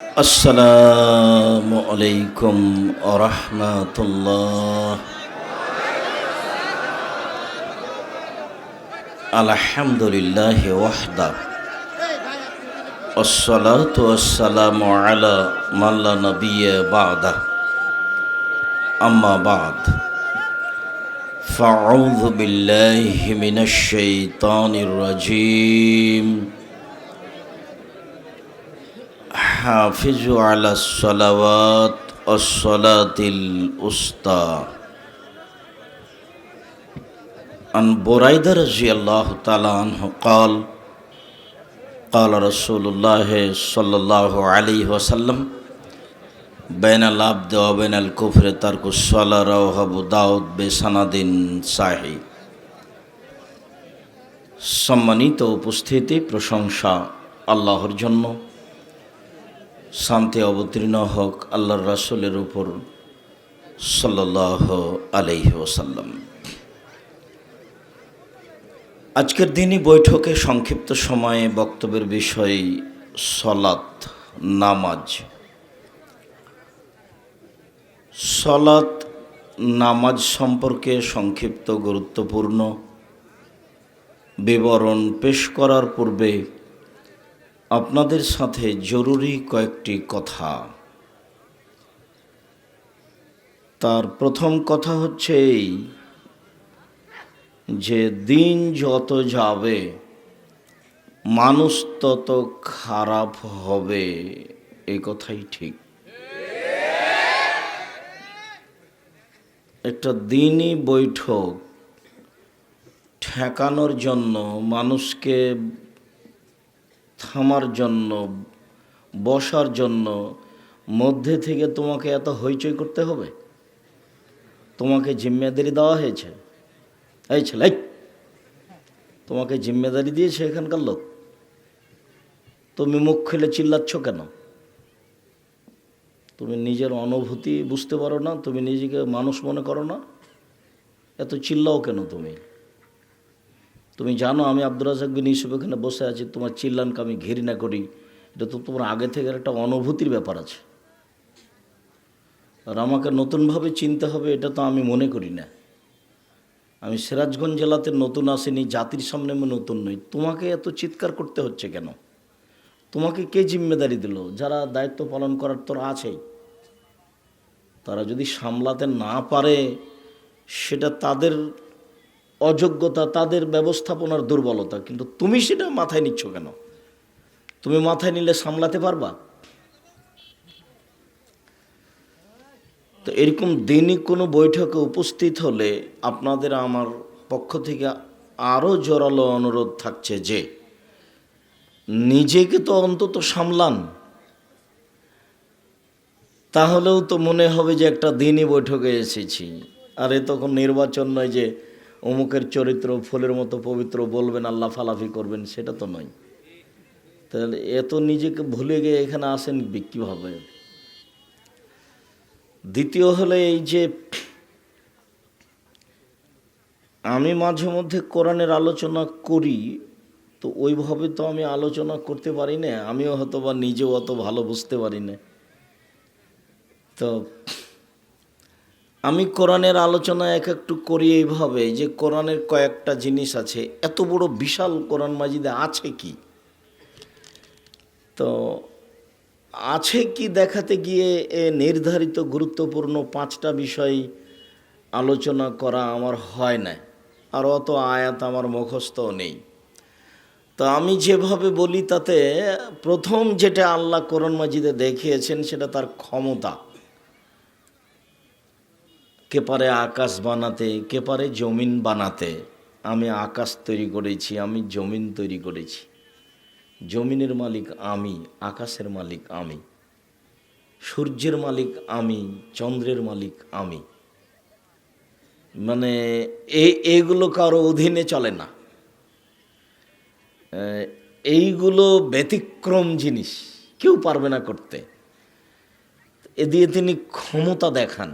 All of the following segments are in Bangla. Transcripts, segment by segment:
আসসালামু আলাইকুম আরহামাতুল্লাহ। আলহামদুলিল্লাহ ওয়াহদা আসসালাতু ওয়াসসালামু আলা মান লা নাবিয়্যা বা'দা আম্মা বা'দ ফাআউযু বিল্লাহি মিনাশ শাইতানির রাজীম। হাফিজু আলাস সালাওয়াত ওয়াস সালাতিল উস্তা। আন বুরাইদা রাদিয়াল্লাহু তাআলা আনহু قال قال رسول الله صلى الله عليه وسلم بين العبد وبين الكفر ترك الصلاة رواه আবু দাউদ বিসানাদিন সাহিহ। সম্মানিত উপস্থিতি, প্রশংসা আল্লাহর জন্য, শান্তি অবতীর্ণ হোক আল্লাহর রাসূলের উপর সাল্লাল্লাহু আলাইহি ওয়াসাল্লাম। আজকের দিনই বৈঠকে সংক্ষিপ্ত সময়ে বক্তব্যের বিষয় সলাত, নামাজ। সলাত, নামাজ সম্পর্কে সংক্ষিপ্ত গুরুত্বপূর্ণ বিবরণ পেশ করার পূর্বে আপনাদের সাথে জরুরি কয়েকটি কথা। তার প্রথম কথা হচ্ছে এই যে দিন যত যাবে মানুষ তত খারাপ হবে, এই কথাই ঠিক। একটা দিনই বৈঠক ঠেকানোর জন্য, মানুষকে থামার জন্য, বসার জন্য মধ্যে থেকে তোমাকে এত হইচই করতে হবে? তোমাকে জিম্মেদারি দেওয়া হয়েছে, এই ছেলে তোমাকে জিম্মেদারি দিয়েছে এখানকার লোক, তুমি মুখ খুলে চিল্লাচ্ছ কেন? তুমি নিজের অনুভূতি বুঝতে পারো না? তুমি নিজেকে মানুষ মনে করো না? এত চিল্লাও কেন তুমি? তুমি জানো আমি আব্দুর রাজ্জাক বিন ইউসুফ এখানে বসে আছি, তোমার চিল্লানকে আমি ঘৃণা করি, এটা তো তোমার আগে থেকে একটা অনুভূতির ব্যাপার আছে। আর আমাকে নতুনভাবে চিনতে হবে এটা তো আমি মনে করি না। আমি সিরাজগঞ্জ জেলাতে নতুন আসিনি, জাতির সামনে আমি নতুন নই। তোমাকে এত চিৎকার করতে হচ্ছে কেন? তোমাকে কে জিম্মেদারি দিল? যারা দায়িত্ব পালন করার তোর আছেই, তারা যদি সামলাতে না পারে সেটা তাদের অযোগ্যতা, তাদের ব্যবস্থাপনার দুর্বলতা, কিন্তু তুমি সেটা মাথায় নিচ্ছ কেন? তুমি মাথায় নিলে সামলাতে পারবা? তো এরকম দিনই কোনো বৈঠকে উপস্থিত হলে আপনাদের আমার পক্ষ থেকে আরও জোরালো অনুরোধ থাকছে যে নিজেকে তো অন্তত সামলান। তাহলেও তো মনে হবে যে একটা দিনই বৈঠকে এসেছি। আর এ তখন নির্বাচন নয় যে অমুকের চরিত্র ফুলের মতো পবিত্র, বলবেন আল্লাহ ফালাফি করবেন, সেটা তো নয়। তাহলে এত নিজেকে ভুলে গিয়ে এখানে আসেন কীভাবে? দ্বিতীয় হলে এই যে আমি মাঝে মধ্যে কোরআনের আলোচনা করি, তো ওইভাবে তো আমি আলোচনা করতে পারি না, আমিও হয়তো বা নিজেও অত ভালো বুঝতে পারি না। তো আমি কোরআনের আলোচনা একটু করি এইভাবে যে কোরআনের কয়েকটা জিনিস আছে, এত বড় বিশাল কোরআন মাজিদে আছে কি, তো আছে কি দেখাতে গিয়ে নির্ধারিত গুরুত্বপূর্ণ 5টা বিষয় আলোচনা করা আমার হয় না, আর অত আয়াত আমার মুখস্থও নেই। তো আমি যেভাবে বলি তাতে প্রথম যেটা আল্লাহ কোরআন মাজিদে দেখিয়েছেন সেটা তার ক্ষমতা। কে পারে আকাশ বানাতে, কে পারে জমিন বানাতে? আমি আকাশ তৈরি করেছি, আমি জমিন তৈরি করেছি। জমিনের মালিক আমি, আকাশের মালিক আমি, সূর্যের মালিক আমি, চন্দ্রের মালিক আমি। মানে এইগুলো কারো অধীনে চলে না, এইগুলো ব্যতিক্রম জিনিস, কেউ পারবে না করতে। এ দিয়ে তিনি ক্ষমতা দেখান।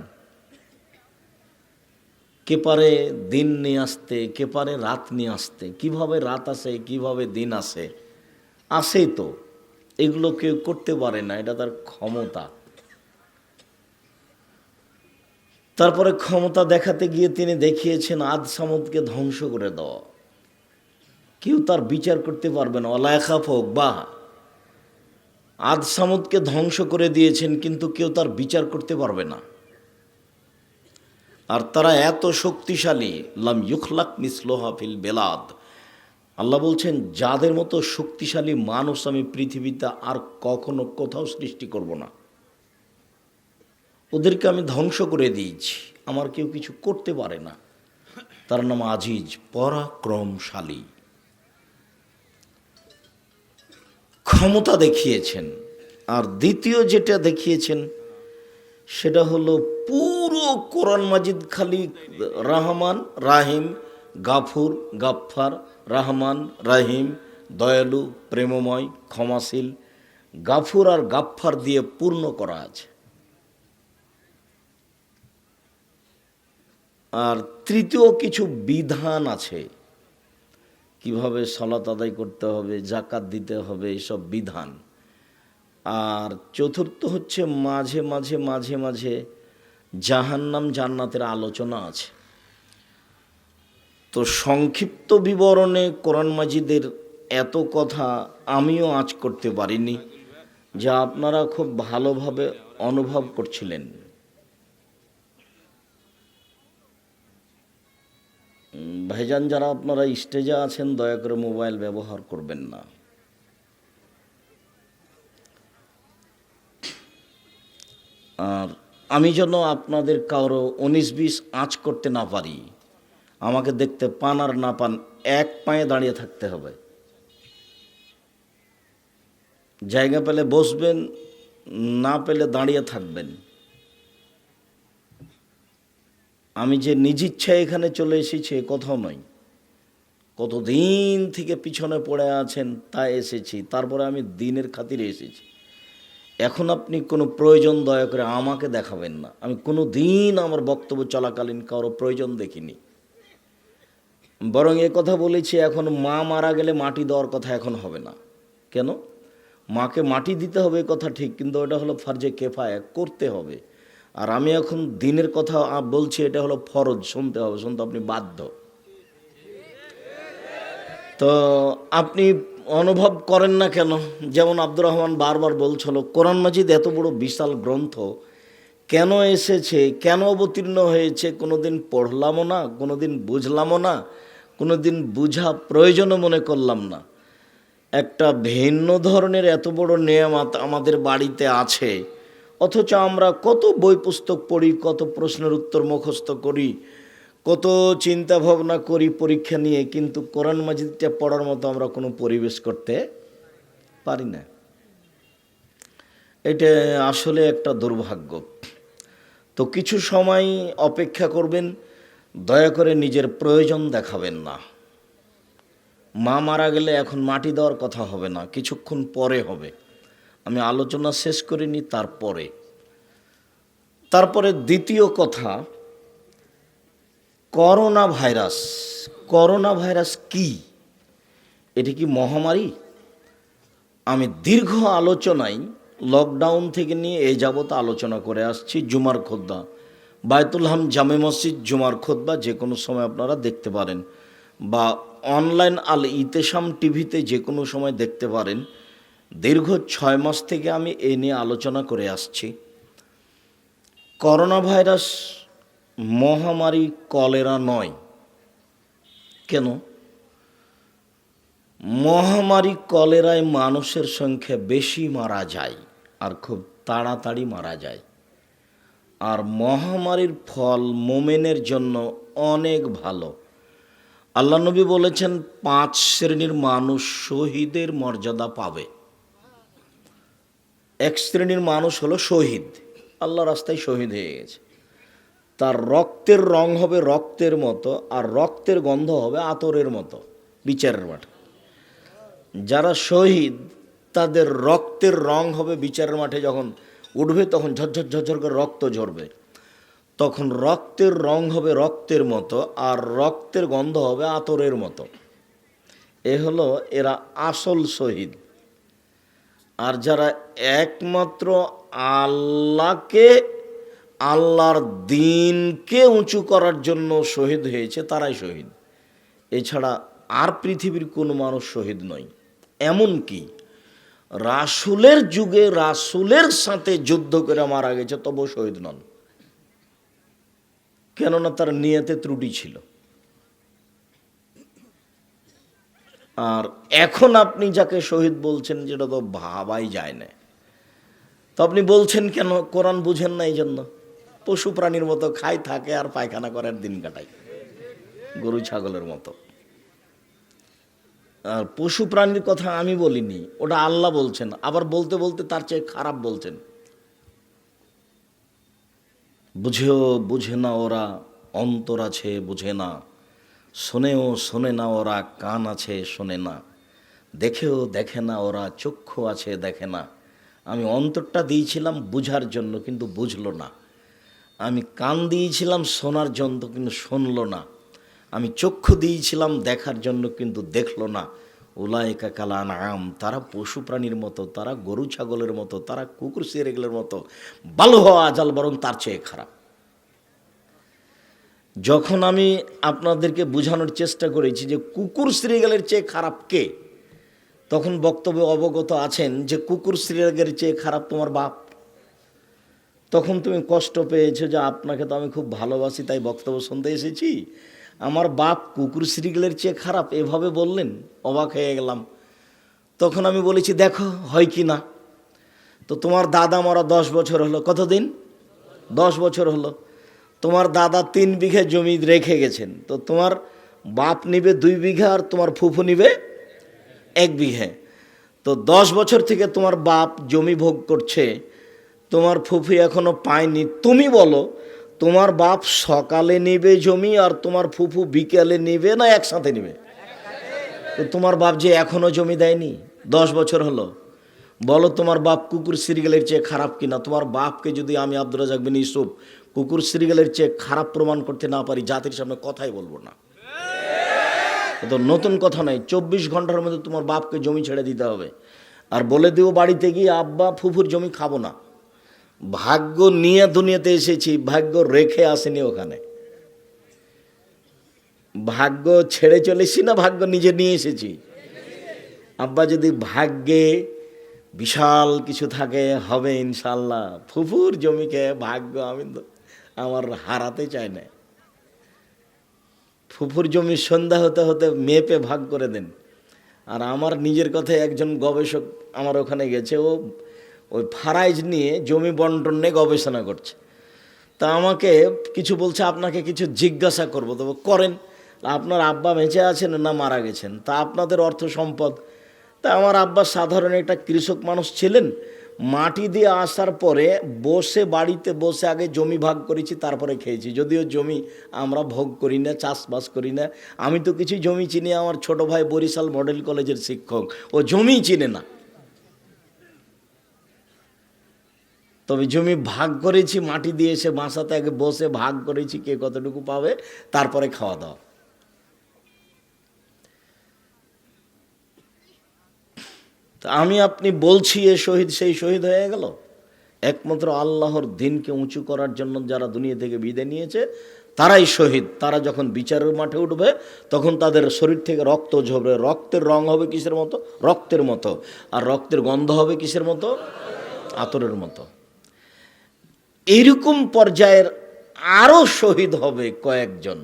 কে পারে দিন নিয়ে আসতে, কে পারে রাত নিয়ে আসতে? কিভাবে রাত আসে, কিভাবে দিন আসে? আসেই তো। এগুলো কেউ করতে পারে না, এটা তার ক্ষমতা। তারপরে ক্ষমতা দেখাতে গিয়ে তিনি দেখিয়েছেন আদ সামুদকে ধ্বংস করে দেওয়া। কেউ তার বিচার করতে পারবে না। অলায়াখাফ হোক বা আদ সামুদকে ধ্বংস করে দিয়েছেন, কিন্তু কেউ তার বিচার করতে পারবে না। আর তারা এত শক্তিশালী, লাম ইউখলাক মিসলুহা ফিল বেলাদ। আল্লাহ বলছেন, যাদের মতো শক্তিশালী মানুষ আমি পৃথিবীতে আর কখনো কোথাও সৃষ্টি করব না। ওদেরকে আমি ধ্বংস করে দিয়েছি, আমার কেউ কিছু করতে পারে না। তার নাম আজিজ, পরাক্রমশালী। ক্ষমতা দেখিয়েছেন। আর দ্বিতীয় যেটা দেখিয়েছেন সেটা হলো পুরো কোরআন মাজিদ খালি রহমান রাহিম, গাফুর গাফফার, রহমান রাহিম, দয়ালু প্রেমময় ক্ষমাশীল, গাফুর আর গাফফার দিয়ে পূর্ণ করা আছে। আর তৃতীয় কিছু বিধান আছে, কিভাবে সালাত আদায় করতে হবে, জাকাত দিতে হবে, এসব বিধান। আর চতুর্থ হচ্ছে মাঝে মাঝে মাঝে মাঝে জাহান্নাম জান্নাতের আলোচনা আছে। তো সংক্ষিপ্ত বিবরণে কোরআন মাজিদের এত কথা আমিও আজ করতে পারিনি, যা আপনারা খুব ভালোভাবে অনুভব করছিলেন। ভাইজান, যারা আপনারা স্টেজে আছেন দয়া করে মোবাইল ব্যবহার করবেন না। আর আমি যেন আপনাদের কারো 19-20 আঁচ করতে না পারি, আমাকে দেখতে পান আর না পান, এক পায়ে দাঁড়িয়ে থাকতে হবে। জায়গা পেলে বসবেন, না পেলে দাঁড়িয়ে থাকবেন। আমি যে নিজ ইচ্ছায় এখানে চলে এসেছি কোথাও নয়, কতদিন থেকে পিছনে পড়ে আছেন তা এসেছি, তারপরে আমি দিনের খাতিরে এসেছি। এখন আপনি কোনো প্রয়োজন দয়া করে আমাকে দেখাবেন না। আমি কোনো দিন আমার বক্তব্য চলাকালীন কারো প্রয়োজন দেখিনি। বরং এ কথা বলেছি, এখন মা মারা গেলে মাটি দেওয়ার কথা এখন হবে না। কেন? মাকে মাটি দিতে হবে কথা ঠিক, কিন্তু ওটা হলো ফরজে কেফায়া, করতে হবে। আর আমি এখন দিনের কথা বলছি, এটা হলো ফরজ, শুনতে হবে, শুনতে আপনি বাধ্য। তো আপনি অনুভব করেন না কেন? যেমন আব্দুর রহমান বারবার বলছিল, কোরআন মাজিদ এত বড় বিশাল গ্রন্থ কেন এসেছে, কেন অবতীর্ণ হয়েছে, কোনোদিন পড়লামও না, কোনোদিন বুঝলামও না, কোনোদিন বুঝা প্রয়োজনও মনে করলাম না। একটা ভিন্ন ধরনের এত বড় নেয়ামত আমাদের বাড়িতে আছে, অথচ আমরা কত বই পুস্তক পড়ি, কত প্রশ্নের উত্তর মুখস্থ করি, কত চিন্তা ভাবনা করি পরীক্ষা নিয়ে, কিন্তু কোরআন মাজিদটা পড়ার মতো আমরা কোনো পরিবেশ করতে পারি না। এটা আসলে একটা দুর্ভাগ্য। তো কিছু সময় অপেক্ষা করবেন, দয়া করে নিজের প্রয়োজন দেখাবেন না। মা মারা গেলে এখন মাটি দেওয়ার কথা হবে না, কিছুক্ষণ পরে হবে। আমি আলোচনা শেষ করিনি, তারপরে দ্বিতীয় কথা, করোনা ভাইরাস। করোনা ভাইরাস কি? এটি কি মহামারী? আমি দীর্ঘ আলোচনায় লকডাউন থেকে নিয়ে এই যাবত আলোচনা করে আসছি। জুমার খুতবা, বায়তুল হাম জামে মসজিদ জুমার খুতবা যে কোনো সময় আপনারা দেখতে পারেন, বা অনলাইন আল ইতেশাম টিভিতে যে কোনো সময় দেখতে পারেন। দীর্ঘ 6 মাস থেকে আমি এ নিয়ে আলোচনা করে আসছি। করোনা ভাইরাস মহামারী, কলেরা নয়। কেন? মহামারী কলেরায় মানুষের সংখ্যা বেশি মারা যায়, আর খুব তাড়াতাড়ি মারা যায়। আর মহামারীর ফল মোমেনের জন্য অনেক ভালো। আল্লাহ নবী বলেছেন 5 শ্রেণীর মানুষ শহীদের মর্যাদা পাবে। এক শ্রেণীর মানুষ হলো শহীদ, আল্লাহ রাস্তায় শহীদ হয়ে গেছে। তার রক্তের রং হবে রক্তের মতো, আর রক্তের গন্ধ হবে আতরের মতো বিচারের মাঠে। যারা শহীদ তাদের রক্তের রং হবে বিচারের মাঠে যখন উঠবে, তখন ঝরঝর ঝরঝর করে রক্ত ঝরবে, তখন রক্তের রং হবে রক্তের মতো, আর রক্তের গন্ধ হবে আতরের মতো। এ হলো এরা আসল শহীদ। আর যারা একমাত্র আল্লাহকে, আল্লাহর দ্বীনকে উঁচু করার জন্য শহীদ হয়েছে তারাই শহীদ। এছাড়া আর পৃথিবীর কোনো মানুষ শহীদ নয়। এমনকি রাসূলের যুগে রাসূলের সাথে যুদ্ধ করে মারা গেছে তবুও শহীদ নন, কেননা তার নিয়তে ত্রুটি ছিল। আর এখন আপনি যাকে শহীদ বলছেন যেটা তো ভাবাই যায় না। তো আপনি বলছেন কেন? কোরআন বুঝেন না এই জন্য। পশু প্রাণীর মতো খায়, থাকে আর পায়খানা করার দিন কাটায়, গরু ছাগলের মতো। আর পশু প্রাণীর কথা আমি বলিনি, ওটা আল্লাহ বলছেন। আবার বলতে বলতে তার চেয়ে খারাপ বলছেন। বুঝেও বুঝে না ওরা, অন্তর আছে বুঝে না, শোনেও শোনে না ওরা, কান আছে শোনে না, দেখেও দেখে না ওরা, চক্ষু আছে দেখে না। আমি অন্তরটা দিয়েছিলাম বুঝার জন্য কিন্তু বুঝলো না, আমি কান দিয়েছিলাম শোনার জন্য কিন্তু শুনলো না, আমি চক্ষু দিয়েছিলাম দেখার জন্য কিন্তু দেখলো না। উলাইকা কাল আনআম, তারা পশু প্রাণীর মতো, তারা গরু ছাগলের মতো, তারা কুকুর শিয়ালের মতো, বাল হুয়া আজাল, বরং তার চেয়ে খারাপ। যখন আমি আপনাদেরকে বোঝানোর চেষ্টা করেছি যে কুকুর শ্রীগালের চেয়ে খারাপ কে, তখন বক্তব্যে অবগত আছেন যে কুকুর শ্রীগালের চেয়ে খারাপ তোমার বাপ। তখন তুমি কষ্ট পেয়েছো যে আপনাকে তো আমি খুব ভালোবাসি তাই বক্তব্য শুনতে এসেছি, আমার বাপ কুকুর শ্রীগালের চেয়ে খারাপ এভাবে বললেন, অবাক হয়ে গেলাম। তখন আমি বলেছি দেখো হয় কি না। তো তোমার দাদা মরা 10 বছর হলো, কতদিন? 10 বছর হলো। তোমার দাদা 3 বিঘা জমি রেখে গেছেন, তো তোমার বাপ নিবে 2 বিঘা আর তোমার ফুফু নিবে 1 বিঘা। তো 10 বছর থেকে তোমার বাপ জমি ভোগ করছে, তোমার ফুফু এখনো পায়নি। তুমি বলো তোমার বাপ সকালে নিবে জমি আর তোমার ফুফু বিকেলে নিবে না একসাথে নিবে? তো তোমার বাপ যে এখনো জমি দেয়নি, 10 বছর হলো। বলো তোমার বাপ কুকুর শ্রীগালের চেয়ে খারাপ কিনা? তোমার বাপকে যদি আমি আব্দুর রাজ্জাক বিন ইউসুফ কুকুর শ্রীগালের চেয়ে খারাপ প্রমাণ করতে না পারি, জাতির সামনে কথাই বলবো না। তো নতুন কথা নাই, 24 ঘন্টার মধ্যে তোমার বাপকে জমি ছেড়ে দিতে হবে। আর বলে দিও বাড়িতে গিয়ে আব্বা ফুফুর জমি খাবো না। ভাগ্য নিয়ে দুনিয়াতে এসেছি, ভাগ্য রেখে আসেনি ওখানে। ভাগ্য ছেড়ে চলেছি না ভাগ্য নিজে নিয়ে এসেছি? আব্বা যদি ভাগ্যে বিশাল কিছু থাকে হবে ইনশাল্লাহ। ফুফুর জমিকে ভাগ্য আমি আমার হারাতে চাই না। ফুফুর জমি সন্ধ্যা হতে হতে মেপে ভাগ করে দেন। আর আমার নিজের কথায় একজন গবেষক আমার ওখানে গেছে, ও ওই ফারাইজ নিয়ে জমি বন্টন নিয়ে গবেষণা করছে। তা আমাকে কিছু বলছে, আপনাকে কিছু জিজ্ঞাসা করবো। তো করেন। আপনার আব্বা বেঁচে আছেন না মারা গেছেন? তা আপনাদের অর্থ সম্পদ। তা আমার আব্বা সাধারণ একটা কৃষক মানুষ ছিলেন, মাটি দিয়ে আসার পরে বসে বাড়িতে বসে আগে জমি ভাগ করেছি তারপরে খেয়েছি। যদিও জমি আমরা ভোগ করি না, চাষবাস করি না। আমি তো কিছু জমি চিনি, আমার ছোট ভাই বরিশাল মডেল কলেজের শিক্ষক, ও জমি চিনে না। তবে জমি ভাগ করেছি, মাটি দিয়ে এসে বাসাতে আগে বসে ভাগ করেছি কে কতটুকু পাবে, তারপরে খাওয়া দাওয়া। তা আমি আপনি বলছি এ শহীদ সেই শহীদ হয়ে গেল। একমাত্র আল্লাহর দ্বীনকে উঁচু করার জন্য যারা দুনিয়া থেকে বিদায় নিয়েছে তারাই শহীদ। তারা যখন বিচারের মাঠে উঠবে তখন তাদের শরীর থেকে রক্ত ঝরবে। রক্তের রং হবে কিসের মতো? রক্তের মতো। আর রক্তের গন্ধ হবে কিসের মতো? আতরের মতো। এইরকম পর্যায়ের আরও শহীদ হবে কয়েকজন।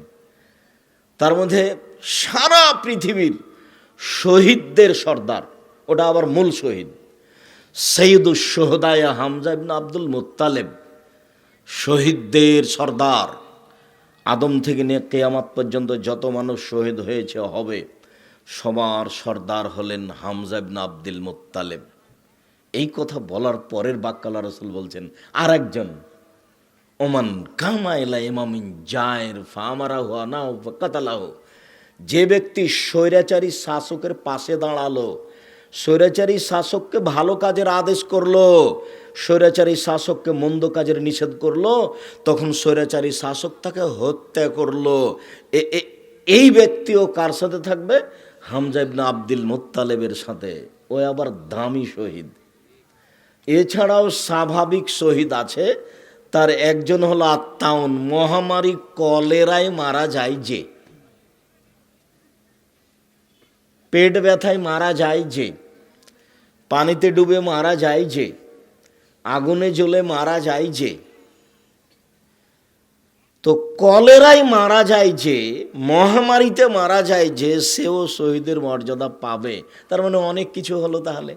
তার মধ্যে সারা পৃথিবীর শহীদদের সর্দার, ওটা আবার মূল শহীদ, সৈয়দুস শুহাদা হামজা ইবনে আব্দুল মুত্তালিব, শহীদদের সর্দার। আদম থেকে নিয়ে কিয়ামত পর্যন্ত যত মানুষ শহীদ হয়েছে হবে, সবার সর্দার হলেন হামজা ইবনে আব্দুল মুত্তালিব। এই কথা বলার পরের বাক্য আল্লাহ রাসূল বলছেন আর একজন, ওমান কামা ইলা ইমামিন জায়ের ফামারাহু আনাহু ফাকাতালাহু, যে ব্যক্তি স্বৈরাচারী শাসকের পাশে দাঁড়ালো, স্বৈরাচারী শাসককে ভালো কাজের আদেশ করলো, স্বৈরাচারী শাসককে মন্দ কাজের নিষেধ করলো, তখন স্বৈরাচারী শাসক তাকে হত্যা করলো। এই ব্যক্তিও কার সাথে থাকবে? হামজা ইবনে আব্দুল মুত্তালিবের সাথে। ও আবার দামি শহীদ। এছাড়াও স্বাভাবিক শহীদ আছে, তার একজন হলো আত্মাউন, মহামারী কলেরায় মারা যায় যে, পেট ব্যথায় মারা যায় যে, পানিতে ডুবে মারা যায় যে, আগুনে জ্বলে মারা যায় যে। তো কলেরায় মারা যায় যে, মহামারীতে মারা যায় যে, সেও শহীদের মর্যাদা পাবে। তার মানে অনেক কিছু হলো, তাহলে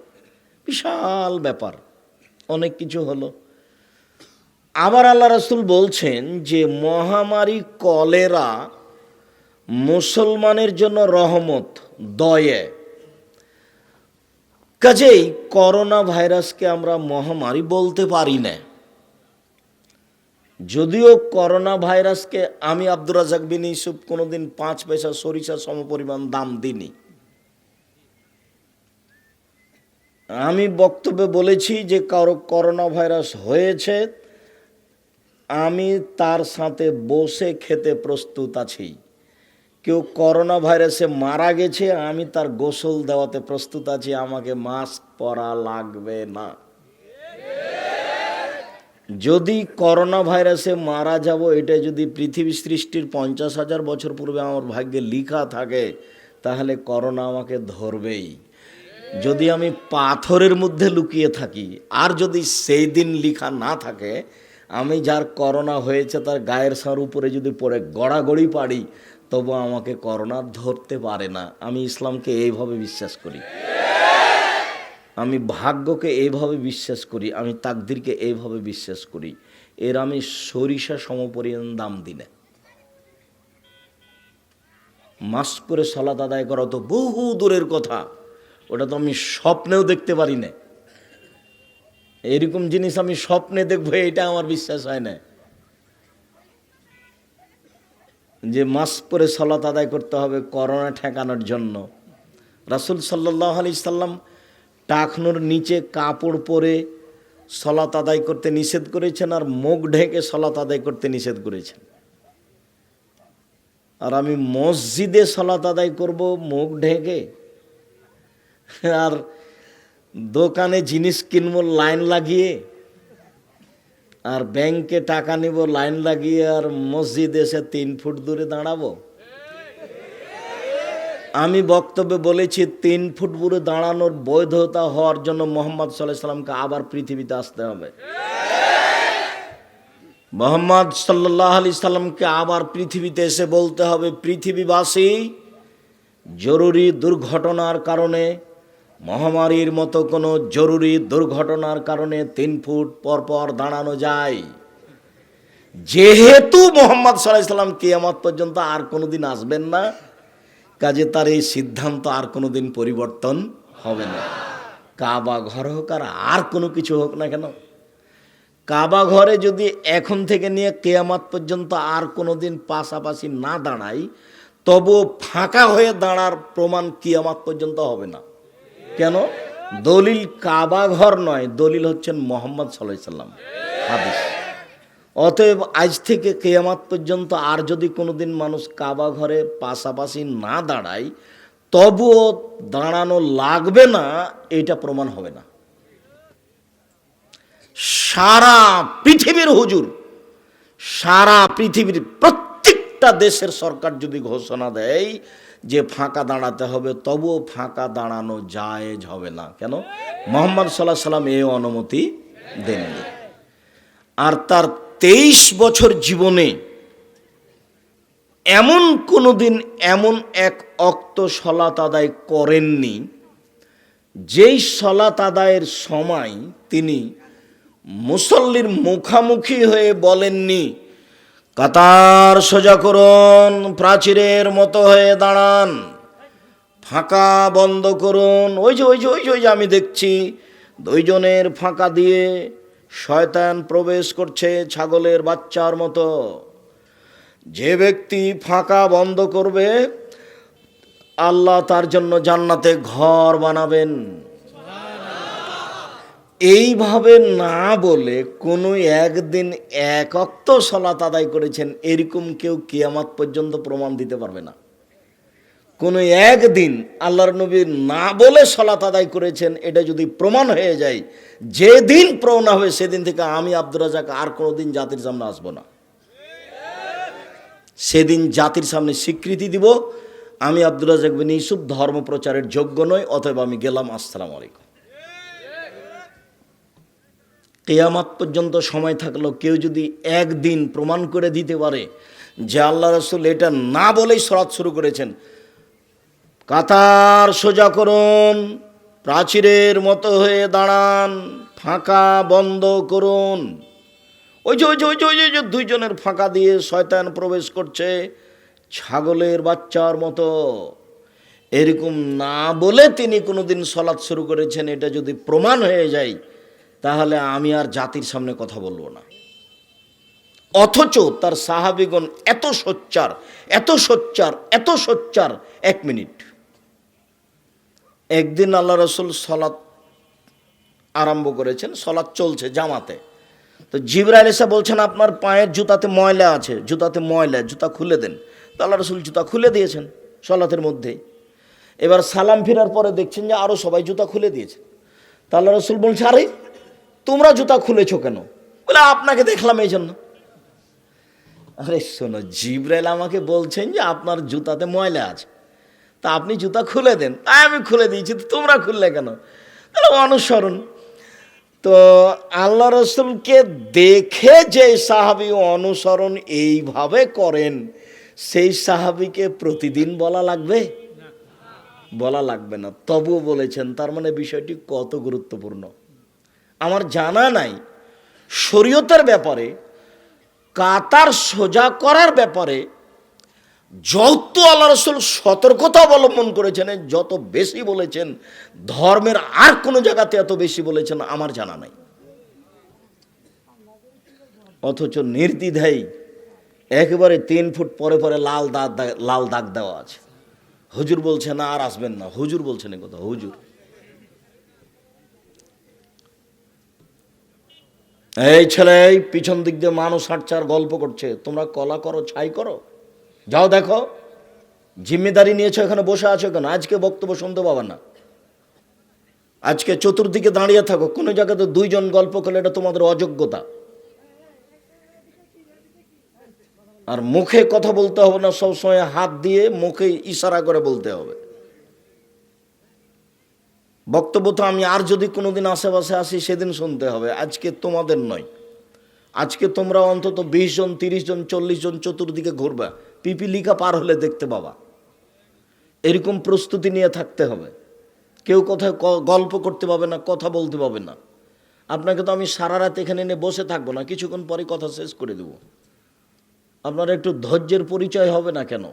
বিশাল ব্যাপার, অনেক কিছু হলো। আবার আল্লাহ রাসূল বলছেন যে মহামারী কলেরা মুসলমানের জন্য রহমত, দয়া। কাজেই করোনা ভাইরাসকে আমরা মহামারী বলতে পারি না। যদিও করোনা ভাইরাসকে আমি আব্দুর রাজ্জাক বিন ইউসুফ কোনোদিন 5 পয়সা সরিষা সমপরিমাণ দাম দিইনি। আমি বক্তব্যে বলেছি যে কারো করোনা ভাইরাস হয়েছে, আমি তার সাথে বসে খেতে প্রস্তুত আছি। কেউ করোনা ভাইরাসে মারা গেছে, আমি তার গোসল দেওয়াতে প্রস্তুত আছি, আমাকে মাস্ক পরা লাগবে না। যদি করোনা ভাইরাসে মারা যাব, এটা যদি পৃথিবী সৃষ্টির 50,000 বছর পূর্বে আমার ভাগ্যে লিখা থাকে, তাহলে করোনা আমাকে ধরবেই। যদি আমি পাথরের মধ্যে লুকিয়ে থাকি, আর যদি সেই দিন লিখা না থাকে, আমি যার করোনা হয়েছে তার গায়ের সার উপরে যদি পড়ে গড়াগড়ি পাড়ি, তবু আমাকে করোনা ধরতে পারে না। আমি ইসলামকে এইভাবে বিশ্বাস করি, আমি ভাগ্যকে এইভাবে বিশ্বাস করি, আমি তাকদিরকে এইভাবে বিশ্বাস করি। এর আমি সরিষা সমপরিমাণ দাম দিই না। মাস্ক করে সালাত আদায় করা তো বহু দূরের কথা, ওটা তো আমি স্বপ্নেও দেখতে পারি না। এরকম জিনিস আমি স্বপ্নে দেখবো, এটা আমার বিশ্বাস হয় না যে মাস্ক পরে সালাত আদায় করতে হবে করোনা ঠেকানোর জন্য। রাসূল সাল্লাল্লাহু আলাইহি সাল্লাম টাকনোর নিচে কাপড় পরে সালাত আদায় করতে নিষেধ করেছেন, আর মুখ ঢেকে সালাত আদায় করতে নিষেধ করেছেন। আর আমি মসজিদে সালাত আদায় করব মুখ ঢেকে, আর দোকানে জিনিস কিনবো লাইন লাগিয়ে, আর ব্যাংকে টাকা নিব লাইন লাগিয়ে, আর মসজিদে এসে 3 ফুট দূরে দাঁড়াবো? আমি বক্তব্যে বলেছি 3 ফুট দূরে দাঁড়ানোর বৈধতা হওয়ার জন্য মুহাম্মদ সাল্লাল্লাহু আলাইহি সাল্লামকে আবার পৃথিবীতে আসতে হবে। মুহাম্মদ সাল্লাল্লাহু আলাইহি সাল্লামকে আবার পৃথিবীতে এসে বলতে হবে, পৃথিবীবাসী, জরুরি দুর্ঘটনার কারণে, মহামারীর মতো কোনো জরুরি দুর্ঘটনার কারণে 3 ফুট পর পর দাঁড়ানো যায়। যেহেতু মুহাম্মদ সাল্লাল্লাহু আলাইহি সাল্লাম কিয়ামত পর্যন্ত আর কোনোদিন আসবেন না, কাজে তার এই সিদ্ধান্ত আর কোনোদিন পরিবর্তন হবে না। কাবা ঘর হোক আর কোনো কিছু হোক না কেন, কাবা ঘরে যদি এখন থেকে নিয়ে কিয়ামত পর্যন্ত আর কোনোদিন পাশাপাশি না দাঁড়াই, তবু ফাঁকা হয়ে দাঁড়ার প্রমাণ কিয়ামত পর্যন্ত হবে না। কেন? দলিল কাবা ঘর নয়, দলিল হচ্ছেন মুহাম্মদ সাল্লাল্লাহু আলাইহি সাল্লাম, হাদিস। অতএব আজ থেকে কিয়ামত পর্যন্ত আর যদি কোনোদিন মানুষ কাবা ঘরে পাশাপাশি না দাঁড়ায়, তবুও দাঁড়ানো লাগবে না, এটা প্রমাণ হবে না। সারা পৃথিবীর হুজুর, সারা পৃথিবীর প্রত্যেকটা দেশের সরকার যদি ঘোষণা দেয় যে ফাঁকা দাঁড়াতে হবে, তবুও ফাঁকা দাঁড়ানো জায়েজ হবে না। কেন? মুহাম্মদ সাল্লাল্লাহু আলাইহি সাল্লাম এই অনুমতি দেননি। আর তার 23 বছর জীবনে এমন কোনো দিন এমন এক ওয়াক্ত সালাত আদায় করেননি যেই সালাত আদায়ের সময় তিনি মুসল্লির মুখামুখি হয়ে বলেননি, কাতার সোজা করুন, প্রাচীরের মতো হয়ে দাঁড়ান, ফাঁকা বন্ধ করুন। ওই যে আমি দেখছি 2 জনের ফাঁকা দিয়ে শয়তান প্রবেশ করছে ছাগলের বাচ্চার মতো। যে ব্যক্তি ফাঁকা বন্ধ করবে, আল্লাহ তার জন্য জান্নাতে ঘর বানাবেন। এইভাবে না বলে কোনো একদিন এক ওয়াক্ত সালাত আদায় করেছেন, এরকম কেউ কিয়ামত পর্যন্ত প্রমাণ দিতে পারবে না। কোনো একদিন আল্লাহর নবী না বলে সালাত আদায় করেছেন, এটা যদি প্রমাণ হয়ে যায়, যেদিন প্রমাণ হবে সেদিন থেকে আমি আব্দুর রাজ্জাক আর কোনোদিন জাতির সামনে আসবো না। সেদিন জাতির সামনে স্বীকৃতি দিব আমি আব্দুর রাজ্জাক বিন ইউসুফ ধর্ম প্রচারের যোগ্য নই, অতএব আমি গেলাম, আসসালামু আলাইকুম। কিয়ামত পর্যন্ত সময় থাকলেও কেউ যদি একদিন প্রমাণ করে দিতে পারে যে আল্লাহ রাসূল এটা না বলেই সালাত শুরু করেছেন, কাতার সোজা করুন, প্রাচীরের মতো হয়ে দাঁড়ান, ফাঁকা বন্ধ করুন, ওই যে ওই যে ওই যে ওই যে দুইজনের ফাঁকা দিয়ে শয়তান প্রবেশ করছে ছাগলের বাচ্চার মতো, এরকম না বলে তিনি কোনোদিন সালাত শুরু করেছেন, এটা যদি প্রমাণ হয়ে যায় তাহলে আমি আর জাতির সামনে কথা বলবো না। অথচ তার সাহাবীগণ এত সোচ্চার, এত সোচ্চার, এত সোচ্চার। 1 মিনিট, একদিন আল্লাহ রাসূল সালাত আরম্ভ করেছেন, সালাত চলছে জামাতে। তো জিবরাইল এসে বলছেন আপনার পায়ের জুতাতে ময়লা আছে, জুতাতে ময়লা, জুতা খুলে দেন। তো আল্লাহ রাসূল জুতা খুলে দিয়েছেন সালাতের মধ্যেই। এবার সালাম ফিরার পরে দেখছেন যে আরও সবাই জুতা খুলে দিয়েছে। তো আল্লাহ রাসূল বলছে আরে তোমরা জুতা খুলেছো কেন? বলে আপনাকে দেখলাম এই জন্য। আরে শোনো, জিবরাইল আমাকে বলছেন যে আপনার জুতাতে ময়লা আছে, তা আপনি জুতা খুলে দেন। আমি খুলে দিয়েছি, তো তোমরা খুললে কেন? তাহলে অনুসরণ। তো আল্লাহ রাসূলকে দেখে যে সাহাবী অনুসরণ এইভাবে করেন, সেই সাহাবীকে প্রতিদিন বলা লাগবে? বলা লাগবে না। তবুও বলেছেন, তার মানে বিষয়টি কত গুরুত্বপূর্ণ। আমার জানা নাই শরীয়তের ব্যাপারে, কাতার সোজা করার ব্যাপারে যত আল্লাহ রাসূল সতর্কতা অবলম্বন করেছেন, যত বেশি বলেছেন, ধর্মের আর কোনো জায়গাতে এত বেশি বলেছেন আমার জানা নাই। অথচ নির্দ্বিধায় একেবারে 3 ফুট পরে পরে লাল দাগ দেওয়া আছে। হুজুর বলছে না আর আসবেন না, হুজুর বলছেন এই কথা, হুজুর। এই ছেলে পিছন দিক দিয়ে মানুষ হাঁটছে আর গল্প করছে, তোমরা কলা করো ছাই করো, যাও দেখো, জিম্মেদারি নিয়েছো, এখানে বসে আছো কেন? আজকে বক্তব্য শুনতে পাবে না, আজকে চতুর্দিকে দাঁড়িয়ে থাকো। কোনো জায়গাতে 2 জন গল্প করলে এটা তোমাদের অযোগ্যতা। আর মুখে কথা বলতে হবে না, সবসময় হাত দিয়ে মুখে ইশারা করে বলতে হবে। বক্তব্য তো আমি আর যদি কোনোদিন আশেপাশে আসি সেদিন শুনতে হবে, আজকে তোমাদের নয়। আজকে তোমরা অন্তত 20 জন, 30 জন, 40 জন চতুর্দিকে ঘুরবা, পিপিলিকা পার হলে দেখতে পাবা। এরকম প্রস্তুতি নিয়ে থাকতে হবে। কেউ কোথায় গল্প করতে পাবে না, কথা বলতে পাবে না। আপনাকে তো আমি সারা রাত এখানে এনে বসে থাকবো না, কিছুক্ষণ পরে কথা শেষ করে দেব। আপনার একটু ধৈর্যের পরিচয় হবে না কেন?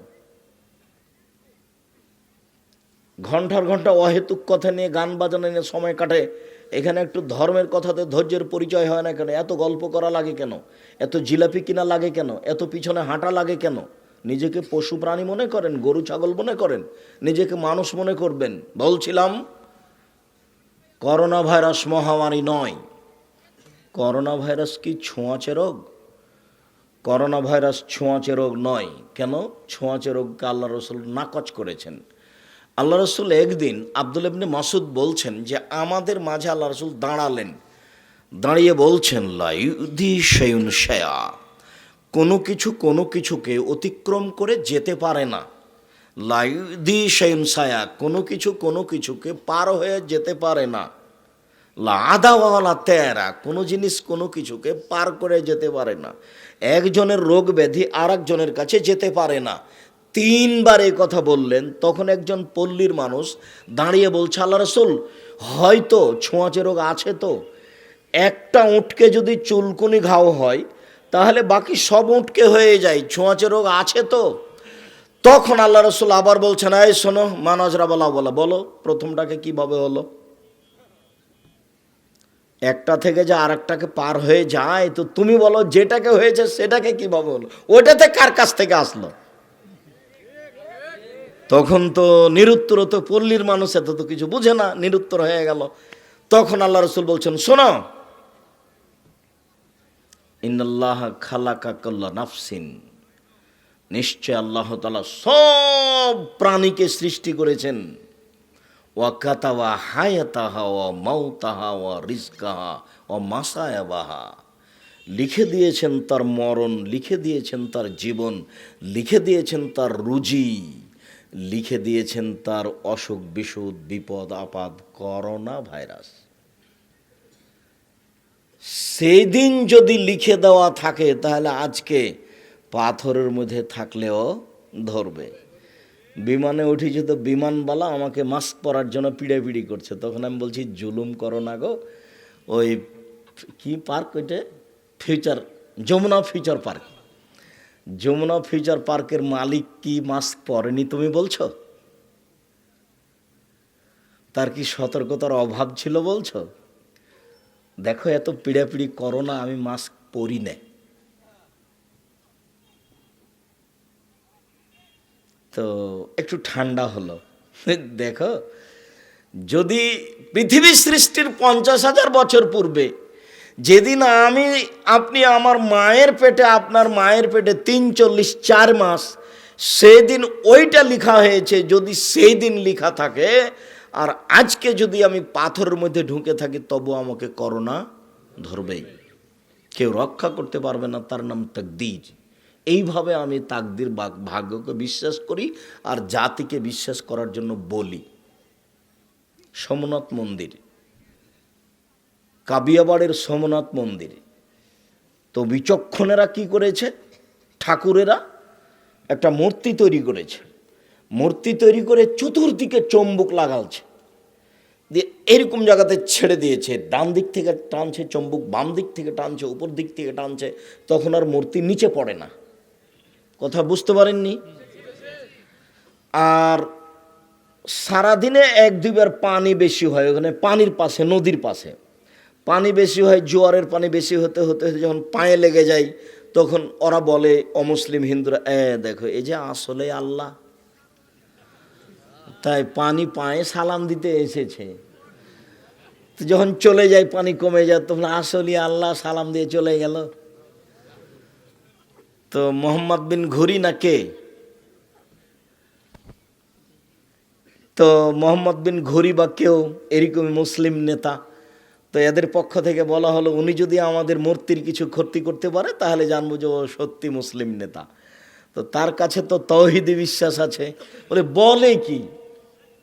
ঘন্টার ঘন্টা অহেতুক কথা নিয়ে, গান বাজানো নিয়ে সময় কাটে, এখানে একটু ধর্মের কথাতে ধৈর্যের পরিচয় হয় না কেন? এত গল্প করা লাগে কেন? এত জিলাপি কিনা লাগে কেন? এত পিছনে হাঁটা লাগে কেন? নিজেকে পশু প্রাণী মনে করেন, গরু ছাগল মনে করেন, নিজেকে মানুষ মনে করবেন। বলছিলাম করোনা ভাইরাস মহামারী নয়। করোনা ভাইরাস কি ছোঁয়াচে রোগ? করোনা ভাইরাস ছোঁয়াচে রোগ নয়। কেন? ছোঁয়াচে রোগকে আল্লাহ রাসূল নাকচ করেছেন। আল্লাহ রাসূল একদিন আব্দুল্লাহ ইবনে মাসউদ বলছেন যে আমাদের মাঝে আল্লাহ রাসূল দাঁড়ালেন, দাঁড়িয়ে বলছেন লা ইউদি শাইউন শায়া, কোনো কিছু কোনো কিছুকে অতিক্রম করে যেতে পারে না। লা ইউদি শাইউন শায়া, কোনো কিছু কোনো কিছুকে পার হয়ে যেতে পারে না। লা আদা ওয়ালা তেরা, কোনো জিনিস কোনো কিছুকে পার করে যেতে পারে না। একজনের রোগ ব্যাধি আর একজনের কাছে যেতে পারে না। 3 বার এই কথা বললেন। তখন একজন পল্লীর মানুষ দাঁড়িয়ে বলছে আল্লাহ রাসূল হয়তো ছোঁয়াচে রোগ আছে, তো একটা উটকে যদি চুলকুনি ঘাও হয় তাহলে বাকি সব উটকে হয়ে যায়, ছোঁয়াচে রোগ আছে তো? তখন আল্লাহ রাসূল আবার বলছেন এই শোনো, মানাজরা বলা বলা বলো, প্রথমটাকে কিভাবে হলো? একটা থেকে যে আরেকটাকে পার হয়ে যায়, তো তুমি বলো যেটাকে হয়েছে সেটাকে কিভাবে হলো? ওইটাতে কার কাছ থেকে আসলো? তখন তো নিরুত্তর, তো পল্লীর মানুষ এত তো কিছু বুঝে না, নিরুত্তর হয়ে গেল। তখন আল্লাহ রাসূল বলছেন শোনো, ইন্নাল্লাহ খালাকা কুল্লা নাফসিন, নিশ্চয় আল্লাহ তাআলা সব প্রাণীকে সৃষ্টি করেছেন। ওয়া কাতাওয়া হায়াতাহা ওয়া মাউতাহা ওয়া রিজকাহা ওয়া মাসায়াবাহা, লিখে দিয়েছেন তার মরণ, লিখে দিয়েছেন তার জীবন, লিখে দিয়েছেন তার রুজি, লিখে দিয়েছেন তার অসুখ বিসুখ বিপদ আপদ করোনা ভাইরাস। সেই দিন যদি লিখে দেওয়া থাকে তাহলে আজকে পাথরের মধ্যে থাকলেও ধরবে। বিমানে উঠেছি তো বিমানবালা আমাকে মাস্ক পরার জন্য পিড়াপিড়ি করছে, তখন আমি বলছি জুলুম করো না গো, ওই কি পার্ক ওইটা future, Jamuna future park, Jamuna future পার্কের মালিক কি মাস্ক পরেনি তুমি বলছো? তার কি সতর্কতার অভাব ছিল বলছো? দেখো এত পিড়াপিড়ি করো না, আমি মাস্ক পরি না। তো একটু ঠান্ডা হলো। দেখো, যদি পৃথিবী সৃষ্টির 50,000 বছর পূর্বে, যেদিন আপনি আমার মায়ের পেটে, আপনার মায়ের পেটে 3-4 মাস, সেদিন ওইটা লেখা হয়েছে, যদি সেই দিন লেখা থাকে, আর আজকে যদি আমি পাথরের মধ্যে ঢুকে থাকি, তবু আমাকে করোনা ধরবেই, কেউ রক্ষা করতে পারবে না, তার নাম তাকদীর। এইভাবে আমি তাকদীর ভাগ্যকে বিশ্বাস করি আর জাতিকে বিশ্বাস করার জন্য বলি। সোমনাথ মন্দির, কাবিয়াবাড়ের সোমনাথ মন্দির, তো বিচক্ষণেরা কি করেছে, ঠাকুরেরা একটা মূর্তি তৈরি করেছে, মূর্তি তৈরি করে চতুর্দিকে চম্বুক লাগালছে, দিয়ে এরকম জায়গাতে ছেড়ে দিয়েছে, ডান দিক থেকে টানছে চম্বুক, বাম দিক থেকে টানছে, উপর দিক থেকে টানছে, তখন আর মূর্তি নিচে পড়ে না। কথা বুঝতে পারেননি? আর সারাদিনে 1-2 বার পানি বেশি হয় ওখানে, পানির পাশে, নদীর পাশে পানি বেশি হয়, জোয়ারের পানি বেশি হতে হতে যখন পায়ে লেগে যায়, তখন ওরা বলে, অমুসলিম হিন্দুরা, দেখো এই যে আসলে আল্লাহ, তাই পানি পায়ে সালাম দিতে এসেছে। তো যখন চলে যায়, পানি কমে যায়, তখন আসলে আল্লাহ সালাম দিয়ে চলে গেল। তো মোহাম্মদ বিন ঘুরি না কে, তো মোহাম্মদ বিন ঘুরি বা কেউ এরকম মুসলিম নেতা, তো এদের পক্ষ থেকে বলা হলো, উনি যদি আমাদের মূর্তির কিছু ক্ষতি করতে পারে তাহলে জানবো যে ও সত্যি মুসলিম নেতা। তো তার কাছে তো তাওহীদি বিশ্বাস আছে। বলে কি,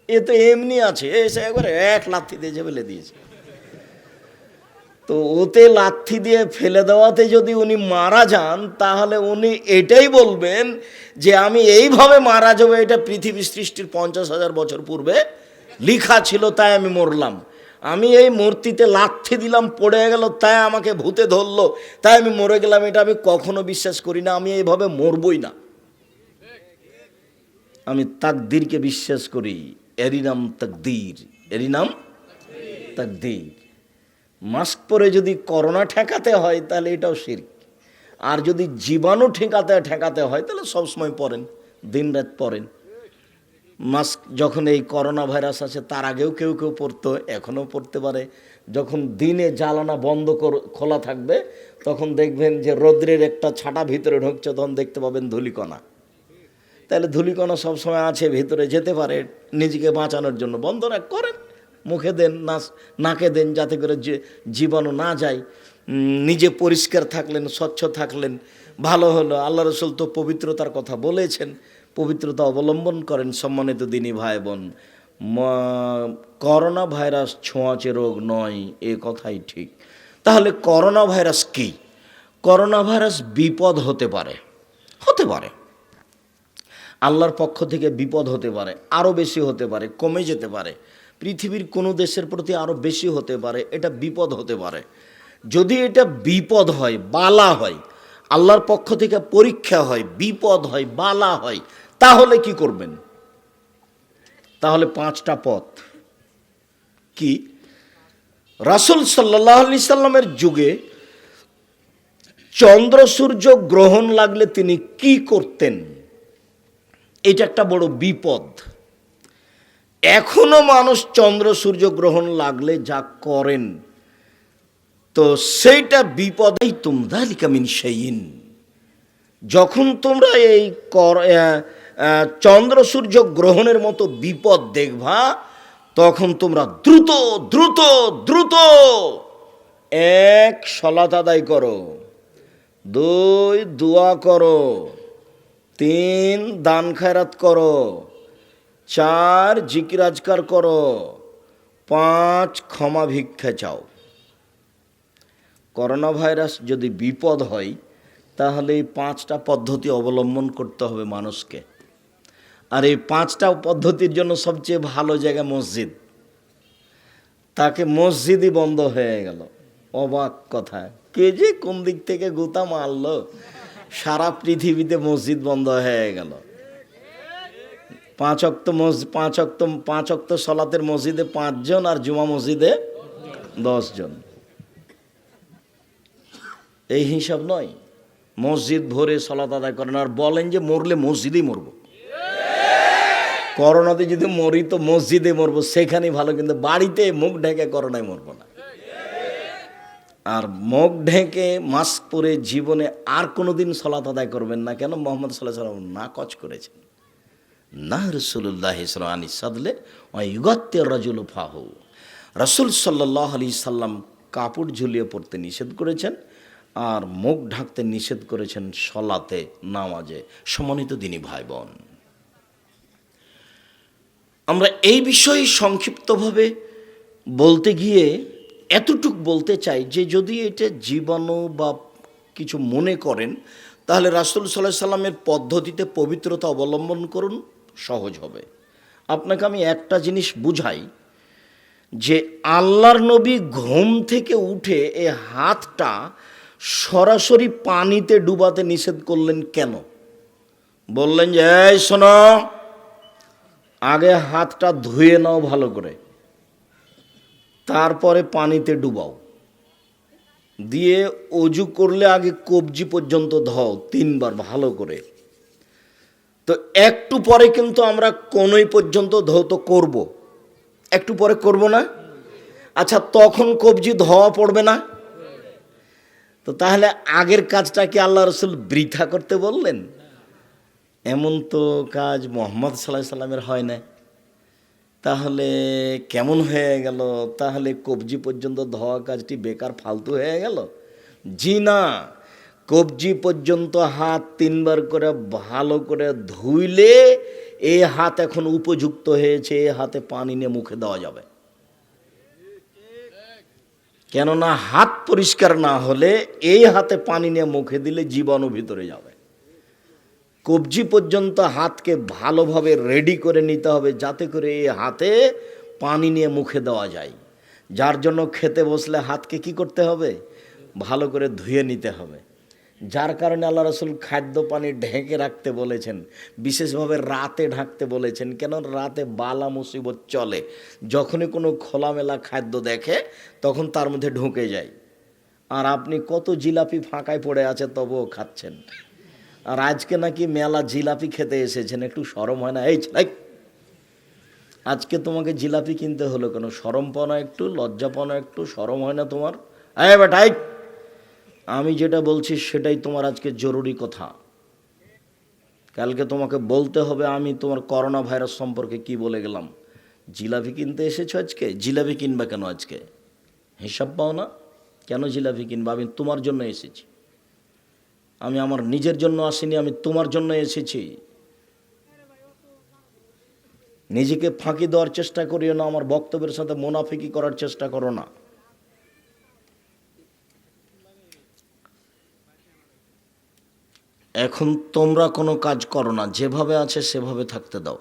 এ তো এমনি আছে, এসে একবারে এক লাথি দিয়ে ফেলে দিয়েছে। তো ওতে লাথি দিয়ে ফেলে দেওয়াতে যদি উনি মারা যান, তাহলে উনি এটাই বলবেন যে আমি এইভাবে মারা যাবো, এটা পৃথিবী সৃষ্টির 50,000 বছর পূর্বে লেখা ছিল, তাই আমি মরলাম। আমি এই মূর্তিতে লাথি দিলাম, পড়ে গেল, তাই আমাকে ভূতে ধরলো, তাই আমি মরে গেলাম, এটা আমি কখনো বিশ্বাস করি না। আমি এইভাবে মরবই না, আমি তাকদীরকে বিশ্বাস করি। এরই নাম তাকদীর, এরই নাম তাকদীর। মাস্ক পরে যদি করোনা ঠেকাতে হয় তাহলে এটাও শিরক, আর যদি জীবাণু ঠেকাতে হয় তাহলে সবসময় পরেন, দিন রাত পরেন মাস্ক। যখন এই করোনা ভাইরাস আছে তার আগেও কেউ কেউ পরতো, এখনও পরতে পারে। যখন দিনে জ্বালানা বন্ধ খোলা থাকবে, তখন দেখবেন যে রৌদ্রের একটা ছাটা ভিতরে ঢুকছে, তখন দেখতে পাবেন ধূলিকণা। তাহলে ধূলিকণা সবসময় আছে, ভিতরে যেতে পারে, নিজেকে বাঁচানোর জন্য বন্ধ করেন, মুখে দেন, নাকে দেন, যাতে করে জীবাণু না যায়। নিজে পরিষ্কার থাকলেন, স্বচ্ছ থাকলেন, ভালো হলো। আল্লাহ রসুল তো পবিত্রতার কথা বলেছেন, পবিত্রতা অবলম্বন করেন। সম্মানিত দিনী ভাই বোন, করোনা ভাইরাস ছোঁয়াচে রোগ নয়, এ কথাই ঠিক। তাহলে করোনা ভাইরাস কি? করোনা ভাইরাস বিপদ হতে পারে, আল্লাহর পক্ষ থেকে বিপদ হতে পারে, আরও বেশি হতে পারে, কমে যেতে পারে, পৃথিবীর কোনো দেশের প্রতি আরও বেশি হতে পারে, এটা বিপদ হতে পারে। যদি এটা বিপদ হয়, বালা হয়, আল্লাহর পক্ষ থেকে পরীক্ষা হয়, বিপদ হয়, বালা হয়, তাহলে কি করবেন? তাহলে 5টা পথ। কি? রাসূল সাল্লাল্লাহু আলাইহি সাল্লামের যুগে চন্দ্র সূর্য গ্রহণ লাগলে তিনি কি করতেন? এটা একটা বড় বিপদ। এখনো মানুষ চন্দ্র সূর্য গ্রহণ লাগলে যা করেন, তো সেইটা বিপদাই তুম যালিকা মিন শাইইন, যখন তোমরা এই চন্দ্র সূর্য গ্রহণের মতো বিপদ দেখবা, তখন তোমরা দ্রুত দ্রুত দ্রুত এক সালাত আদায় করো, 2 দোয়া করো, 3 দান খায়রাত করো, 4 জিকির আজকার করো, 5 ক্ষমা ভিক্ষা চাও। করোনা ভাইরাস যদি বিপদ হয়, তাহলে এই 5টা পদ্ধতি অবলম্বন করতে হবে মানুষকে। আর এই 5টা পদ্ধতির জন্য সবচেয়ে ভালো জায়গা মসজিদ। তাকে মসজিদই বন্ধ হয়ে গেল। অবাক কথা, কে যে কোন দিক থেকে গুতা মারলো, সারা পৃথিবীতে মসজিদ বন্ধ হয়ে গেল। 5 ওয়াক্ত সালাতের মসজিদে 5 জন, আর জুমা মসজিদে 10 জন। এই হিসাব নয়। মসজিদ ভরে সালাত আদায় করেন আর বলেন যে মরলে মসজিদেই মরবো। করোনাতে যদি মরি তো মসজিদে মরবো, সেখানেই ভালো, কিন্তু বাড়িতে মুখ ঢেকে করোনায় মরবো না। আর মুখ ঢেকে মাস্ক পরে জীবনে আর কোনোদিন সালাত আদায় করবেন না। কেন? মুহাম্মদ সাল্লাল্লাহু আলাইহি ওয়াসাল্লাম না কচ করেছেন, না রাসূলুল্লাহ সাল্লাল্লাহু আলাইহি সাদলে ওয়া ইউগাত্তি রাজুল ফাহু। রাসূল সাল্লাল্লাহু আলাইহি সাল্লাম কাপড় ঝুলিয়ে পড়তে নিষেধ করেছেন, আর মুখ ঢাকতে নিষেধ করেছেন সলাতে, নামাজে। সম্মানিত দিনী ভাই বোন, আমরা এই বিষয়ে সংক্ষিপ্তভাবে বলতে গিয়ে এতটুক বলতে চাই যে যদি এটা জীবাণু বা কিছু মনে করেন, তাহলে রাসূল সাল্লাল্লাহু আলাইহি সাল্লামের পদ্ধতিতে পবিত্রতা অবলম্বন করুন, সহজ হবে। আপনাকে আমি একটা জিনিস বুঝাই যে আল্লাহর নবী ঘুম থেকে উঠে এই হাতটা সরাসরি পানিতে ডুবাতে নিষেধ করলেন কেন? বললেন যে এই শোনো, আগে হাতটা ধুয়ে নাও ভালো করে, তারপরে পানিতে ডুবাও, দিয়ে অজু করলে আগে কবজি পর্যন্ত ধোও 3 বার ভালো করে। তো একটু পরে কিন্তু আমরা কোনই পর্যন্ত ধৌত করব, একটু পরে করব না? আচ্ছা, তখন কবজি ধোয়া পড়বে না? তো তাহলে আগের কাজটা কি আল্লাহ রসুল বৃথা করতে বললেন? এমন তো কাজ মুহাম্মদ সাল্লাল্লাহু আলাইহি সাল্লামের হয় না। তাহলে কেমন হয়ে গেল? তাহলে কবজি পর্যন্ত ধোয়া কাজটি বেকার, ফালতু হয়ে গেল? জি না, কবজি পর্যন্ত হাত 3 বার করে ভালো করে ধুইলে এই হাত এখন উপযুক্ত হয়েছে, এই হাতে পানি নিয়ে মুখে দেওয়া যাবে। কেননা হাত পরিষ্কার না হলে এই হাতে পানি নিয়ে মুখে দিলে জীবাণু ভিতরে যাবে। কবজি পর্যন্ত হাতকে ভালোভাবে রেডি করে নিতে হবে, যাতে করে এই হাতে পানি নিয়ে মুখে দেওয়া যায়। যার জন্য খেতে বসলে হাতকে কি করতে হবে? ভালো করে ধুয়ে নিতে হবে। যার কারণে আল্লাহ রসুল খাদ্য পানি ঢেকে রাখতে বলেছেন, বিশেষভাবে রাতে ঢাকতে বলেছেন। কেন? রাতে বালা মুসিবত চলে, যখনই কোনো খোলামেলা খাদ্য দেখে তখন তার মধ্যে ঢুকে যায়। আর আপনি কত জিলাপি ফাঁকায় পড়ে আছে তবুও খাচ্ছেন। আর আজকে নাকি মেলা জিলাপি খেতে এসেছেন, একটু শরম হয় না? এই আজকে তোমাকে জিলাপি কিনতে হলো কেন? শরমপনা একটু, লজ্জাপনা একটু, শরম হয় না তোমার? বেটাই, আমি যেটা বলছি সেটাই তোমার আজকে জরুরি কথা। কালকে তোমাকে বলতে হবে আমি তোমার করোনা ভাইরাস সম্পর্কে কি বলে গেলাম। জিলাপি কিনতে এসেছো আজকে? জিলাপি কিনবা কেন আজকে? হিসাব পাও না? কেন জিলাপি কিনবা? আমি তোমার জন্য এসেছি। আমি আমার নিজের জন্য আসিনি, আমি তোমার জন্য এসেছি। নিজেকে ফাঁকি দেওয়ার চেষ্টা করিও না, আমার বক্তব্যের সাথে মুনাফিকি করার চেষ্টা করো না। এখন তোমরা কোনো কাজ করো না, যেভাবে আছে সেভাবে থাকতে দাও।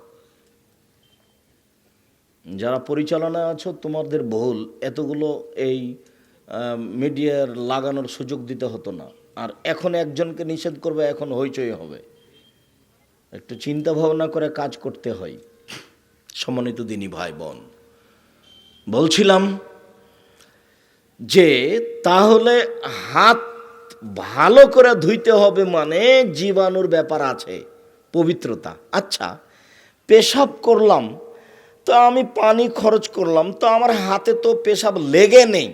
যারা পরিচালনায় আছো তোমাদের ভুল, এতগুলো এই মিডিয়ার লাগানোর সুযোগ দিতে হতো না। আর এখন একজনকে নিষেধ করবে, এখন হইচই হবে। একটু চিন্তা ভাবনা করে কাজ করতে হয়। সম্মানিত দিনী ভাই বোন, বলছিলাম যে তাহলে হাত ভালো করে ধুইতে হবে, মানে জীবাণুর ব্যাপার আছে, পবিত্রতা। আচ্ছা, পেশাব করলাম তো আমি পানি খরচ করলাম, তো আমার হাতে তো পেশাব লেগে নেই।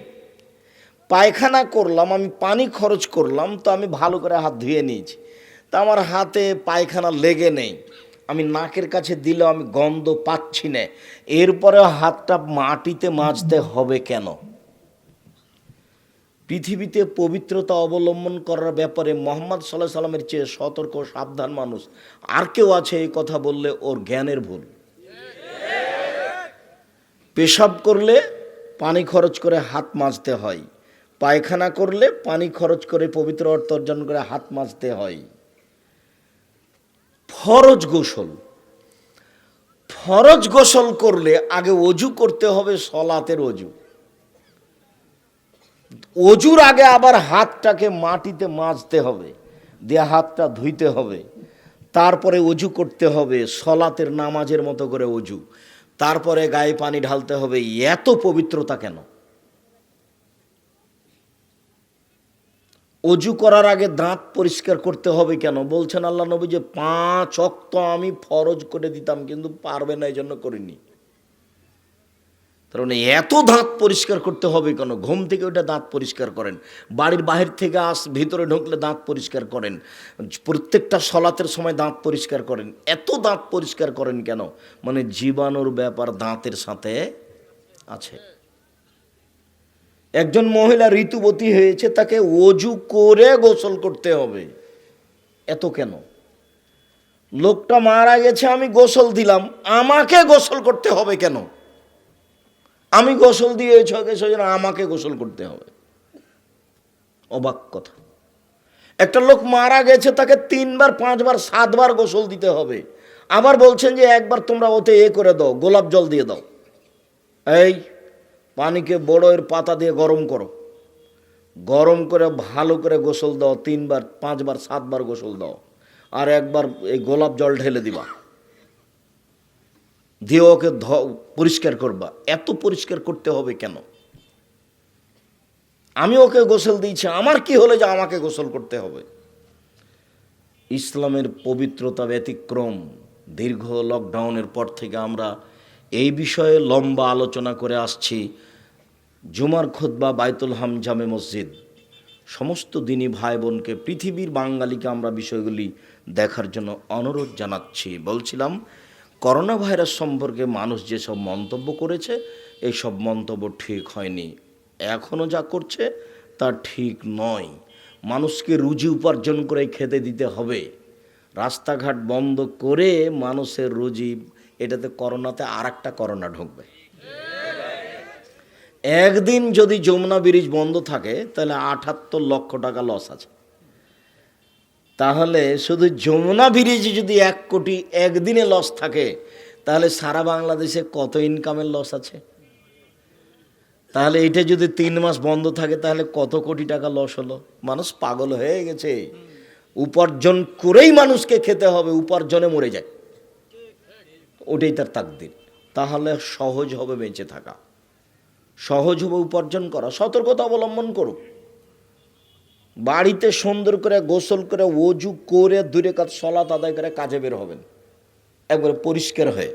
পায়খানা করলাম, আমি পানি খরচ করলাম, তো আমি ভালো করে হাত ধুয়ে নিয়েছি। তা আমার হাতে পায়খানা লেগে নেই, আমি নাকের কাছে দিলেও আমি গন্ধ পাচ্ছি না, এরপরে হাতটা মাটিতে মাজতে হবে কেন? পৃথিবীতে পবিত্রতা অবলম্বন করার ব্যাপারে মুহাম্মদ সাল্লাল্লাহু আলাইহি সাল্লামের চেয়ে সতর্ক সাবধান মানুষ আর কেউ আছে? এই কথা বললে ওর জ্ঞানের ভুল। পেশাব করলে পানি খরচ করে হাত মাজতে হয়, পায়খানা করলে পানি খরচ করে পবিত্র অর্থ অর্জন করে হাত মাজতে হয়। ফরজ গোসল করলে আগে অজু করতে হবে, সলাতের অজু। অজুর আগে আবার হাতটাকে মাটিতে মাজতে হবে, দিয়ে হাতটা ধুইতে হবে, তারপরে অজু করতে হবে, সলাতের নামাজের মতো করে অজু, তারপরে গায়ে পানি ঢালতে হবে। এত পবিত্রতা কেন? অজু করার আগে দাঁত পরিষ্কার করতে হবে কেন? বলছেন আল্লাহ নবী যে 5 ওয়াক্ত আমি ফরজ করে দিতাম, কিন্তু পারবে না, এই জন্য করিনি। কারণ এত দাঁত পরিষ্কার করতে হবে কেন? ঘুম থেকে ওইটা দাঁত পরিষ্কার করেন, বাড়ির বাহির থেকে ভিতরে ঢুকলে দাঁত পরিষ্কার করেন, প্রত্যেকটা সলাতের সময় দাঁত পরিষ্কার করেন। এত দাঁত পরিষ্কার করেন কেন? মানে জীবাণুর ব্যাপার দাঁতের সাথে আছে। একজন মহিলা ঋতুবতী হয়েছে, তাকে অজু করে গোসল করতে হবে, এত কেন? লোকটা মারা গেছে, আমি গোসল দিলাম, আমাকে গোসল করতে হবে কেন? আমি গোসল দিয়েছি সেজন্য আমাকে গোসল করতে হবে? অবাক কথা। একটা লোক মারা গেছে, তাকে 3 বার 5 বার 7 বার গোসল দিতে হবে, আবার বলছেন যে একবার তোমরা ওতে করে দাও, গোলাপ জল দিয়ে দাও। এই পানিকে বড়ের পাতা দিয়ে গরম করো, গরম করে ভালো করে গোসল দাও, 3 বার 5 বার 7 বার গোসল দাও, আর একবার এই গোলাপ জল ঢেলে দিবা, দিয়ে ওকে পরিষ্কার করবা। এত পরিষ্কার করতে হবে কেন? আমি ওকে গোসল দিয়েছি, আমার কি হলে যে আমাকে গোসল করতে হবে? ইসলামের পবিত্রতা ব্যতিক্রম। দীর্ঘ লকডাউনের পর থেকে আমরা এই বিষয়ে লম্বা আলোচনা করে আসছি। জুমার খুতবা, বাইতুল হাম, জামে মসজিদ, সমস্ত দিনী ভাই বোনকে, পৃথিবীর বাঙালিকে আমরা বিষয়গুলি দেখার জন্য অনুরোধ জানাচ্ছি। বলছিলাম, করোনা ভাইরাস সম্পর্কে মানুষ যেসব মন্তব্য করেছে, এইসব মন্তব্য ঠিক হয়নি, এখনও যা করছে তা ঠিক নয়। মানুষকে রুজি উপার্জন করে খেতে দিতে হবে, রাস্তাঘাট বন্ধ করে মানুষের রুজি, এটাতে করোনাতে আর একটা করোনা ঢুকবে। একদিন যদি যমুনা ব্রিজ বন্ধ থাকে তাহলে 78 লক্ষ টাকা লস আছে। তাহলে শুধু যমুনা ব্রিজে যদি 1 কোটি একদিনে লস থাকে, তাহলে সারা বাংলাদেশে কত ইনকামের লস আছে? তাহলে এটা যদি 3 মাস বন্ধ থাকে, তাহলে কত কোটি টাকা লস হলো? মানুষ পাগল হয়ে গেছে। উপার্জন করেই মানুষকে খেতে হবে, উপার্জনে মরে যায়, ওটাই তার তাকদির। তাহলে সহজ হবে বেঁচে থাকা, সহজ হবে উপার্জন করা। সতর্কতা অবলম্বন করুক, বাড়িতে সুন্দর করে গোসল করে ওযু করে 2 রাকাত সালাত আদায় করে কাজে বের হবেন, একবারে পরিষ্কার হয়ে।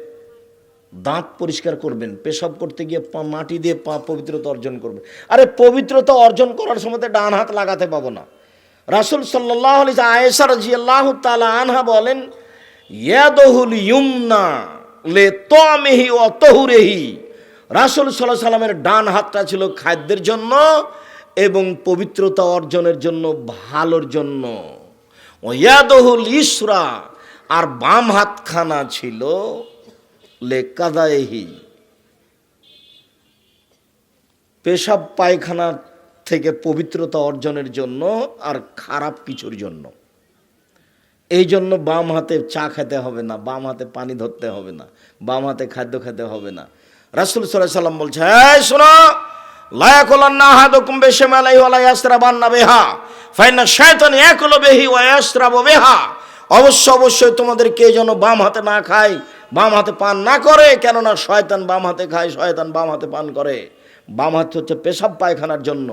দাঁত পরিষ্কার করবেন, পেশাব করতে গিয়ে মাটি দিয়ে পবিত্রতা অর্জন করবেন। আরে পবিত্রতা অর্জন করার সময় ডান হাত লাগাতে পাবো না। রাসূল সাল্লাল্লাহু আলাইহি ওয়াসাল্লাম, আয়েশা রাদিয়াল্লাহু তাআলা আনহা বলেন, ইয়াদুল ইয়ুমনা লিতামিহি ওয়া তাহুরিহি। রাসূল সাল্লাল্লাহু আলাইহি ওয়াসাল্লামের ডান হাতটা ছিল খাদ্যের জন্য এবং পবিত্রতা অর্জনের জন্য, ভালোর জন্য। ওয়ায়াদুল ইসরা, আর বাম হাতখানা ছিল লেকাদাইহি, পেশাব পায়খানা থেকে পবিত্রতা অর্জনের জন্য আর খারাপ কিছুর জন্য। এই জন্য বাম হাতে চা খেতে হবে না, বাম হাতে পানি ধরতে হবে না, বাম হাতে খাদ্য খেতে হবে না। রাসূল সাল্লাল্লাহু আলাইহি ওয়াসাল্লাম বলছে, এই শোনো, লা ইয়াকুলান্না আহাদুকুম বিশিমালিহি ওয়া লা ইয়াসরাবান্না বিহা ফাইন্না শাইতান ইয়াকুলু বিহি ওয়া ইয়াসরাবু বিহা। অবশ্যই তোমাদেরকে যেন বাম হাতে না খায়, বাম হাতে পান না করে, কেননা শয়তান বাম হাতে খায়, শয়তান বাম হাতে পান করে। বাম হাত হচ্ছে পেশাব পায়খানার জন্য,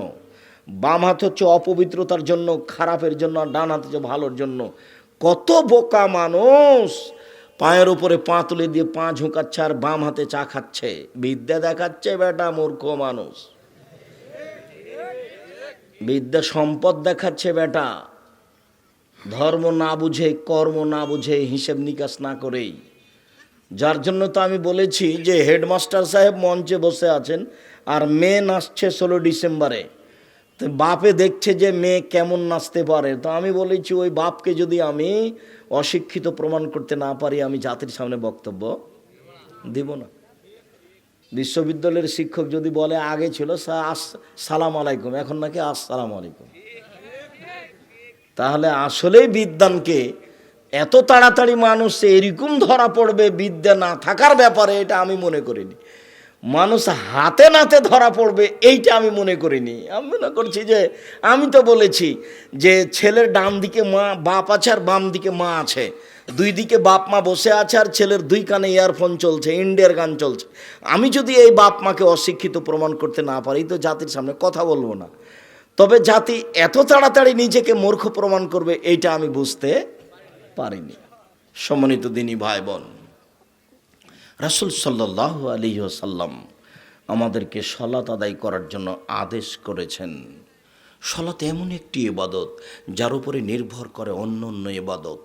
বাম হাত হচ্ছে অপবিত্রতার জন্য, খারাপের জন্য, আর ডান হাত হচ্ছে ভালোর জন্য। কত বোকা মানুষ পায়ের উপরে পা তুলে দিয়ে পা ঝুঁকাচ্ছে আর বাম হাতে চা খাচ্ছে, বিদ্যা দেখাচ্ছে। বেটা মূর্খ মানুষ, বিদ্যা সম্পদ দেখাচ্ছে বেটা। ধর্ম না বুঝে, কর্ম না বুঝে, হিসেব নিকাশ না করেই। যার জন্য তো আমি বলেছি যে হেডমাস্টার সাহেব মঞ্চে বসে আছেন আর মেয়ে নাচছে 16 ডিসেম্বরে, তো বাপে দেখছে যে মেয়ে কেমন নাচতে পারে, তো আমি বলেছি ওই বাপকে যদি আমি অশিক্ষিত প্রমাণ করতে না পারি, আমি জাতির সামনে বক্তব্য দিব না। বিশ্ববিদ্যালয়ের শিক্ষক যদি বলে আগে ছিল সালাম আলাইকুম, এখন নাকি আসসালাম আলাইকুম, তাহলে আসলেই বিদ্বানকে এত তাড়াতাড়ি মানুষ এরকম ধরা পড়বে বিদ্যা না থাকার ব্যাপারে, এটা আমি মনে করিনি। মানুষ হাতে নাতে ধরা পড়বে এইটা আমি মনে করিনি। আমি মনে করছি যে, আমি তো বলেছি যে ছেলের ডান দিকে মা বাপ আছে আর বাম দিকে মা আছে, দুই দিকে বাপ মা বসে আছে আর ছেলের দুই কানে ইয়ারফোন চলছে, ইন্ডিয়ার গান চলছে। আমি যদি এই বাপ মাকে অশিক্ষিত প্রমাণ করতে না পারি তো জাতির সামনে কথা বলবো না। তবে জাতি এত তাড়াতাড়ি নিজেকে মূর্খ প্রমাণ করবে এইটা আমি বুঝতে পারিনি। সম্মানিত দিনী ভাই বোন, রাসূল সাল্লাল্লাহু আলাইহি ওয়াসাল্লাম আমাদেরকে সালাত আদায় করার জন্য আদেশ করেছেন। সালাত এমন একটি ইবাদত যার উপরে নির্ভর করে অন্য অন্য ইবাদত।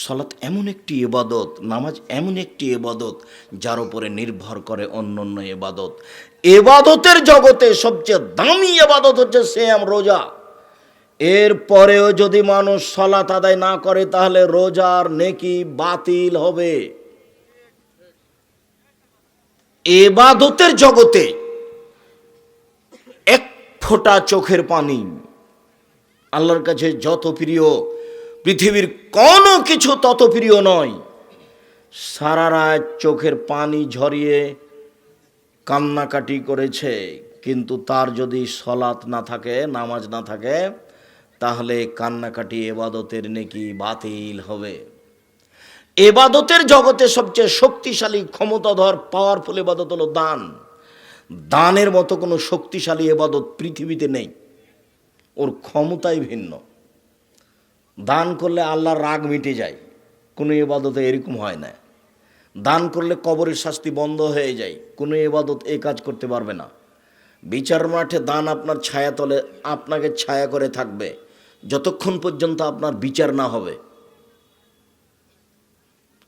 সালাত এমন একটি ইবাদত, নামাজ এমন একটি ইবাদত যার উপরে নির্ভর করে অন্য অন্য ইবাদত। ইবাদতের জগতে সবচেয়ে দামি ইবাদত হচ্ছে সিয়াম, রোজা। এর পরেও যদি মানুষ সালাত আদায় না করে তাহলে রোজার নেকি বাতিল হবে। ইবাদতের জগতে এক ফোঁটা চোখের পানি আল্লাহর কাছে যত প্রিয়, পৃথিবীর কোনো কিছু তত প্রিয় নয়। সারা রাত চোখের পানি ঝরিয়ে কান্নাকাটি করেছে, কিন্তু তার যদি সালাত না থাকে, নামাজ না থাকে, তাহলে কান্নাকাটি ইবাদতের নেকি বাতিল হবে। ইবাদতের জগতে সবচেয়ে শক্তিশালী, ক্ষমতাধর, পাওয়ারফুল ইবাদত হলো দান। দানের মতো কোনো শক্তিশালী ইবাদত পৃথিবীতে নেই, ওর ক্ষমতাই ভিন্ন। দান করলে আল্লাহর রাগ মিটে যায়, কোনো ইবাদতে এরকম হয় না। দান করলে কবরের শাস্তি বন্ধ হয়ে যায়, কোনো ইবাদত এই কাজ করতে পারবে না। বিচার মাঠে দান আপনার ছায়া তলে আপনাকে ছায়া করে থাকবে যতক্ষণ পর্যন্ত আপনার বিচার না হবে।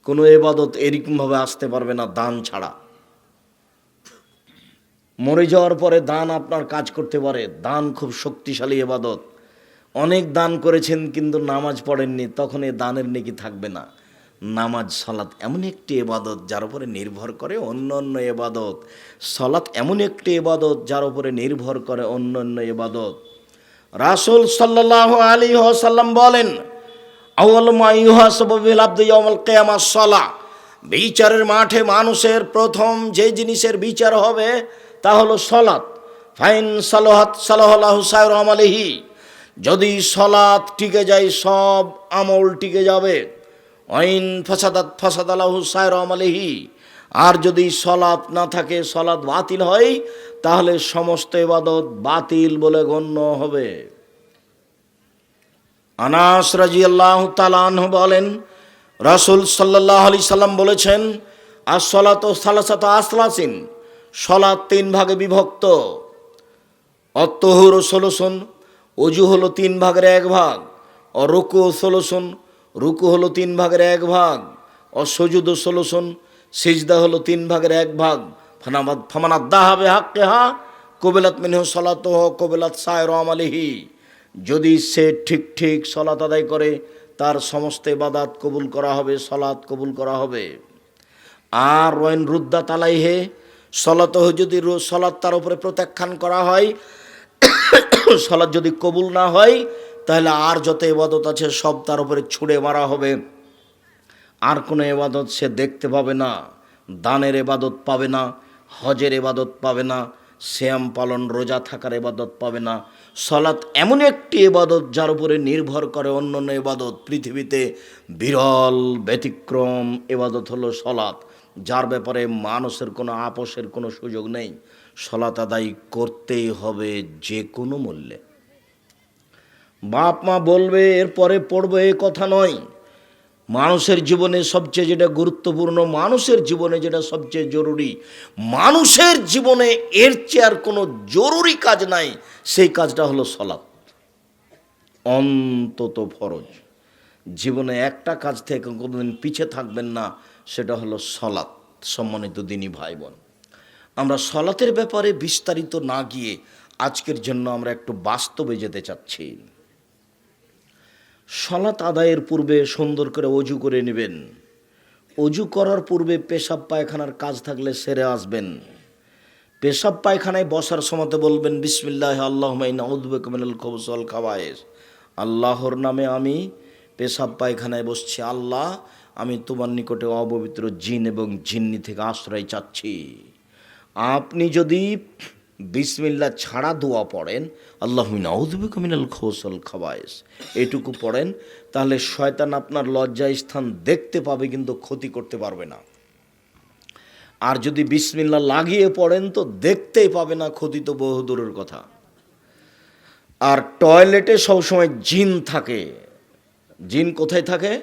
কোনো ইবাদত এরকমভাবে আসতে পারবে না দান ছাড়া। মরে যাওয়ার পরে দান আপনার কাজ করতে পারে, দান খুব শক্তিশালী ইবাদত। অনেক দান করেছেন কিন্তু নামাজ পড়েননি, তখন এই দানের নেকি থাকবে না। নামাজ, সালাত এমন একটি ইবাদত যার উপরে নির্ভর করে অন্য অন্য ইবাদত। সালাত এমন একটি ইবাদত যার উপরে নির্ভর করে অন্য অন্য ইবাদত। রাসূল সাল্লাল্লাহু আলাইহি ওয়াসাল্লাম বলেন, আউয়ালু মা ইউহাসাবু বিল আবদি ইয়াউমাল কিয়ামাহ সালাহ। বিচারের মাঠে মানুষের প্রথম যে জিনিসের বিচার হবে তা হলো সালাত। ফাইন সালাহাত সালাহাল্লাহু সাইরু আমালিহি। যদি সালাত টিকে যায় সব আমল টিকে যাবে। ওয়াইন ফাসাদাত ফাসাদাল্লাহু সাইরু আমালিহি। আর যদি সালাত না থাকে, সালাত বাতিল হয়, তাহলে সমস্ত ইবাদত বাতিল বলে গণ্য হবে। আনাস রাদিয়াল্লাহু তাআলা আনহু বলেন, রাসূল সাল্লাল্লাহু আলাইহি সাল্লাম বলেছেন, আস-সালাতু সালাসাতু আসলাসিন। সালাত 3 ভাগে বিভক্ত। অত্তহুর 16, ওযু হলো 3 ভাগের 1 ভাগ। ও রুকু 16, রুকু হলো 3 ভাগের 1 ভাগ। ও সুজুদ 16, সিজদা হলো 3 ভাগের 1 ভাগ। ফামান আদ্দাহা বিহাক্কিহা কুবিলাত মিনহু সালাতুহু কুবিলাত সাইরু আমালিহি। যদি সে ঠিক ঠিক সালাত আদায় করে তার সমস্ত ইবাদত কবুল করা হবে, সালাত কবুল করা হবে। আর ওয়াইন রুদ্দাত আলাইহি, সালাতুহু, যদি সালাত তার উপরে প্রত্যাখ্যান করা হয়, সালাত যদি কবুল না হয়, তাহলে আর যত ইবাদত আছে সব তার উপরে ছুঁড়ে মারা হবে। আর কোনো ইবাদত সে দেখতে পাবে না। দানের ইবাদত পাবে না, হজের ইবাদত পাবে না, সিয়াম পালন, রোজা থাকার ইবাদত পাবে না। সালাত এমন একটি ইবাদত যার উপরে নির্ভর করে অন্য অন্য ইবাদত। পৃথিবীতে বিরল ব্যতিক্রম ইবাদত হলো সালাত, যার ব্যাপারে মানুষের কোনো আপোষের কোনো সুযোগ নেই। সালাত আদায় করতেই হবে যে কোনো মূল্যে। বাপ মা বলবে এরপরে পড়বে, এ কথা নয়। মানুষের জীবনে সবচেয়ে যেটা গুরুত্বপূর্ণ, মানুষের জীবনে যেটা সবচেয়ে জরুরি, মানুষের জীবনে এর চেয়ে আর কোনো জরুরি কাজ নাই, সেই কাজটা হলো সালাত, অন্তত ফরজ। জীবনে একটা কাজ থেকে কোনোদিন পিছে থাকবেন না, সেটা হলো সলাৎ। সম্মানিত দিনী ভাই বোন, আমরা সলাতের ব্যাপারে বিস্তারিত না গিয়ে আজকের জন্য আমরা একটু বাস্তবে যেতে চাচ্ছি। সলাত আদায়ের পূর্বে সুন্দর করে অজু করে নেবেন। অজু করার পূর্বে পেশাব পায়খানার কাজ থাকলে সেরে আসবেন। পেশাব পায়খানায় বসার সময়তে বলবেন বিসমিল্লাহ আল্লাহুম্মা ইন্নী আউযু বিকা মিনাল খুবুসি ওয়াল খাবায়েস। আল্লাহর নামে আমি পেশাব পায়খানায় বসছি। আল্লাহ, আমি তোমার নিকটে অপবিত্র জিন এবং জিন্নি থেকে আশ্রয় চাচ্ছি। আপনি যদি বিসমিল্লাহ ছাড়া দোয়া পড়েন, আল্লাহুম্মা ইন্নী আউযু বিকা মিনাল খুবুসি ওয়াল খাবায়েস, এটুকু পড়েন, তাহলে শয়তান আপনার লজ্জায় স্থান দেখতে পাবে কিন্তু ক্ষতি করতে পারবে না। আর যদি বিসমিল্লাহ লাগিয়ে পড়েন তো দেখতেই পাবে না, ক্ষতি তো বহুদূরের কথা। আর টয়লেটে সবসময় জিন থাকে। জিন কোথায় থাকে?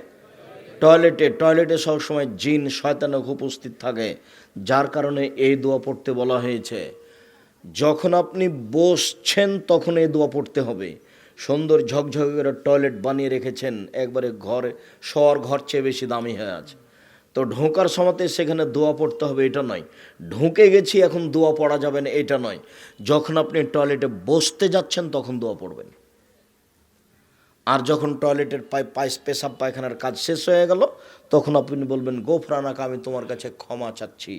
টয়লেটে। টয়লেটে সবসময় জিন শয়তানও উপস্থিত থাকে, যার কারণে এই দোয়া পড়তে বলা হয়েছে। যখন আপনি বসছেন তখন এই দোয়া পড়তে হবে। সুন্দর ঝকঝকে করে টয়লেট বানিয়ে রেখেছেন, একবারে ঘরে শোয়ার ঘর চেয়ে বেশি দামি হয়ে আছে, তো ঢোকার সময়তে সেখানে দোয়া পড়তে হবে এটা নয়। ঢুকে গেছি এখন দোয়া পড়া যাবে না এটা নয়। যখন আপনি টয়লেটে বসতে যাচ্ছেন তখন দোয়া পড়বেন। আর যখন টয়লেটের পেশাব পায়খানার কাজ শেষ হয়ে গেল তখন আপনি বলবেন গোফরানাকা, আমি তোমার কাছে ক্ষমা চাচ্ছি,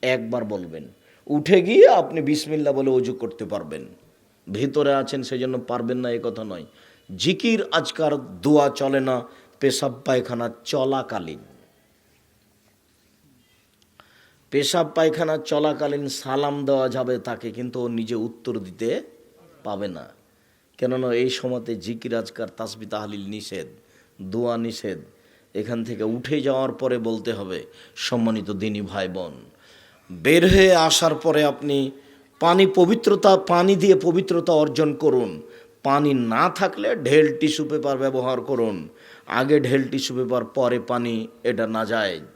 একবার বলবেন। উঠে গিয়ে আপনি বিসমিল্লাহ বলে অজু করতে পারবেন। ভিতরে আছেন সেজন্য পারবেন না এ কথা নয়। জিকির আজকার দোয়া চলে না পেশাব পায়খানা চলাকালীন। পেশাব পায়খানা চলাকালীন সালাম দেওয়া যাবে তাকে, কিন্তু ও নিজে উত্তর দিতে পাবে না। কেননা এই সময়তে জিকির আজকার তাসবিহ তাহলিল নিষেধ, দোয়া নিষেধ। এখান থেকে উঠে যাওয়ার পরে বলতে হবে। সম্মানিত দিনী ভাই বোন, বের হয়ে আসার পরে আপনি পানি দিয়ে পবিত্রতা অর্জন করুন। পানি না থাকলে ঢেল টিস্যু পেপার ব্যবহার করুন। আগে ঢেল টিস্যু পেপার পরে পানি, এটা নাজায়েজ,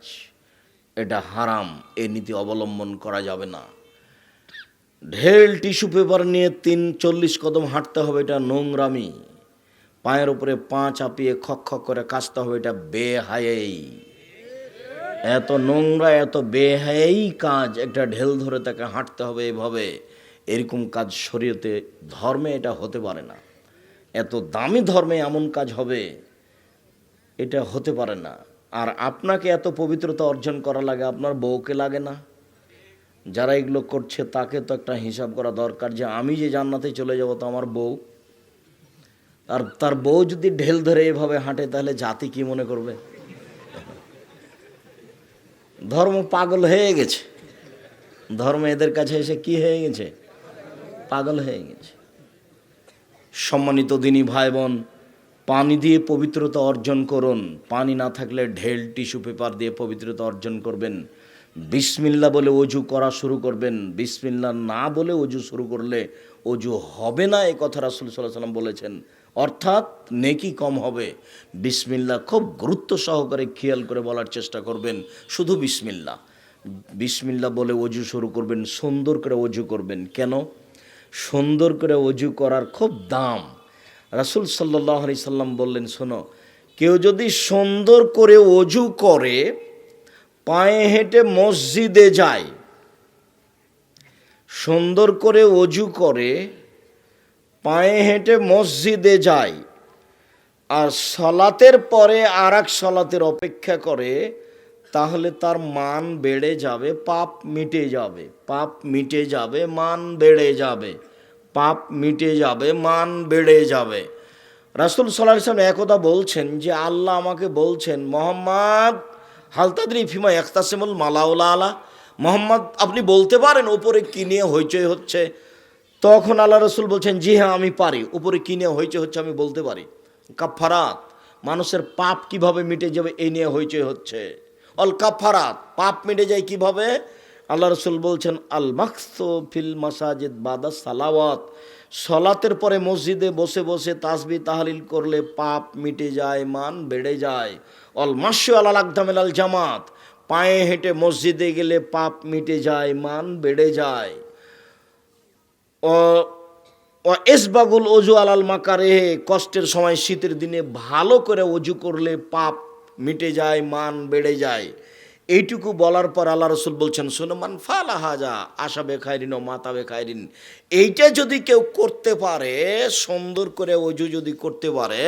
এটা হারাম। এই নীতি অবলম্বন করা যাবে না। ঢেল টিস্যু পেপার নিয়ে 40 কদম হাঁটতে হবে, এটা নোংরামি। পায়ের উপরে পা চাপিয়ে খক খক করে কাশতে হবে, এটা বেহায়াই। এত নোংরা, এত বেহায়াই কাজ। একটা ঢেল ধরে তাকে হাঁটতে হবে এভাবে, এরকম কাজ শরীয়তে ধর্মে এটা হতে পারে না। এত দামি ধর্মে এমন কাজ হবে, এটা হতে পারে না। আর আপনাকে এত পবিত্রতা অর্জন করা লাগে, আপনার বউকে লাগে না? যারা এগুলো করছে তাকে তো একটা হিসাব করা দরকার যে আমি যে জান্নাতে চলে যাব তো আমার বউ। আর তার বউ যদি ঢেল ধরে এভাবে হাঁটে তাহলে জাতি কি মনে করবে? ধর্ম পাগল হয়ে গেছে। ধর্ম এদের কাছে এসে কি হয়ে গেছে? পাগল হয়ে গেছে। সম্মানিত দিনী ভাই বোন, পানি দিয়ে পবিত্রতা অর্জন করুন। পানি না থাকলে ঢেল টিস্যু পেপার দিয়ে পবিত্রতা অর্জন করবেন। বিসমিল্লাহ বলে অজু করা শুরু করবেন। বিসমিল্লাহ না বলে অজু শুরু করলে অজু হবে না, এ কথা রাসূল সাল্লাল্লাহু আলাইহি ওয়াসাল্লাম বলেছেন। অর্থাৎ নেকি কম হবে। বিসমিল্লাহ খুব গুরুত্ব সহকারে খেয়াল করে বলার চেষ্টা করবেন। শুধু বিসমিল্লাহ, বিসমিল্লাহ বলে অজু শুরু করবেন। সুন্দর করে অজু করবেন। কেন? সুন্দর করে অজু করার খুব দাম। রাসূল সাল্লাল্লাহু আলাইহি সাল্লাম বললেন, শোনো, কেউ যদি সুন্দর করে অজু করে পায়ে হেঁটে মসজিদে যায়, সুন্দর করে অজু করে পায়ে হেঁটে মসজিদে যায়, আর সালাতের পরে আর এক সালাতের অপেক্ষা করে, তাহলে তার মান বেড়ে যাবে, পাপ মিটে যাবে। পাপ মিটে যাবে, মান বেড়ে যাবে। পাপ মিটে যাবে, মান বেড়ে যাবে। রাসূল সাল্লাল্লাহু আলাইহি ওয়াসাল্লাম একদা বলছেন যে আল্লাহ আমাকে বলছেন, মোহাম্মদ হাল তাদরি ফিমা ইখতাসিমুল মালাউল আলা, মোহাম্মদ আপনি বলতে পারেন উপরে কী নিয়ে হইচই হচ্ছে? তখন আল্লাহ রসুল বলছেন, জি হ্যাঁ আমি পারি। উপরে কী নিয়ে হইচই হচ্ছে আমি বলতে পারি। কাফারাত, মানুষের পাপ কিভাবে মিটে যাবে এই নিয়ে হইচই হচ্ছে। অল কাফারাত, পাপ মিটে যায় কিভাবে? আল্লাহ রসুল বলছেন আল মাকসু ফিল মাসাজিদ বাদা সালাওয়াত, সলাতের পরে মসজিদে বসে বসে তাসবিহ তাহলিল করলে পাপ মিটে যায়, মান বেড়ে যায়। অল মাশু আলাল আকদামিল আল জামাত, পায়ে হেঁটে মসজিদে গেলে পাপ মিটে যায়, মান বেড়ে যায়। ও ও এসবাগুল অজু আলাল মাকারে, কষ্টের সময় শীতের দিনে ভালো করে অজু করলে পাপ মিটে যায়, মান বেড়ে যায়। এইটুকু বলার পর আল্লাহ রসুল বলছেন, শোনো, মান ফালা হাজা আশা বেখায়রিন ও মাতা বেখায়রিন, এইটা যদি কেউ করতে পারে, সুন্দর করে অজু যদি করতে পারে,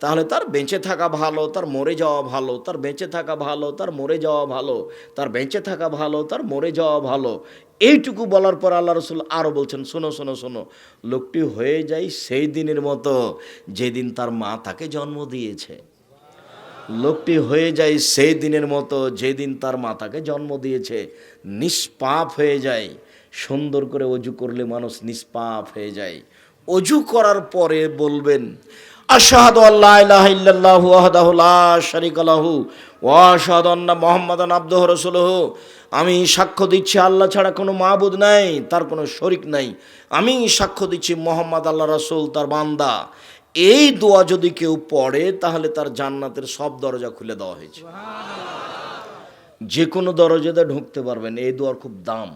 তাহলে তার বেঁচে থাকা ভালো, তার মরে যাওয়া ভালো, তার বেঁচে থাকা ভালো, তার মরে যাওয়া ভালো, তার বেঁচে থাকা ভালো, তার মরে যাওয়া ভালো। এইটুকু বলার পর আল্লাহ রসুল আরও বলছেন, শোনো শোনো শোনো, লোকটি হয়ে যায় সেই দিনের মতো যেদিন তার মা তাকে জন্ম দিয়েছে। লোকটি হয়ে যায় সেই দিনের মতো যেদিন তার মা তাকে জন্ম দিয়েছে, নিষ্পাপ হয়ে যায়। সুন্দর করে অজু করলে মানুষ নিষ্পাপ হয়ে যায়। অজু করার পরে বলবেন, আশহাদু আল্লা ইলাহা ইল্লাল্লাহু ওয়াহদাহু লা শারীকা লাহু ওয়া আশহাদু আন্না মুহাম্মাদান আবদুহু রাসূলুহু, আমি সাক্ষ্য দিচ্ছি আল্লাহ ছাড়া কোনো মাবুদ নাই, তার কোনো শরিক নাই। আমি সাক্ষ্য দিচ্ছি মুহাম্মদ আল্লাহ রাসূল, তার বান্দা। এই দোয়া যদি কেউ পড়ে, তাহলে তার জান্নাতের সব দরজা খুলে দেওয়া হয়েছে। যে কোনো দরজাতে ঢুকতে পারবেন। এই দোয়ার খুব দাম।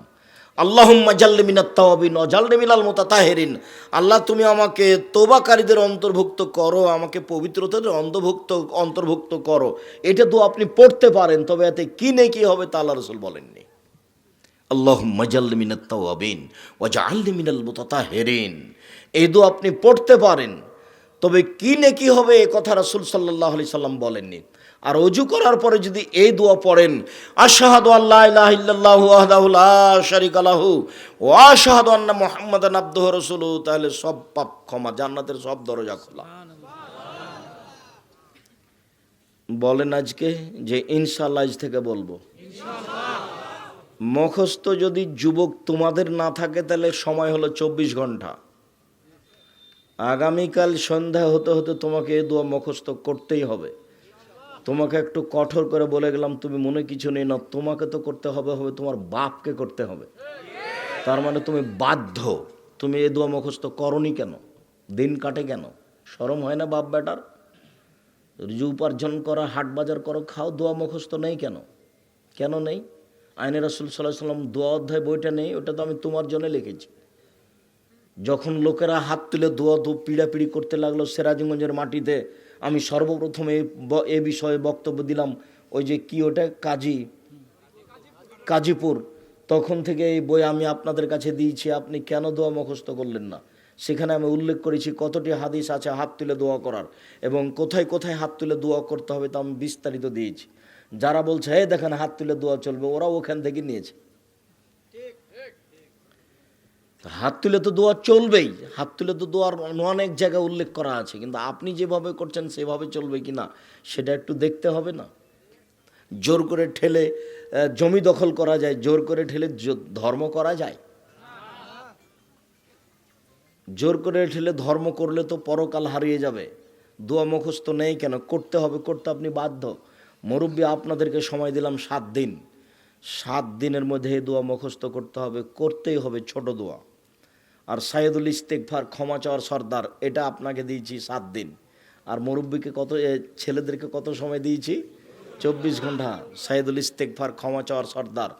আল্লাহুম্মা জাল্লি মিনাত তাওয়াবিন ওয়া জাল্লি মিনাল মুতাতাহিরিন, আল্লাহ তুমি আমাকে তওবাকারীদের অন্তর্ভুক্ত করো, আমাকে পবিত্রতাদের অন্তর্ভুক্ত করো। এটা দোয়া আপনি পড়তে পারেন, তবে এতে কি নেকি হবে তা আল্লাহ রাসূল বলেননি। আল্লাহুম্মা জাল্লি মিনাত তাওয়াবিন ওয়া জাল্লি মিনাল মুতাতাহিরিন, এই দোয়া আপনি পড়তে পারেন, তবে কি নেকি হবে এ কথা রাসূল সাল্লাল্লাহু আলাইহি সাল্লাম বলেননি। আর অজু করার পরে যদি এই দোয়া পড়েন, আশহাদু আল্লা ইলাহা ইল্লাল্লাহু ওয়াহদাহু লা শারীকা লাহু ওয়া আশহাদু আন্না মুহাম্মাদান আবদুহু রাসূলুহু, তাহলে সব পাপ ক্ষমা, জান্নাতের সব দরজা খোলা। বলেন আজকে যে ইনশাআল্লাহ আজ থেকে বলবো। মুখস্থ যদি যুবক তোমাদের না থাকে, তাহলে সময় হলো 24 ঘন্টা। আগামীকাল সন্ধ্যা হতে হতে তোমাকে এই দোয়া মুখস্থ করতেই হবে। তোমাকে একটু কঠোর করে বলে গেলাম, তুমি মনে কিছু নেই না, তোমাকে তো করতে হবে, তোমার বাপকে করতে হবে। তার মানে তুমি বাধ্য। তুমি এই দোয়া মুখস্থ করনি কেন? দিন কাটে কেন? শরম হয় না বাপ বেটার? রুজি উপার্জন করা, হাট বাজার করো, খাও, দোয়া মুখস্থ নেই কেন? কেন নেই? আইনে রাসূল সাল্লাল্লাহু আলাইহি সাল্লাম দোয়া অধ্যায় বইটা নেই, ওটা তো আমি তোমার জন্য লিখেছি। যখন লোকেরা হাত তুলে দোয়া পিড়াপিড়ি করতে লাগলো সিরাজগঞ্জের মাটিতে, আমি সর্বপ্রথমে এ বিষয়ে বক্তব্য দিলাম। ওই যে কি ওটা, কাজীপুর, তখন থেকে এই বই আমি আপনাদের কাছে দিয়েছি। আপনি কেন দোয়া মুখস্থ করলেন না? সেখানে আমি উল্লেখ করেছি কতটি হাদিস আছে হাত তুলে দোয়া করার, এবং কোথায় কোথায় হাত তুলে দোয়া করতে হবে তা আমি বিস্তারিত দিয়েছি। যারা বলছে এই দেখেন হাত তুলে দোয়া চলবে, ওরা ওখান থেকে নিয়েছে। হাত তুলে তো দোয়া চলবেই, হাত তুলে তো দোয়ার অনেক জায়গায় উল্লেখ করা আছে, কিন্তু আপনি যেভাবে করছেন সেভাবে চলবে কি না সেটা একটু দেখতে হবে না? জোর করে ঠেলে জমি দখল করা যায়, জোর করে ঠেলে ধর্ম করা যায়? জোর করে ঠেলে ধর্ম করলে তো পরকাল হারিয়ে যাবে। দোয়া মুখস্থ নেই কেন? করতে হবে, করতে আপনি বাধ্য। মুরব্বী আপনাদেরকে সময় দিলাম 7 দিন। 7 দিনের মধ্যে এই দোয়া মুখস্থ করতে হবে, করতেই হবে। ছোট দোয়া। আর সাইয়দুল ইস্তেগফার, ক্ষমা চাওয়ার সর্দার, এটা আপনাকে দিয়েছি 7 দিন। আর মুরব্বীকে ছেলেদেরকে কত সময় দিয়েছি? 24 ঘন্টা। সাইয়দুল ইস্তেগফার, ক্ষমা চাওয়ার সর্দার।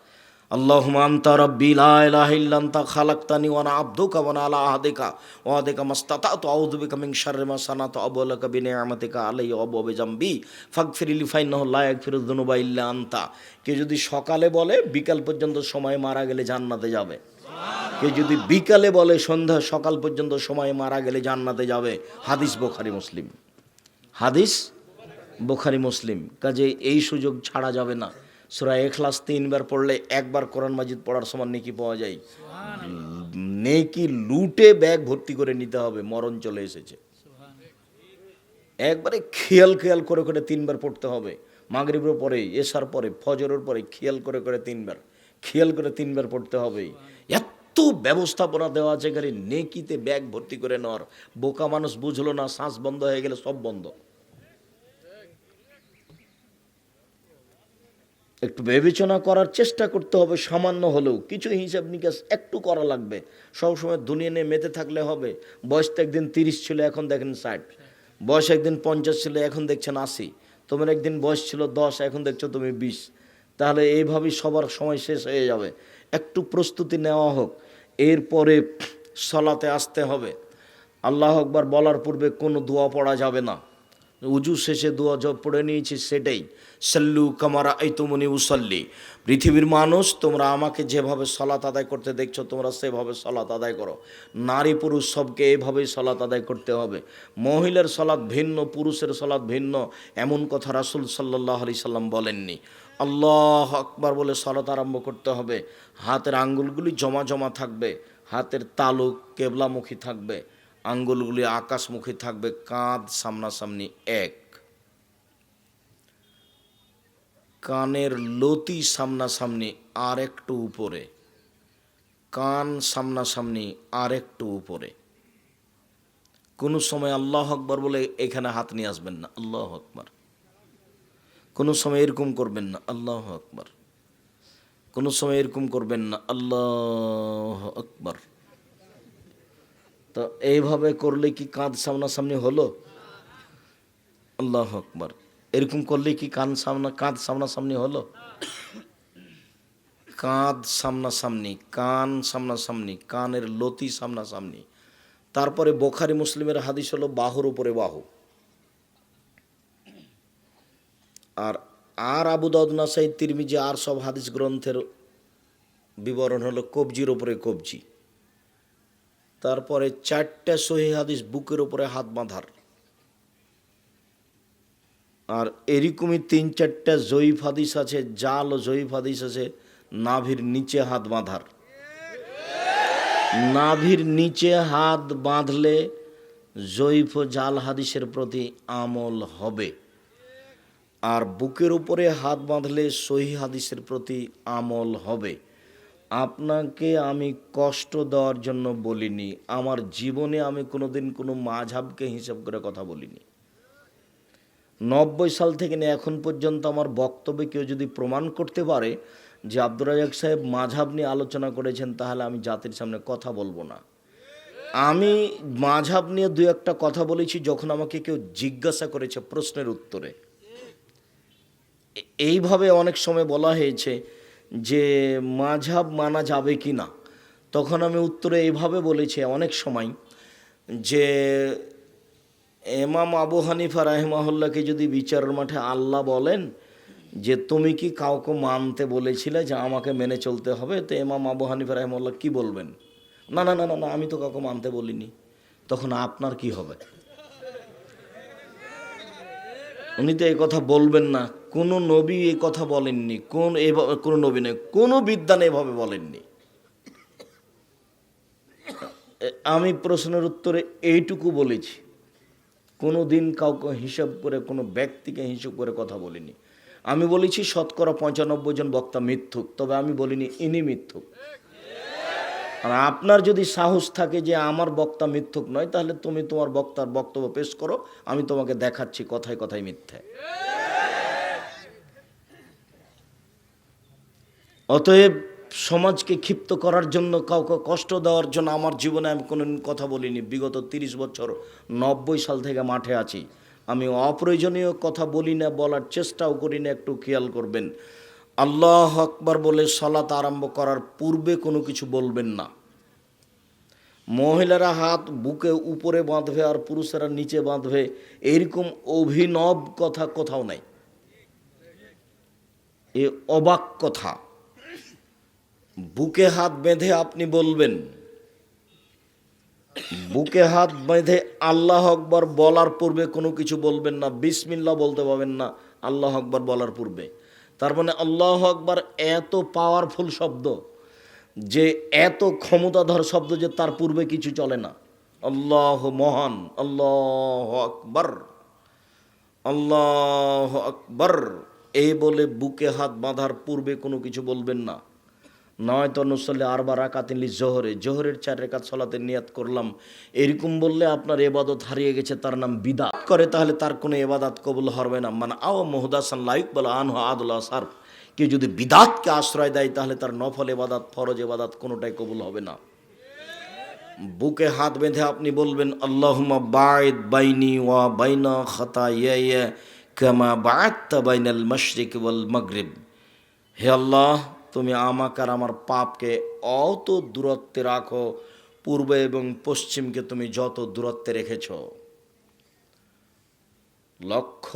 আল্লাহুম্মা আনতা রাব্বি লা ইলাহা ইল্লা আনতা খালাকতানি ওয়া আনা আবদুকা ওয়া আনা আলা আহদিকা ওয়া আহদিকা মাসতাতাতু আউযু বিকা মিন শাররি মা সানাতু আবু লাকা বিনিআমাতিকা আলাইয়া ওয়া আবু বিজামবি ফাগফিরলি ফাইন্নাহু লা ইয়াগফিরুয যুনুবা ইল্লা আনতা। কে যদি সকালে বলে বিকাল পর্যন্ত সময় মারা গেলে জান্নাতে যাবে। কে যদি বিকালে বলে সন্ধ্যা সকাল পর্যন্ত সময় মারা গেলে জান্নাতে যাবে। হাদিস বুখারী মুসলিম। হাদিস বুখারী মুসলিম। কাজে এই সুযোগ ছাড়া যাবে না। সূরা ইখলাস 3 বার পড়লে একবার কোরআন মাজিদ পড়ার সমান নেকি পাওয়া যায়। নেকি লুটে ব্যাগ ভর্তি করে নিতে হবে, মরণ চলে এসেছে। একবারে খেয়াল করে করে 3 বার পড়তে হবে। মাগরিবের পরে, এশার পরে, ফজরের পরে খেয়াল করে করে 3 বার, খেয়াল করে 3 বার পড়তে হবে। এত ব্যবস্থাপনা দেওয়া আছে এখানে নেকিতে ব্যাগ ভর্তি করে নেওয়ার। বোকা মানুষ বুঝলো না, শ্বাস বন্ধ হয়ে গেলে সব বন্ধ। একটু বিবেচনা করার চেষ্টা করতে হবে, সামান্য হলেও কিছু হিসাব নিকাশ একটু করা লাগবে। সবসময় দুনিয়া নিয়ে মেতে থাকলে হবে? বয়স তো একদিন 30 ছিল, এখন দেখেন 60। বয়স একদিন 50 ছিল, এখন দেখছেন 80। তোমার একদিন বয়স ছিল 10, এখন দেখছো তুমি 20। তাহলে এইভাবেই সবার সময় শেষ হয়ে যাবে। একটু প্রস্তুতি নেওয়া হোক। এরপরে সলাতে আসতে হবে। আল্লাহ আকবার বলার পূর্বে কোনো দোয়া পড়া যাবে না। উজু শেষে দোয়া পড়ে নিয়েছি সেটাই, সাল্লু কামারা আইতুমুনি উসাল্লি। পৃথিবীর মানুষ, তোমরা আমাকে যেভাবে সলাত আদায় করতে দেখছো তোমরা সেভাবে সলাত আদায় করো। নারী পুরুষ সবকে এভাবেই সলাত আদায় করতে হবে। মহিলার সলাত ভিন্ন, পুরুষের সলাত ভিন্ন, এমন কথা রাসূল সাল্লাল্লাহু আলাইহি সাল্লাম বলেননি। আল্লাহ আকবার বলে সলাত আরম্ভ করতে হবে। হাতের আঙ্গুলগুলি জমা জমা থাকবে, হাতের তালু কেবলামুখী থাকবে, আঙ্গুলগুলি আকাশমুখী থাকবে, কাঁধ সামনাসামনি এক, কানের লতি সামনাসামনি আর একটু উপরে, কান সামনাসামনি আর একটু উপরে। কোনো সময় আল্লাহ আকবার বলে এখানে হাত নিয়ে আসবেন না, আল্লাহ আকবার। কোনো সময় এরকম করবেন না, আল্লাহ আকবার। কোনো সময় এরকম করবেন না, আল্লাহ আকবার। তো এইভাবে করলে কি কাঁধ সামনাসামনি হলো? আল্লাহ আকবার। এরকম করলে কি কাঁধ সামনাসামনি হলো? কাঁধ সামনাসামনি, কান সামনাসামনি, কানের লতি সামনাসামনি। তারপরে বুখারী মুসলিমের হাদিস হলো বাহুর উপরে বাহু। আর আবু দাউদ, নাসাই, তিরমিজি আর সব হাদিস গ্রন্থের বিবরণ হলো কবজির উপরে কবজি। তারপরে 4টা সহিহ হাদিস বুকের উপরে হাত বাঁধার। আর এরকমই 3-4টা জয়ীফ হাদিস আছে, জাল ও জয়ীফ হাদিস আছে নাভির নিচে হাত বাঁধার। নাভির নিচে হাত বাঁধলে জয়ীফ ও জাল হাদিসের প্রতি আমল হবে, আর বুকের উপরে হাত বাঁধলে সহিহ হাদিসের প্রতি আমল হবে। আপনাকে আমি কষ্ট দেওয়ার জন্য বলিনি, আমার জীবনে আমি কোনোদিন কোনো মাযহাবকে হিসাব করে কথা বলিনি। 90 সাল থেকে নিয়ে এখন পর্যন্ত আমার বক্তব্যে কেউ যদি প্রমাণ করতে পারে যে আব্দুর রাজ্জাক সাহেব মাযহাব নিয়ে আলোচনা করেছেন, তাহলে আমি জাতির সামনে কথা বলবো না। আমি মাযহাব নিয়ে 2-1টা কথা বলেছি যখন আমাকে কেউ জিজ্ঞাসা করেছে প্রশ্নের উত্তরে। এইভাবে অনেক সময় বলা হয়েছে যে মাযহাব মানা যাবে কি না, তখন আমি উত্তরে এইভাবে বলেছি অনেক সময় যে ইমাম আবু হানিফা রাহিমাহুল্লাহকে যদি বিচারের মাঠে আল্লাহ বলেন যে তুমি কি কাউকে মানতে বলেছিলে যে আমাকে মেনে চলতে হবে, তো ইমাম আবু হানিফা রাহিমাহুল্লাহ কি বলবেন? না না না না না, আমি তো কাউকে মানতে বলিনি। তখন আপনার কি হবে? উনি তো এই কথা বলবেন না। কোনো নবী এই কথা বলেননি, কোনো নবী নেই, কোনো বিদ্বান এভাবে বলেননি। আমি প্রশ্নের উত্তরে এইটুকু বলেছি, কোনো দিন কাউকে হিসাব করে, কোনো ব্যক্তিকে হিসাব করে কথা বলিনি। আমি বলেছি 95% জন বক্তা মিথ্যুক, তবে আমি বলিনি ইনি মিথ্যুক। আর আপনার যদি সাহস থাকে যে আমার বক্তা মিথ্যুক নয়, তাহলে তুমি তোমার বক্তার বক্তব্য পেশ করো, আমি তোমাকে দেখাচ্ছি কথায় কথায় মিথ্যা। অতএব সমাজকে ক্ষিপ্ত করার জন্য, কাউকে কষ্ট দেওয়ার জন্য আমার জীবনে আমি কোনো কথা বলিনি। বিগত 30 বছর, 90 সাল থেকে মাঠে আছি, আমি অপ্রয়োজনীয় কথা বলি না, বলার চেষ্টাও করি না। একটু খেয়াল করবেন, আল্লাহ আকবার বলে সালাত আরম্ভ করার পূর্বে কোনো কিছু বলবেন না। মহিলারা হাত বুকে উপরে বাঁধবে আর পুরুষেরা নিচে বাঁধবে, এরকম অভিনব কথা কোথাও নাই। এ অবাক কথা। বুকে হাত বেঁধে আপনি বলবেন, বুকে হাত বেঁধে আল্লাহ আকবার বলার পূর্বে কোনো কিছু বলবেন না, বিসমিল্লাহ বলতে পারবেন না আল্লাহ আকবার বলার পূর্বে। তার মানে আল্লাহ আকবার এত পাওয়ারফুল শব্দ, যে এত ক্ষমতাধর শব্দ যে তার পূর্বে কিছু চলে না। আল্লাহ মহান, আল্লাহ আকবার, আল্লাহ আকবার এই বলে বুকে হাত বাঁধার পূর্বে কোনো কিছু বলবেন না। নয়তো নুসল্লি আরবা রাকাতিন লিজোহরে, জোহরের 4 রাকাত সালাতের নিয়াত করলাম, এরকম বললে আপনার ইবাদত হারিয়ে গেছে, তার নাম বিদআত করে, তাহলে তার কোনো ইবাদত কবুল হবে না। মানে আও মুহদাসান লা ইকবালু আনহু আদুল সারফ, কেউ যদি বিদআতকে আশ্রয় দেয় তাহলে তার নফল ইবাদত, ফরজ ইবাদত কোনোটাই কবুল হবে না। বুকে হাত বেঁধে আপনি বলবেন, আল্লাহুম্মা বাঈদ বাইনি ওয়া বাইনা খাতায়ায়া কামা বা'আদতা বাইনাল মাশরিক ওয়াল মাগরিব। হে আল্লাহ, তুমি আমাকে আর আমার পাপকে অত দূরত্বে রাখো পূর্ব এবং পশ্চিমকে তুমি যত দূরত্বে রেখেছ, লক্ষ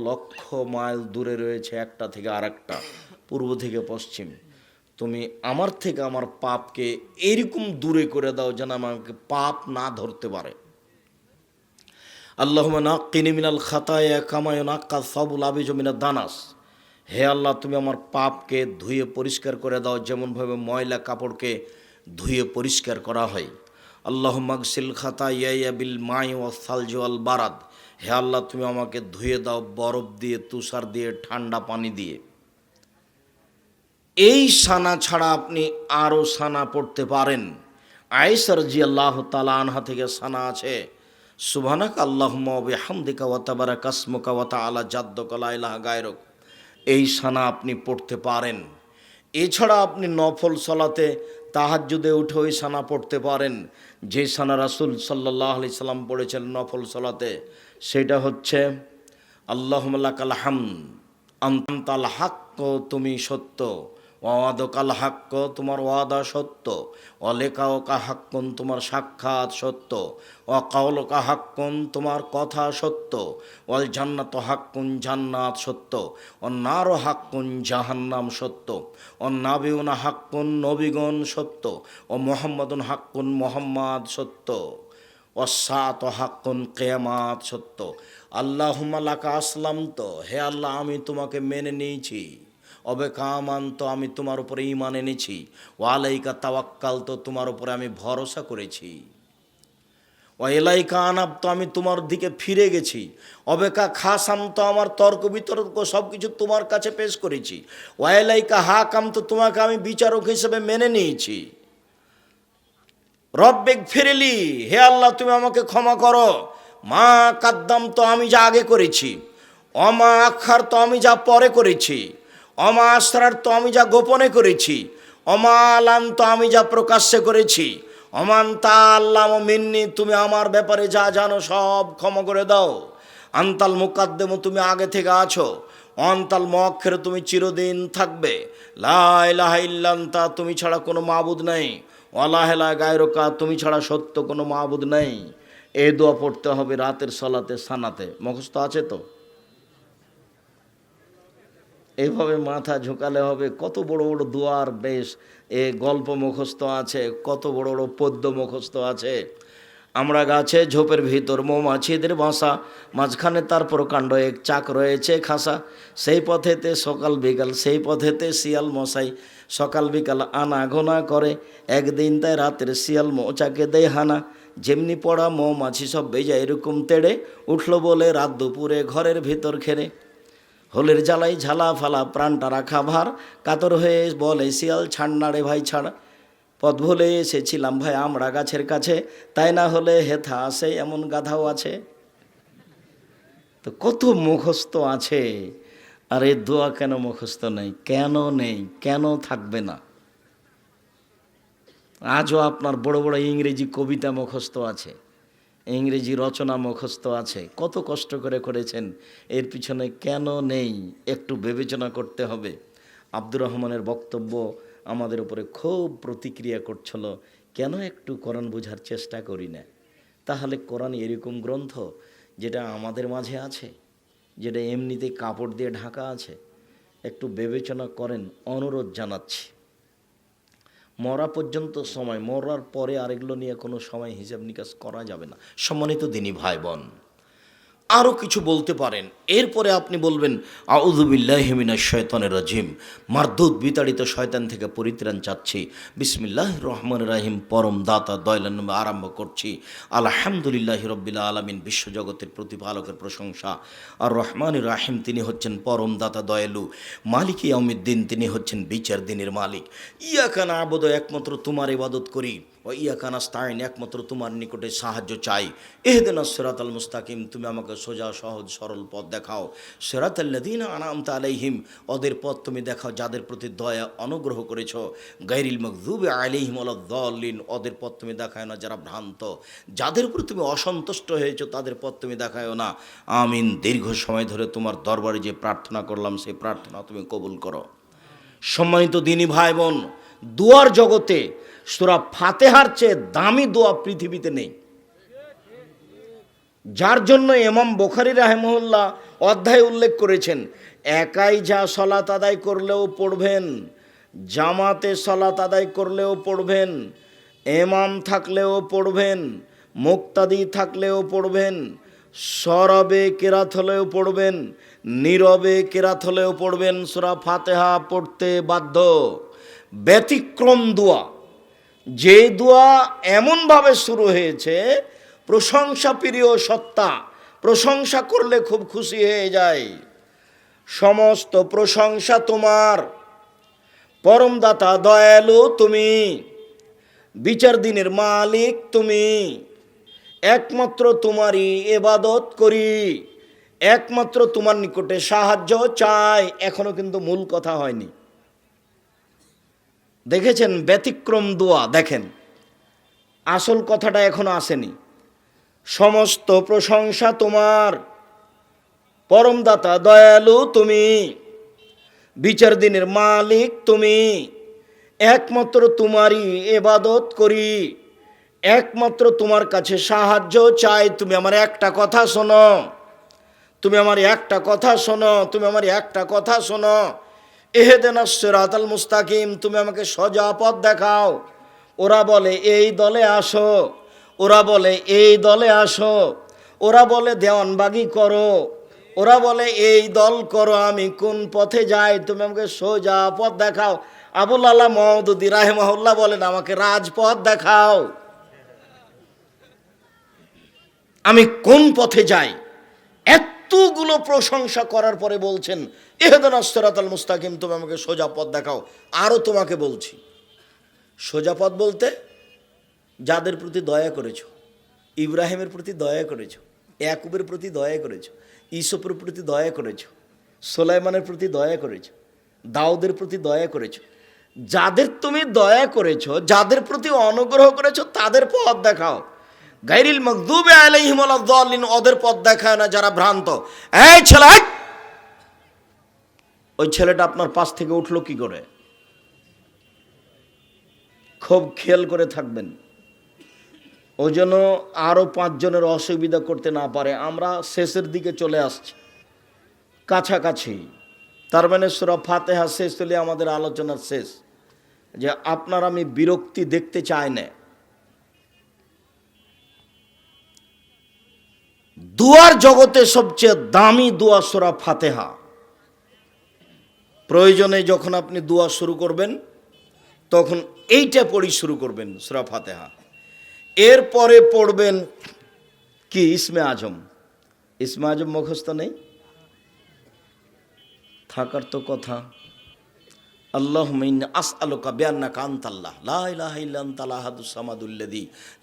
লক্ষ মাইল দূরে রয়েছে একটা থেকে আরেকটা, পূর্ব থেকে পশ্চিম। তুমি আমার থেকে আমার পাপকে এরকম দূরে করে দাও যেন আমাকে পাপ না ধরতে পারে। আল্লাহুম্মা নাক্কিনি মিনাল খাতায়া কামা ইউনাক্কা সাবুল আবিজু মিনাদ দানাস। হে আল্লাহ, তুমি আমার পাপকে ধুয়ে পরিষ্কার করে দাও যেমনভাবে ময়লা কাপড়কে ধুয়ে পরিষ্কার করা হয়। আল্লাহুম্মা গসিল খাতায়া বিল মাই ওয়াস সালজি ওয়াল বারাদ। হে আল্লাহ, তুমি আমাকে ধুয়ে দাও বরফ দিয়ে, তুষার দিয়ে, ঠান্ডা পানি দিয়ে। এই সানা ছাড়া আপনি আরও সানা পড়তে পারেন। আয়েশা রাদিয়াল্লাহু তাআলা আনহা থেকে সানা আছে, সুবহানাকা আল্লাহুম্মা ওয়া বিহামদিকা ওয়া তাবারাকা ইসমুকা ওয়া তাআলা জাদ্দুকা লা ইলাহা গায়রুক। এই সানা আপনি পড়তে পারেন। এছাড়া আপনি নফল সালাতে তাহাজ্জুদে উঠে ওই সানা পড়তে পারেন। যে সানা রাসূল সাল্লাল্লাহু আলাইহি সাল্লাম পড়েছেন নফল সালাতে, সেটা হচ্ছে আল্লাহুম্মা লাকাল হামদ আনতাল হাক্ক, তুমি সত্য, ওয়াদাকাল হাক্ক, তোমার ওয়াদা সত্য, অলেকাওকা হাক্কুন, তোমার সাক্ষাৎ সত্য, অকাওলকা হাক্কুন, তোমার কথা সত্য, ওয়াল জান্নাত হাক্কুন, জান্নাত সত্য, অন্নার হাক্কুন, জাহান্নাম সত্য, অন্নাবিউনা হাক্কুন, নবীগণ সত্য, ও মুহাম্মাদুন হাক্কুন, মুহাম্মাদ সত্য, অসাত হাক্কুন, কিয়ামাত সত্য। আল্লাহুম্মা লাকা আসলামত, হে আল্লাহ আমি তোমাকে মেনে নিয়েছি। অবেকামান্ত, আমি তোমার উপরে ঈমান এনেছি। ওয়ালাইকা তাওয়াক্কালতু, তোমার উপরে আমি ভরসা করেছি। ওয়াইলাইকা আনাবতু, আমি তোমার দিকে ফিরে গেছি। অবেকা খাসামতু, আমার তর্ক বিতর্ক সব কিছু তোমার কাছে পেশ করেছি। ওয়াইলাইকা হাকামতু, তোমাকে আমি বিচারক হিসেবে মেনে নিয়েছি। রব্বিক ফিরলি, হে আল্লাহ তুমি আমাকে ক্ষমা করো। মা কাদ্দাম, তো আমি যা আগে করেছি, অমা আখার, তো আমি যা পরে করেছি, অমা আসরার, তো আমি যা গোপনে করেছি, অমা আলান, তো আমি যা প্রকাশ্যে করেছি, অমান তা আল্লাহ মিন্নি, তুমি আমার ব্যাপারে যা জানো সব ক্ষমা করে দাও। আন্তাল মুকাদ্দেম, তুমি আগে থেকে আছো। অন্তাল মুআক্খির, তুমি চিরদিন থাকবে। লা ইলাহা ইল্লা আনতা, তুমি ছাড়া কোনো মাবুদ নাই। ওয়ালা ইলাহা গায়রুকা, তুমি ছাড়া সত্য কোনো মাবুদ নাই। এই দোয়া পড়তে হবে রাতের সালাতে সানাতে। মুখস্থ আছে তো? এইভাবে মাথা ঝুঁকালে হবে। কত বড় বড় দোয়ার বেশ এ গল্প মুখস্থ আছে, কত বড় বড় পদ্য মুখস্থ আছে। আমরা গাছে ঝোপের ভিতর মৌমাছিদের বাসা, মাঝখানে তার প্রকাণ্ড এক চাক রয়েছে খাসা। সেই পথেতে সকাল বিকাল, সেই পথেতে শিয়াল মশাই সকাল বিকাল আনা গোনা করে। একদিন তাই রাতের শিয়াল মৌচাকে দেয় হানা। যেমনি পড়া মৌমাছি সব বেজা এরকম তেড়ে উঠলো বলে রাত দুপুরে ঘরের ভিতর খেরে। হোলের জ্বালাই ঝালা ফালা প্রাণটা রাখা ভার, কাতর হয়ে বলে শিয়াল ছাড় না রে ভাই ছাড়। পথ ভুলে এসেছিলাম ভাই আমরা গাছের কাছে, তাই না হলে হেথা আসে এমন গাধাও আছে। তো কত মুখস্থ আছে, আর এই দোয়া কেন মুখস্থ নেই? কেন নেই? কেন থাকবে না? আজও আপনার বড় বড় ইংরেজি কবিতা মুখস্থ আছে, ইংরেজি রচনা মুখস্থ আছে। কত কষ্ট করে করেছেন, এর পিছনে কেন নেই একটু বিবেচনা করতে হবে। আব্দুর রহমানের বক্তব্য আমাদের উপরে খুব প্রতিক্রিয়া করছিল, কেন একটু কোরআন বোঝার চেষ্টা করি না? তাহলে কোরআন এরকম গ্রন্থ যেটা আমাদের মাঝে আছে, যেটা এমনিতেই কাপড় দিয়ে ঢাকা আছে, একটু বিবেচনা করেন, অনুরোধ জানাচ্ছি। মরা পর্যন্ত সময়, মরার পরে আর এগুলো নিয়ে কোনো সময় হিসাব নিকাশ করা যাবে না। সম্মানিত দিনী ভাই বোন, আরও কিছু বলতে পারেন। এরপরে আপনি বলবেন আউযু বিল্লাহি মিনাশ শাইতানির রাজিম, মারদুদ বিতাড়িত শয়তান থেকে পরিত্রাণ চাচ্ছি। বিসমিল্লাহির রহমানির রহিম, পরম দাতা দয়ালু নামে আরম্ভ করছি। আলহামদুলিল্লাহি রাব্বিল আলামিন, বিশ্বজগতের প্রতিপালকের প্রশংসা। আর রহমানির রাহিম, তিনি হচ্ছেন পরম দাতা দয়ালু। মালিক ইয়াউমিদ্দিন, তিনি হচ্ছেন বিচার দিনের মালিক। ইয়াকা না'বুদু, একমাত্র তোমার ইবাদত করি। ও ইয়াকা নাস্তাইন, একমাত্র তোমার নিকটে সাহায্য চাই। ইহদিনাস সিরাতাল মুস্তাকিম, তুমি আমাকে সোজা সহজ সরল পথ দেখাও। সিরাতাল্লাযীনা আনআমতা আলাইহিম, ওদের পথ তুমি দেখাও যাদের প্রতি দয়া অনুগ্রহ করেছো। গায়রিল মাগযুবি আলাইহিম ওয়ালাদ-দাল্লিন, ওদের পথ তুমি দেখায় না যারা ভ্রান্ত। যাদের উপর তুমি অসন্তুষ্ট হয়েছো তাদের পথ তুমি দেখায়ও না। আমিন। দীর্ঘ সময় ধরে তোমার দরবারে যে প্রার্থনা করলাম সেই প্রার্থনা তুমি কবুল করো। সম্মানিত দিনী ভাই বোন, দোয়ার জগতে সূরা ফাতিহার চেয়ে দামি দোয়া পৃথিবীতে নেই। যার জন্য ইমাম বুখারী রাহিমাহুল্লাহ অধ্যায়ে উল্লেখ করেছেন, একাই যা সালাত আদায় করলেও পড়বেন, জামাতে সালাত আদায় করলেও পড়বেন, ইমাম থাকলেও পড়বেন, মুক্তাদি থাকলেও পড়বেন, সরবে কেরাত হলেও পড়বেন, নীরবে কেরাত হলেও পড়বেন, সূরা ফাতিহা পড়তে বাধ্য। ব্যতিক্রম দোয়া, যে দোয়া এমনভাবে শুরু হয়েছে, প্রশংসা প্রিয় সত্তা, প্রশংসা করলে খুব খুশি হয়ে যায়। সমস্ত প্রশংসা তোমার, পরমদাতা দয়ালু তুমি, বিচার দিনের মালিক তুমি, একমাত্র তোমারই ইবাদত করি, একমাত্র তোমার নিকটে সাহায্য চাই। এখনো কিন্তু মূল কথা হয়নি। দেখেছেন ব্যতিক্রম দোয়া, দেখেন আসল কথাটা এখনো আসেনি। সমস্ত প্রশংসা তোমার, পরমদাতা দয়ালু তুমি, বিচার দিনের মালিক তুমি, একমাত্র তোমারই ইবাদত করি, একমাত্র তোমার কাছে সাহায্য চাই। তুমি আমার একটা কথা শোনো, তুমি আমার একটা কথা শোনো, তুমি আমার একটা কথা শোনো। ইহদিনাস সিরাতাল মুস্তাকিম, তুমি আমাকে সোজা পথ দেখাও। ওরা বলে এই দলে আসো, ওরা বলে এই দলে আসো, ওরা বলে দেওয়ানবাগি করো, ওরা বলে এই দল করো, আমি কোন পথে যাই? তুমি আমাকে সোজা পথ দেখাও। আবুল আলা মওদুদী রাহিমাহুল্লাহ বলেন, আমাকে রাজপথ দেখাও, আমি কোন পথে যাই? এতগুলো প্রশংসা করার পরে বলছেন ইহদিনাস সিরাতাল মুস্তাকিম, তুমি আমাকে সোজা পথ দেখাও। আরও তোমাকে বলছি, সোজা পথ বলতে যাদের প্রতি দয়া করেছো, ইব্রাহিমের প্রতি দয়া করেছো, ইয়াকুবের প্রতি দয়া করেছো, ইউসুফের প্রতি দয়া করেছো, সুলাইমানের প্রতি দয়া করেছো, দাউদের প্রতি দয়া করেছো, যাদের তুমি দয়া করেছো, যাদের প্রতি অনুগ্রহ করেছো, তাদের পথ দেখাও। গায়রিল মাগদুবি আলাইহিম ওয়ালাদ-দাল্লিন, ওদের পথ দেখায় না যারা ভ্রান্ত। এই ছেলে, ওই ছেলেটা আপনার পাশ থেকে উঠলো কি করে? খুব খেয়াল করে থাকবেন, ওই জন্য আরও 5 জনের অসুবিধা করতে না পারে। আমরা শেষের দিকে চলে আসছি, কাছাকাছি। তার মানে সূরা ফাতিহা শেষ হলে আমাদের আলোচনার শেষ। যে আপনার আমি বিরক্তি দেখতে চাই না। দুয়ার জগতে সবচেয়ে দামি দোয়া সূরা ফাতিহা। প্রয়োজনে যখন আপনি দোয়া শুরু করবেন, তখন এইটা পড়ি শুরু করবেন, সূরা ফাতিহা। এরপরে পড়বেন কি? ইসমে আজম। ইসমে আজম মুখস্থ নেই? থাকার তো কথা। আল্লাহুম্মা ইন্নী আসআলুকা বিআন্নাকা আনতাল্লাহ লা ইলাহা ইল্লা আনতাল আহাদুস সামাদুল্লাযী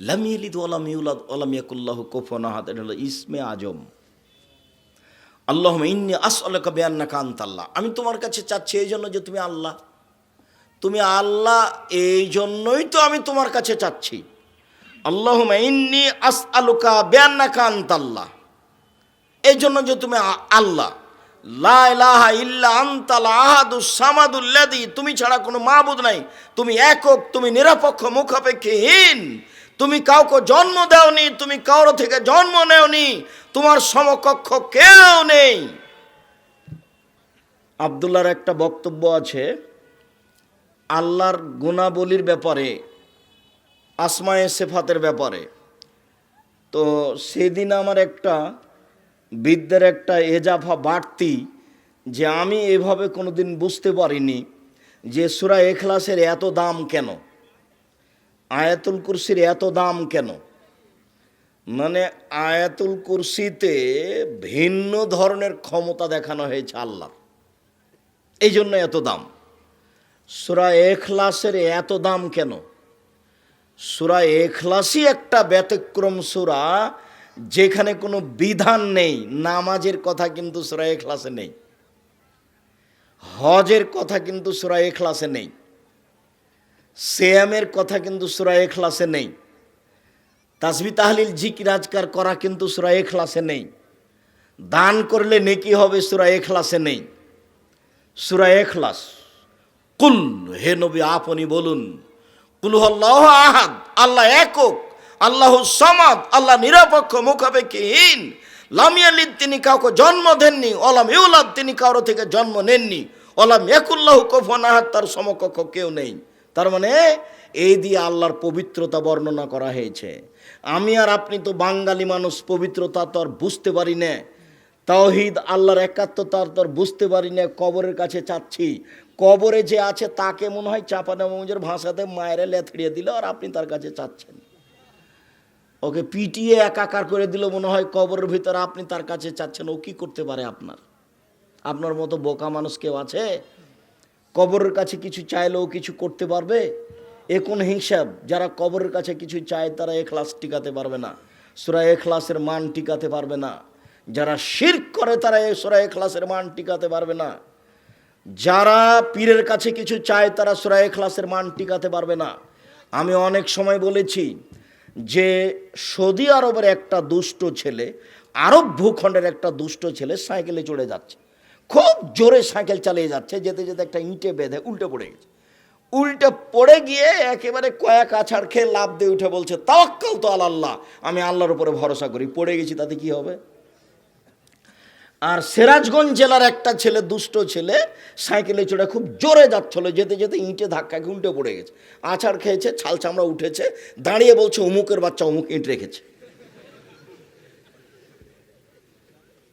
লাম ইয়ালিদ ওয়া লাম ইউলাদ ওয়া লাম ইয়াকুল লাহু কুফুয়ান আহাদ। এটা হলো ইসমে আজম। আল্লাহুম্মা ইন্নী আসআলুকা বিআন্নাকা আনতাল্লাহ, আমি তোমার কাছে চাচ্ছি এই জন্য যে তুমি আল্লাহ। তুমি আল্লাহ, এই জন্যই তো আমি তোমার কাছে চাচ্ছি। আল্লাহুম্মা ইন্নী আসআলুকা বিআন্নাকা আনতাল্লাহ, এই জন্য যে তুমি আল্লাহ। লা ইলাহা ইল্লা আনতাল আহাদুস সামাদুল্লাযী, তুমি ছাড়া কোনো মাবুদ নাই, তুমি একক, তুমি নিরপেক্ষ, মুখাপেক্ষীহীন, তুমি কাউকে জন্ম দাওনি, তুমি কারো থেকে জন্ম নেওনি, তোমার সমকক্ষ কেউ নেই। আব্দুল্লাহর একটা বক্তব্য আছে আল্লাহর গুণাবলীর ব্যাপারে, আসমায়ে সিফাতের ব্যাপারে। তো সেদিন আমার একটা বিদ্যার একটা এজাফা বাড়তি, যে আমি এভাবে কোনোদিন বুঝতে পারিনি যে সূরা ইখলাসের এত দাম কেন, আয়াতুল কুরসির এত দাম কেন। মানে আয়াতুল কুরসিতে ভিন্ন ধরনের ক্ষমতা দেখানো হয়েছে আল্লাহর, এই জন্য এত দাম। সূরা ইখলাসের এত দাম কেন? সূরা ইখলাসই একটা ব্যতিক্রম সূরা, যেখানে কোনো বিধান নেই। নামাজের কথা কিন্তু সূরা ইখলাসে নেই, হজের কথা কিন্তু সূরা ইখলাসে নেই, সিয়ামের কথা কিন্তু সূরা ইখলাসে নেই, তাসবিহ তাহলিল জিকির আজকার করা কিন্তু সূরা ইখলাসে নেই, দান করলে নেকি হবে সূরা ইখলাসে নেই। সূরা ইখলাস কুল, হে নবী আপনি বলুন, কুল হুয়াল্লাহু আহাদ, আল্লাহ একক, আল্লাহু সামাদ, আল্লাহ নিরপেক্ষ মুখাপেক্ষীহীন, লাম ইয়ালিদ, তিনি কাউকে জন্ম দেননি, ওয়ালাম ইউলাদ, তিনি কারো থেকে জন্ম নেননি, ওয়ালাম ইয়াকুল্লাহু কুফুয়ান আহাদ, তার সমকক্ষ কেউ নেই। তার মানে এই দিয়ে আল্লাহর পবিত্রতা বর্ণনা করা হয়েছে। আমি আর আপনি তো বাঙালি মানুষ, পবিত্রতা তো আর বুঝতে পারি না, তাওহীদ আল্লাহর একাত্মতা তো আর বুঝতে পারি না, কবরের কাছে চাচ্ছি। কবরে যে আছে তাকে মনে হয় চাঁপানের ভাষাতে মায়েরে লেথড়িয়ে দিল, আর আপনি তার কাছে চাচ্ছেন। ওকে পিটিয়ে একাকার করে দিল মনে হয় কবরের ভিতরে, আপনি তার কাছে চাচ্ছেন। ও কি করতে পারে? আপনার মতো বোকা মানুষ কেউ আছে? কবরের কাছে কিছু চাইলেও কিছু করতে পারবে? এ কোন হিসাব? যারা কবরের কাছে কিছু চায় তারা এখলাস টিকাতে পারবে না, সূরা ইখলাসের মান টিকাতে পারবে না। যারা শিরক করে তারা সূরা ইখলাসের মান টিকাতে পারবে না। যারা পীরের কাছে কিছু চায় তারা সূরা ইখলাসের মান টিকাতে পারবে না। আমি অনেক সময় বলেছি যে সৌদি আরবের একটা দুষ্ট ছেলে, আরব ভূখণ্ডের একটা দুষ্ট ছেলে সাইকেলে চড়ে যাচ্ছে, খুব জোরে সাইকেল চালিয়ে যাচ্ছে, যেতে যেতে একটা ইঁটে বেঁধে উল্টে পড়ে গেছে। উল্টে পড়ে গিয়ে একেবারে কয়েক আছাড় খেয়ে লাফ দিয়ে উঠে বলছে, তাওয়াক্কাল তো আল্লাহ, আমি আল্লাহর উপরে ভরসা করি। পড়ে গেছি, তাতে কি হবে? আর সিরাজগঞ্জ জেলার একটা ছেলে, দুষ্ট ছেলে, সাইকেলে চড়ে খুব জোরে যাচ্ছিল, যেতে যেতে ইঁটে ধাক্কা খেয়ে উল্টে পড়ে গেছে, আছাড় খেয়েছে, ছাল চামড়া উঠেছে, দাঁড়িয়ে বলছে অমুকের বাচ্চা অমুক ইঁট রেখেছে।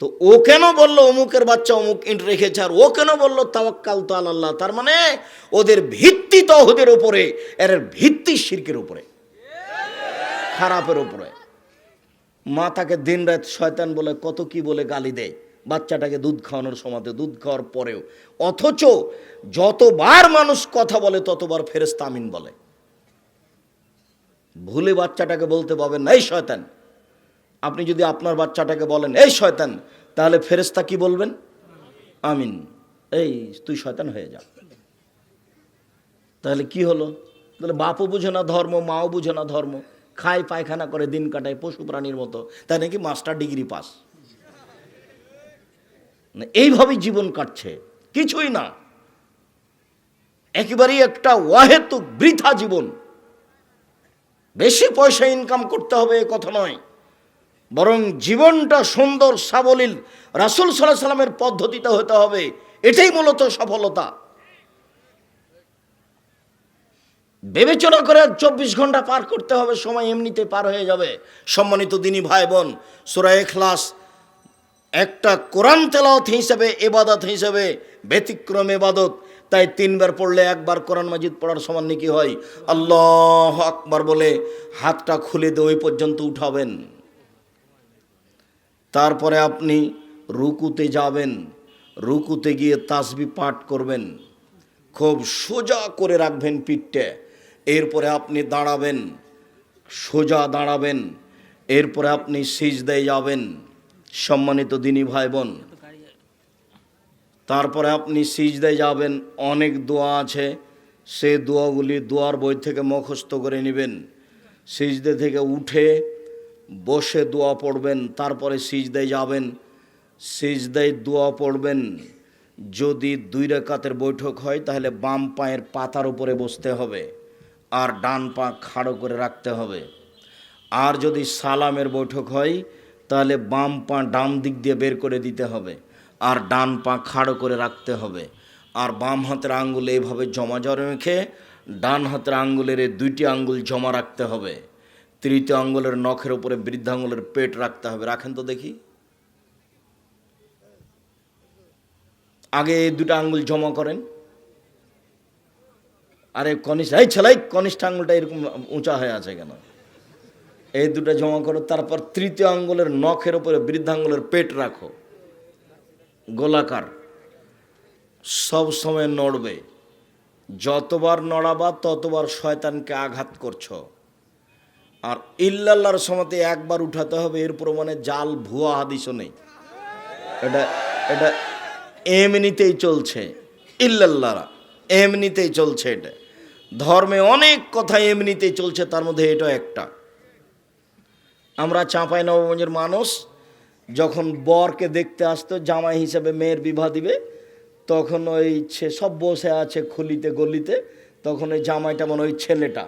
তো ও কেন বললো অমুকের বাচ্চা অমুক ইঁট রেখেছে, আর ও কেন বললো তাওয়াক্কাল তো আল্লাহ? তার মানে ওদের ভিত্তি তাওহীদের উপরে, এর ভিত্তি শিরকের উপরে, খারাপের উপরে। মাতাকে দিন রাত শয়তান বলে, কত কি বলে গালি দেয়, বাচ্চাটাকে দুধ খাওয়ানোর সময়, দুধ খাওয়ার পরেও। অথচ যতবার মানুষ কথা বলে ততবার ফেরেশতা আমিন বলে। ভুলে বাচ্চাটাকে বলতে পাবেন না এই শয়তান। আপনি যদি আপনার বাচ্চাটাকে বলেন এই শয়তান, তাহলে ফেরেশতা কি বলবেন? আমিন, এই তুই শয়তান হয়ে যা। তাহলে কি হলো? তাহলে বাপও বুঝে না ধর্ম, মাও বুঝে না ধর্ম, খায় পায়খানা করে দিন কাটায় পশু প্রাণীর মতো, তাই নাকি মাস্টার ডিগ্রি পাস। এইভাবেই জীবন কাটছে, কিছুই না, একেবারেই একটা অহেতুক বৃথা জীবন। বেশি পয়সা ইনকাম করতে হবে এ কথা নয়, বরং জীবনটা সুন্দর সাবলীল রাসূল সাল্লাল্লাহু আলাইহি সাল্লামের পদ্ধতিতে হতে হবে, এটাই মূলত সফলতা। বিবেচনা করে 24 ঘন্টা পার করতে হবে, সময় এমনিতে পার হয়ে যাবে। সম্মানিত দিনী ভাই বোন, সূরা ইখলাস একটা কোরআন তেলাওয়াত হিসেবে, ইবাদত হিসেবে ব্যতিক্রম ইবাদত। তাই 3 বার পড়লে 1 বার কোরআন মাজিদ পড়ার সমান নাকি হয়। আল্লাহু আকবার বলে হাতটা খুলে দিয়ে ওই পর্যন্ত উঠাবেন। তারপরে আপনি রুকুতে যাবেন, রুকুতে গিয়ে তাসবিহ পাঠ করবেন, খুব সোজা করে রাখবেন পিঠটা। এরপরে আপনি দাঁড়াবেন, সোজা দাঁড়াবেন, এরপরে আপনি সিজদায় যাবেন। সম্মানিত দিনী ভাই বোন, তারপরে আপনি সিজদায় যাবেন। অনেক দোয়া আছে, সে দোয়াগুলি দোয়ার বই থেকে মুখস্থ করে নেবেন। সিজদা থেকে উঠে বসে দোয়া পড়বেন, তারপরে সিজদায় যাবেন, সিজদায় দোয়া পড়বেন। যদি 2 রাকাতের বৈঠক হয় তাহলে বাম পায়ের পাতার উপরে বসতে হবে, আর ডান পা খাড়ো করে রাখতে হবে। আর যদি সালামের বৈঠক হয় তাহলে বাম পা ডান দিক দিয়ে বের করে দিতে হবে, আর ডান পা খাড়ো করে রাখতে হবে। আর বাম হাতের আঙ্গুল এইভাবে জমা রেখে ডান হাতের আঙ্গুলের 2টি আঙ্গুল জমা রাখতে হবে। 3য় আঙ্গুলের নখের উপরে বৃদ্ধাঙ্গুলের পেট রাখতে হবে। রাখেন তো দেখি। আগে এই 2টা আঙ্গুল জমা করেন। আরে কনিষ্ঠ আঙ্গুলটা এরকম উঁচা হয়ে আছে কেন? এই 2টা জমা করো। তারপর 3য় আঙ্গুলের নখের উপরে বৃদ্ধাঙ্গুলের পেট রাখো, গোলাকার, সব সময় নড়বে। যতবার নড়াবা ততবার শয়তানকে আঘাত করছো। আর ইল্লাল্লাহর সময়তে 1 বার উঠাতে হবে, এর প্রমাণে জাল ভুয়া হাদিসও নেই। এটা এমনিতেই চলছে, ইল্লাল্লাহ এমনিতেই চলছে। এটা ধর্মে অনেক কথা এমনিতেই চলছে, তার মধ্যে এটা একটা। আমরা চাঁপাইনবাবগঞ্জের মানুষ, যখন বরকে দেখতে আসতো, জামাই হিসেবে মেয়ের বিবাহ দিবে, তখন ওই সব বসে আছে খুলিতে গলিতে, তখন ওই জামাইটা মানে ওই ছেলেটা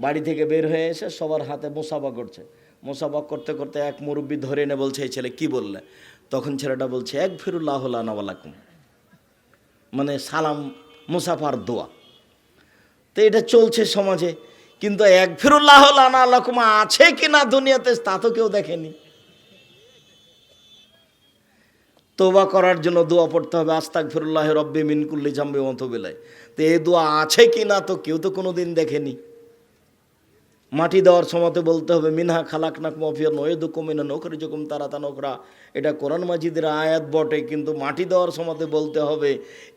বাড়ি থেকে বের হয়ে এসে সবার হাতে মোসাফা করছে। মোসাফা করতে করতে এক মুরব্বি ধরে এনে বলছে, এই ছেলে কি বললে? তখন ছেলেটা বলছে, এক ফিরুল্লাহ আনাওয়ালাকুম, মানে সালাম মুসাফার দোয়া। তো এটা চলছে সমাজে, কিন্তু এক ফিরুল্লাহ আনাওয়ালাকুম আছে কিনা দুনিয়াতে তা তো কেউ দেখেনি। তওবা করার জন্য দোয়া পড়তে হবে, আস্তাগফিরুল্লাহ রব্বি মিন কুল্লি জামবি ওয়া আতুবু ইলাইহি। তো এই দোয়া আছে কিনা তো কেউ তো কোনোদিন দেখেনি। মাটি দেওয়ার সময়তে বলতে হবে, মিনহা খালাকনাকুম ওয়া ফিহা নুঈদুকুম মিনহা নুখরিজুকুম তারাতান উখরা। এটা কোরআন মাজিদের আয়াত বটে, কিন্তু মাটি দেওয়ার সময়তে বলতে হবে।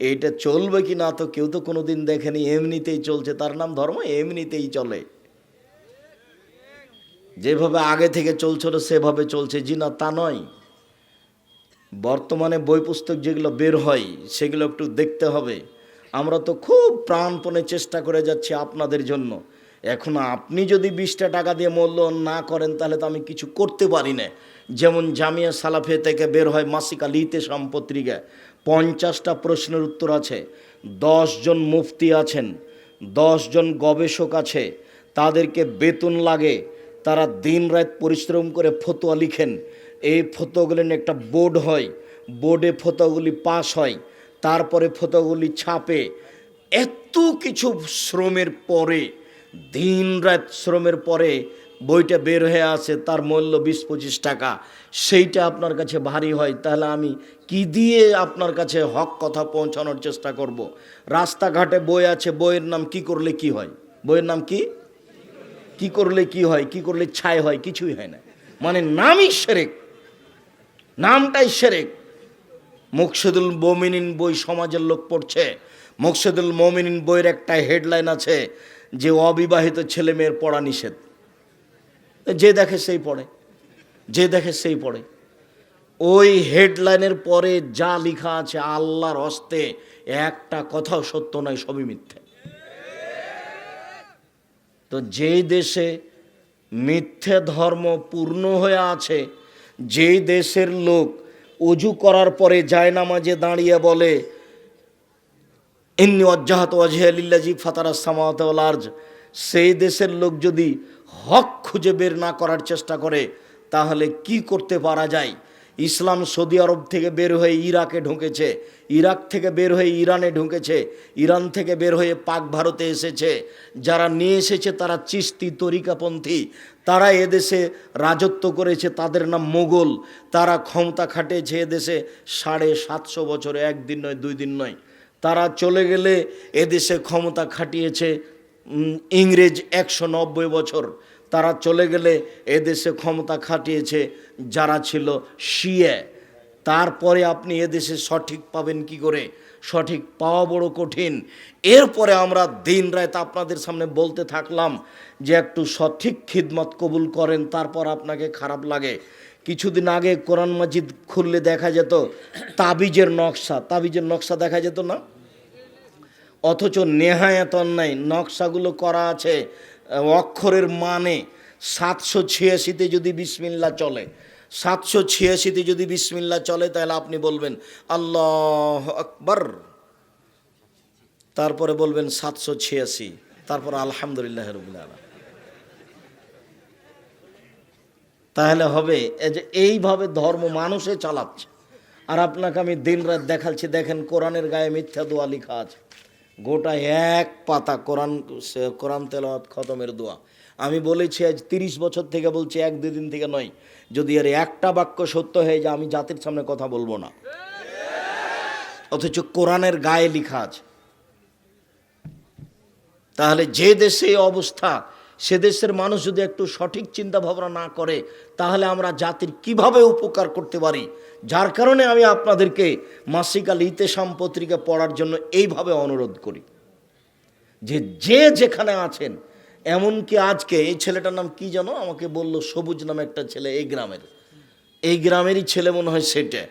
এইটা চলবে কি না তো কেউ তো কোনোদিন দেখেনি, এমনিতেই চলছে। তার নাম ধর্ম, এমনিতেই চলে। যেভাবে আগে থেকে চলছিল সেভাবে চলছে, জি না তা নয়। বর্তমানে বই পুস্তক যেগুলো বের হয় সেগুলো একটু দেখতে হবে। আমরা তো খুব প্রাণপণে চেষ্টা করে যাচ্ছি আপনাদের জন্য। এখন আপনি যদি 20টা টাকা দিয়ে মূল্যায়ন না করেন তাহলে তো আমি কিছু করতে পারি না। যেমন জামিয়া সালাফে থেকে বের হয় মাসিক আল ইতেশাম পত্রিকা, 50টা প্রশ্নের উত্তর আছে, 10 জন মুফতি আছেন, 10 জন গবেষক আছে, তাদেরকে বেতন লাগে, তারা দিন রাত পরিশ্রম করে ফতোয়া লিখেন। এই ফতোয়াগুলি নিয়ে একটা বোর্ড হয়, বোর্ডে ফতোয়াগুলি পাস হয়, তারপরে ফতোয়াগুলি ছাপে। এত কিছু শ্রমের পরে, দিন রাত শ্রমের পরে বইটা বের হয়ে আসে, তার মূল্য 20-25 টাকা। সেইটা আপনার কাছে ভারী হয়, তাহলে আমি কি দিয়ে আপনার কাছে হক কথা পৌঁছানোর চেষ্টা করব? রাস্তাঘাটে বই আছে, বইয়ের নাম কি করলে কি হয়? বইয়ের নাম কি? কি করলে কি হয়, কি করলে ছাই হয়, কিছুই হয় না। মানে নামই শিরক, নামটাই শিরক। মুকসিদুল মুমিনিন বই সমাজের লোক পড়ছে। মুকসিদুল মুমিনিন বইয়ের একটা হেডলাইন আছে যে অবিবাহিত ছেলে মেয়ের পড়া নিষেধ। যে দেখে সেই পড়ে, যে দেখে সেই পড়ে। ওই হেডলাইনের পরে যা লেখা আছে আল্লাহর হস্তে একটা কথাও সত্য নয়, সবই মিথ্যে। তো যেই দেশে মিথ্যে ধর্ম পূর্ণ হয়ে আছে, যেই দেশের লোক অজু করার পরে জায়নামাজে দাঁড়িয়ে বলে ইন্নী ওয়াজ্জাহতু ওয়াজহিয়া লিল্লাযী ফাতারাস সামাওয়াতি ওয়াল আরজ, সেই দেশের লোক যদি হক খুঁজে বের না করার চেষ্টা করে তাহলে কি করতে পারা যায়? ইসলাম সৌদি আরব থেকে বের হয়ে ইরাকে ঢুকেছে, ইরাক থেকে বের হয়ে ইরানে ঢুকেছে, ইরান থেকে বের হয়ে পাক ভারতে এসেছে। যারা নিয়ে এসেছে তারা চিশতি তরিকাপন্থী, তারা এদেশে রাজত্ব করেছে, তাদের নাম মোগল। তারা ক্ষমতা খাটিয়েছে এদেশে 750 বছরে, একদিন নয় 2 দিন নয়। তারা চলে গেলে এদেশে ক্ষমতা খাটিয়েছে ইংরেজ 190 বছর। তারা চলে গেলে এদেশে ক্ষমতা খাটিয়েছে যারা ছিল শিয়া। তারপরে আপনি এদেশে সঠিক পাবেন কি করে? সঠিক পাওয়া বড় কঠিন। এরপরে আমরা দিন রাত আপনাদের সামনে বলতে থাকলাম যে একটু সঠিক খিদমত কবুল করেন, তারপর আপনাকে খারাপ লাগে। কিছুদিন আগে কোরআন মাজিদ খুললে দেখা যেত তাবিজের নকশা, তাবিজের নকশা দেখা যেত না? অথচ নেহায়াত অন্যায় নকশাগুলো করা আছে অক্ষরের মানে। 786তে যদি বিসমিল্লাহ চলে, 786তে যদি বিসমিল্লাহ চলে তাহলে আপনি বলবেন আল্লাহু আকবার, তারপরে বলবেন 786, তারপর আলহামদুলিল্লাহ রাব্বিল আলামিন। তাহলে হবে এই যে এইভাবে ধর্ম মানুষে চালাচ্ছে। আর আপনাকে আমি দিন রাত দেখাচ্ছি, দেখেন কোরআনের গায়ে মিথ্যা দোয়া লেখা আছে, গোটা এক পাতা কোরআন তেলাওয়াত খতমের দোয়া। আমি বলেছি আজ 30 বছর থেকে বলছি, 1-2 দিন থেকে নয়। যদি এর একটা বাক্য সত্য হয়ে যায় আমি জাতির সামনে কথা বলবো না। অথচ কোরআনের গায়ে লেখা আছে। তাহলে যে দেশে এই অবস্থা, সে দেশের মানুষ যদি একটু সঠিক চিন্তা ভাবনা না করে তাহলে আমরা জাতির কিভাবে উপকার করতে পারি? যার কারণে আমি আপনাদেরকে মাসিক আল ইতেশাম পত্রিকা পড়ার জন্য এইভাবে অনুরোধ করি যে যে যেখানে আছেন। এমনকি আজকে এই ছেলেটার নাম কি জানো, আমাকে বলল সবুজ নামে একটা ছেলে, এই গ্রামেরই ছেলে মনে হয়। সেটা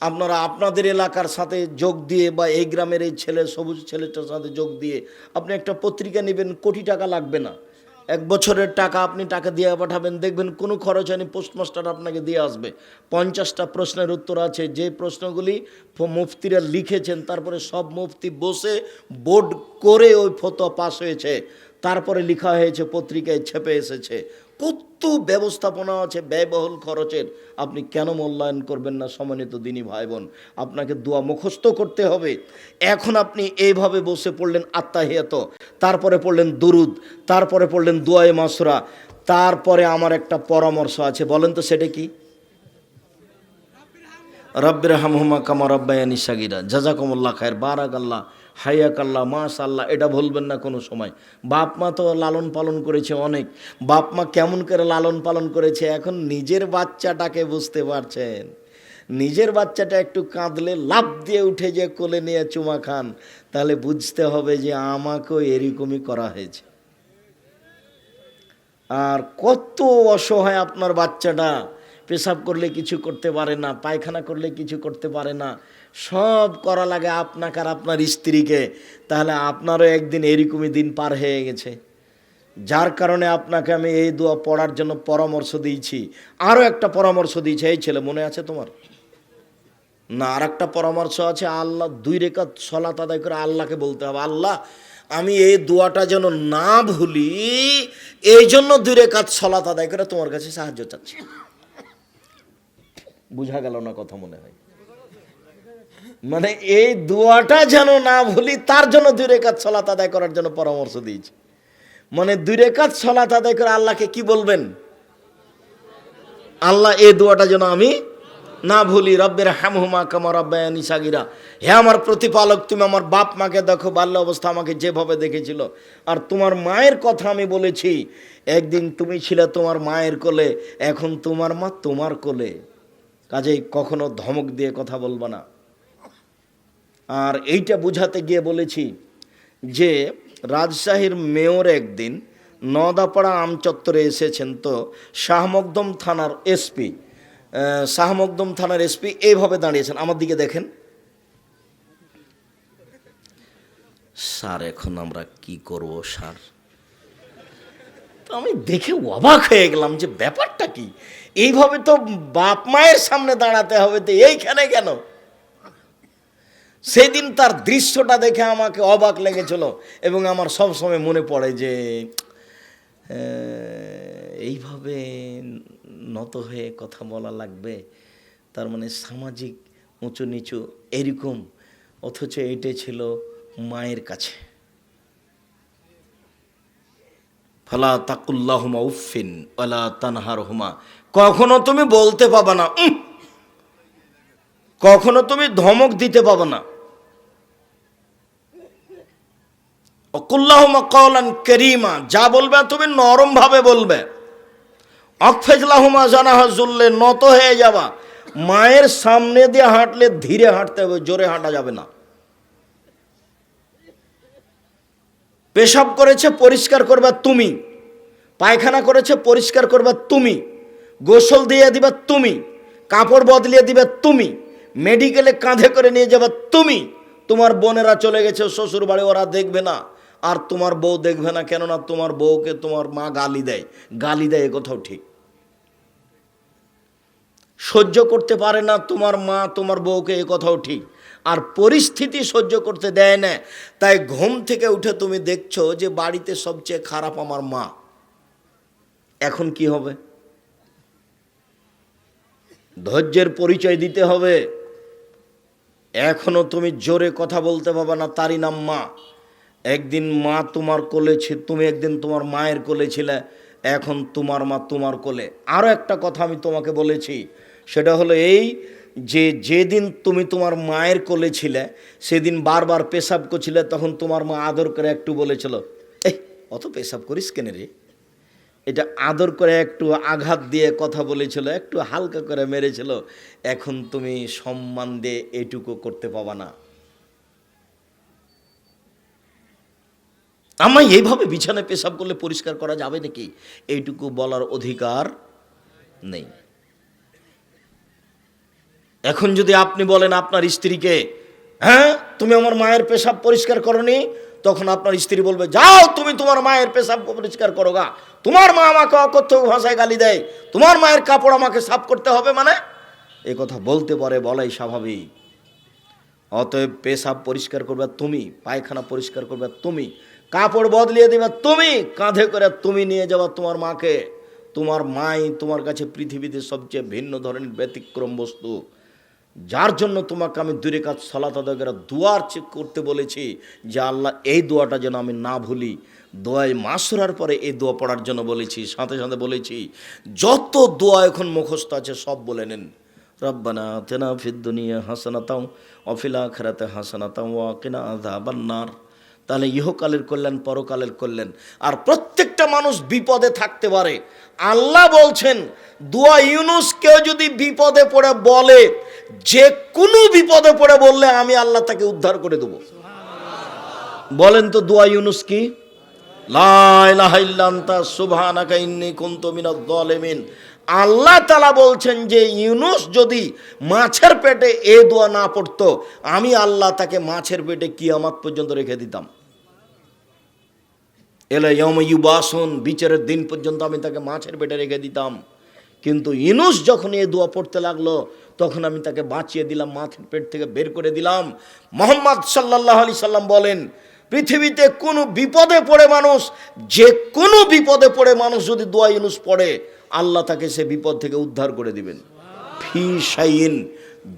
আপনারা আপনাদের এলাকার সাথে যোগ দিয়ে বা এই গ্রামের এই ছেলে সবুজ ছেলেটার সাথে যোগ দিয়ে আপনি একটা পত্রিকা নেবেন, কোটি টাকা লাগবে না। 1 বছরের টাকা আপনি টাকা দিয়ে পাঠাবেন, দেখবেন কোনো খরচ হয়নি, পোস্টমাস্টার আপনাকে দিয়ে আসবে। 50টা প্রশ্নের উত্তর আছে, যে প্রশ্নগুলি মুফতিরা লিখেছেন, তারপরে সব মুফতি বসে বোর্ড করে ওই ফতোয়া পাস হয়েছে, তারপরে লেখা হয়েছে, পত্রিকায় ছেপে এসেছে। কত ব্যবস্থাপনা আছে ব্যয়বহুল খরচের, আপনি কেন মূল্যায়ন করবেন না? সম্মানিত দিনী ভাই বোন, আপনাকে দোয়া মুখস্থ করতে হবে। এখন আপনি এইভাবে বসে পড়লেন আত্তাহিয়াত, তারপরে পড়লেন দুরুদ, তারপরে পড়লেন দোয়ায়ে মাসুরা, তারপরে আমার একটা পরামর্শ আছে, বলেন তো সেটা কি? রব্বির হামহুমা কামা রব্বায়ানি সাগীরা, জাযাকুমুল্লাহ খায়ের, বারাকাল্লাহ, হাইয়াকাল্লাহ, মাশাআল্লাহ, এটা ভুলবেন না কোনো সময়। বাপ মা তো লালন পালন করেছে অনেক, বাপ মা কেমন করে লালন পালন করেছে, এখন নিজের বাচ্চাটাকে বুঝতে পারছেন। নিজের বাচ্চাটা একটু কাঁদলে লাফ দিয়ে উঠে যে কোলে নিয়ে চুমা খান, তাহলে বুঝতে হবে যে আমাকেও এরকমই করা হয়েছে। আর কত অসহায় আপনার বাচ্চাটা, পেশাব করলে কিছু করতে পারে না, পায়খানা করলে কিছু করতে পারে না, সব করা লাগে আপনাকে আর আপনার স্ত্রীকে। তাহলে আপনারও একদিন এরকমই দিন পার হয়ে গেছে, যার কারণে আপনাকে আমি এই দোয়া পড়ার জন্য পরামর্শ দিয়েছি। আরও একটা পরামর্শ দিয়েছে, এই ছেলে মনে আছে তোমার না? আর একটা পরামর্শ আছে, আল্লাহ 2 রেখাত সলাত আদায় করে আল্লাহকে বলতে হবে, আল্লাহ আমি এই দোয়াটা যেন না ভুলি, এই জন্য 2 রেখাত সলাত আদায় করে তোমার কাছে সাহায্য চাচ্ছি। বুঝা গেল না কথা? মনে হয় মানে এই দোয়াটা যেন না ভুলি, তার জন্য 2 রেখাত সলাত আদায় করার জন্য পরামর্শ দিয়েছি। মানে 2 রেখাত সলাত আদায় করে আল্লাহকে কি বলবেন? আল্লাহ এই দোয়াটা যেন আমি না ভুলি, রব্বির হামহুমা কামা রব্বায়ানি সাগীরা, হে আমার প্রতিপালক, তুমি আমার বাপ মাকে দেখো, বাল্য অবস্থা আমাকে যেভাবে দেখেছিল, আর তোমার মায়ের কথা আমি বলেছি, একদিন তুমি ছিলে তোমার মায়ের কোলে, এখন তোমার মা তোমার কোলে, কাজেই কখনো ধমক দিয়ে কথা বলবো না। আর এইটা বুঝাতে গিয়ে বলেছি যে রাজশাহীর মেয়র একদিন নদাপাড়া আমচত্বরে এসেছেন, তো শাহমকদম থানার এসপি, এইভাবে দাঁড়িয়েছেন, আমার দিকে দেখেন, স্যার এখন আমরা কি করব স্যার? তো আমি দেখে অবাক হয়ে গেলাম যে ব্যাপারটা কি, এইভাবে তো বাপ মায়ের সামনে দাঁড়াতে হবে, তো এইখানে কেন? সেদিন তার দৃশ্যটা দেখে আমাকে অবাক লেগেছিল, এবং আমার সব সময় মনে পড়ে যে এইভাবে নত হয়ে কথা বলা লাগবে, তার মানে সামাজিক উঁচু নিচু এরকম, অথচ এইটাই ছিল মায়ের কাছে। ফালা তাকুল্লাহুমা উফিন ওয়ালা তানহারহুমা, কখনো তুমি বলতে পাবা না, কখনো তুমি ধমক দিতে পাবা না। অকুল্লাহুমা কওলান কারীমা, যা বলবে তুমি নরম ভাবে বলবে। অকফিজলাহুমা জানাহা যুল্লে, নত হয়ে যাবা। মায়ের সামনে দিয়ে হাঁটলে ধীরে হাঁটতে হবে, জোরে হাঁটা যাবে না। পেশাব করেছে পরিষ্কার করবা তুমি, পায়খানা করেছে পরিষ্কার করবা তুমি, গোসল দিয়ে দিবা তুমি, কাপড় বদলিয়ে দিবে তুমি, মেডিকেলে কাঁধে করে নিয়ে যাবা তুমি। তোমার বোনেরা চলে গেছে শ্বশুর বাড়ি, ওরা দেখবে না, আর তোমার বউ দেখবে না, কেননা তোমার বউকে তোমার মা গালি দেয়, এ কথাও ঠিক। সহ্য করতে পারে না তোমার মা তোমার বউকে, এ কথাও ঠিক। আর পরিস্থিতি সহ্য করতে দেয় না, তাই ঘুম থেকে উঠে তুমি দেখছো যে বাড়িতে সবচেয়ে খারাপ আমার মা, এখন কি হবে? ধৈর্যের পরিচয় দিতে হবে। এখনো তুমি জোরে কথা বলতে পারবে না, তারই নাম মা। একদিন মা তোমার কোলে ছিল, তুমি একদিন তোমার মায়ের কোলে ছিলে, এখন তোমার মা তোমার কোলে। আরও একটা কথা আমি তোমাকে বলেছি, সেটা হলো এই যে যেদিন তুমি তোমার মায়ের কোলে ছিলে, সেদিন বারবার পেশাব করছিলে, তখন তোমার মা আদর করে একটু বলেছিল, এই অত পেশাব করিস কেন রে? এটা আদর করে একটু আঘাত দিয়ে কথা বলেছিল, একটু হালকা করে মেরেছিল। এখন তুমি সম্মান দিয়ে এইটুকু করতে পাবা না। আমায় এইভাবে বিছানায় পেশাব করলে পরিষ্কার করা যাবে নাকি, এইটুকু বলার অধিকার নেই। এখন যদি আপনি বলেন আপনার স্ত্রীকে, হ্যাঁ তুমি আমার মায়ের পেশাব পরিষ্কার করনি, তখন আপনার স্ত্রী বলবে, যাও তুমি তোমার মায়ের পেশাব পরিষ্কার করো গা, তোমার মা আমাকে অকথ্য ভাষায় গালি দেয়, তোমার মায়ের কাপড় আমাকে সাফ করতে হবে, মানে এ কথা বলতে পারে, বলাই স্বাভাবিক। অতএব পেশাব পরিষ্কার করবে তুমি, পায়খানা পরিষ্কার করবে তুমি, কাপড় বদলিয়ে দেবে তুমি, কাঁধে করে তুমি নিয়ে যাবা তোমার মাকে। তোমার মাই তোমার কাছে পৃথিবীতে সবচেয়ে ভিন্ন ধরনের ব্যতিক্রম বস্তু, যার জন্য তোমাকে আমি দূরে কাজ সালাত আদায় করে দোয়ার চেক করতে বলেছি যে আল্লাহ এই দোয়াটা যেন আমি না ভুলি। দোয়ায় মাসুরার পরে এই দোয়া পড়ার জন্য বলেছি, সাথে সাথে বলেছি যত দোয়া এখন মুখস্থ আছে সব বলে নেন। রব্বানা আতিনা ফিদ দুনিয়া হাসানাতাও ওয়া ফিল আখিরাতি হাসানাতাও ওয়া কিনা আযাবান নার। তাহলে ইহকালের কল্যাণ, পরকালের কল্যাণ। আর প্রত্যেকটা মানুষ বিপদে থাকতে পারে। আল্লাহ বলছেন দোয়া ইউনুস কেউ যদি বিপদে পড়ে বলে, যে কোনো বিপদে পড়ে বললে আমি আল্লাহ তাকে উদ্ধার করে দেব। বলেন তো দোয়া ইউনুস কি? লা ইলাহা ইল্লা আনতা সুবহানাকা ইন্নী কুনতু মিনাজ জালিমিন। আল্লাহ তাআলা বলছেন যে ইউনুস যদি মাছের পেটে এ দোয়া না পড়তো, আমি আল্লাহ তাকে মাছের পেটে কিয়ামত পর্যন্ত রেখে দিতাম। এলা ইয়াউমা ইউবাসুন, বিচারের দিন পর্যন্ত আমি তাকে মাছের পেটে রেখে দিতাম। কিন্তু ইউনুস যখন এই দোয়া পড়তে লাগলো, তখন আমি তাকে বাঁচিয়ে দিলাম, মাছের পেট থেকে বের করে দিলাম। মুহাম্মদ সাল্লাল্লাহু আলাইহি সাল্লাম বলেন, পৃথিবীতে কোনো বিপদে পড়ে মানুষ, যে কোনো বিপদে পড়ে মানুষ যদি দোয়া ইউনুস পড়ে, আল্লাহ তাকে সে বিপদ থেকে উদ্ধার করে দিবেন। ফি শাইইন,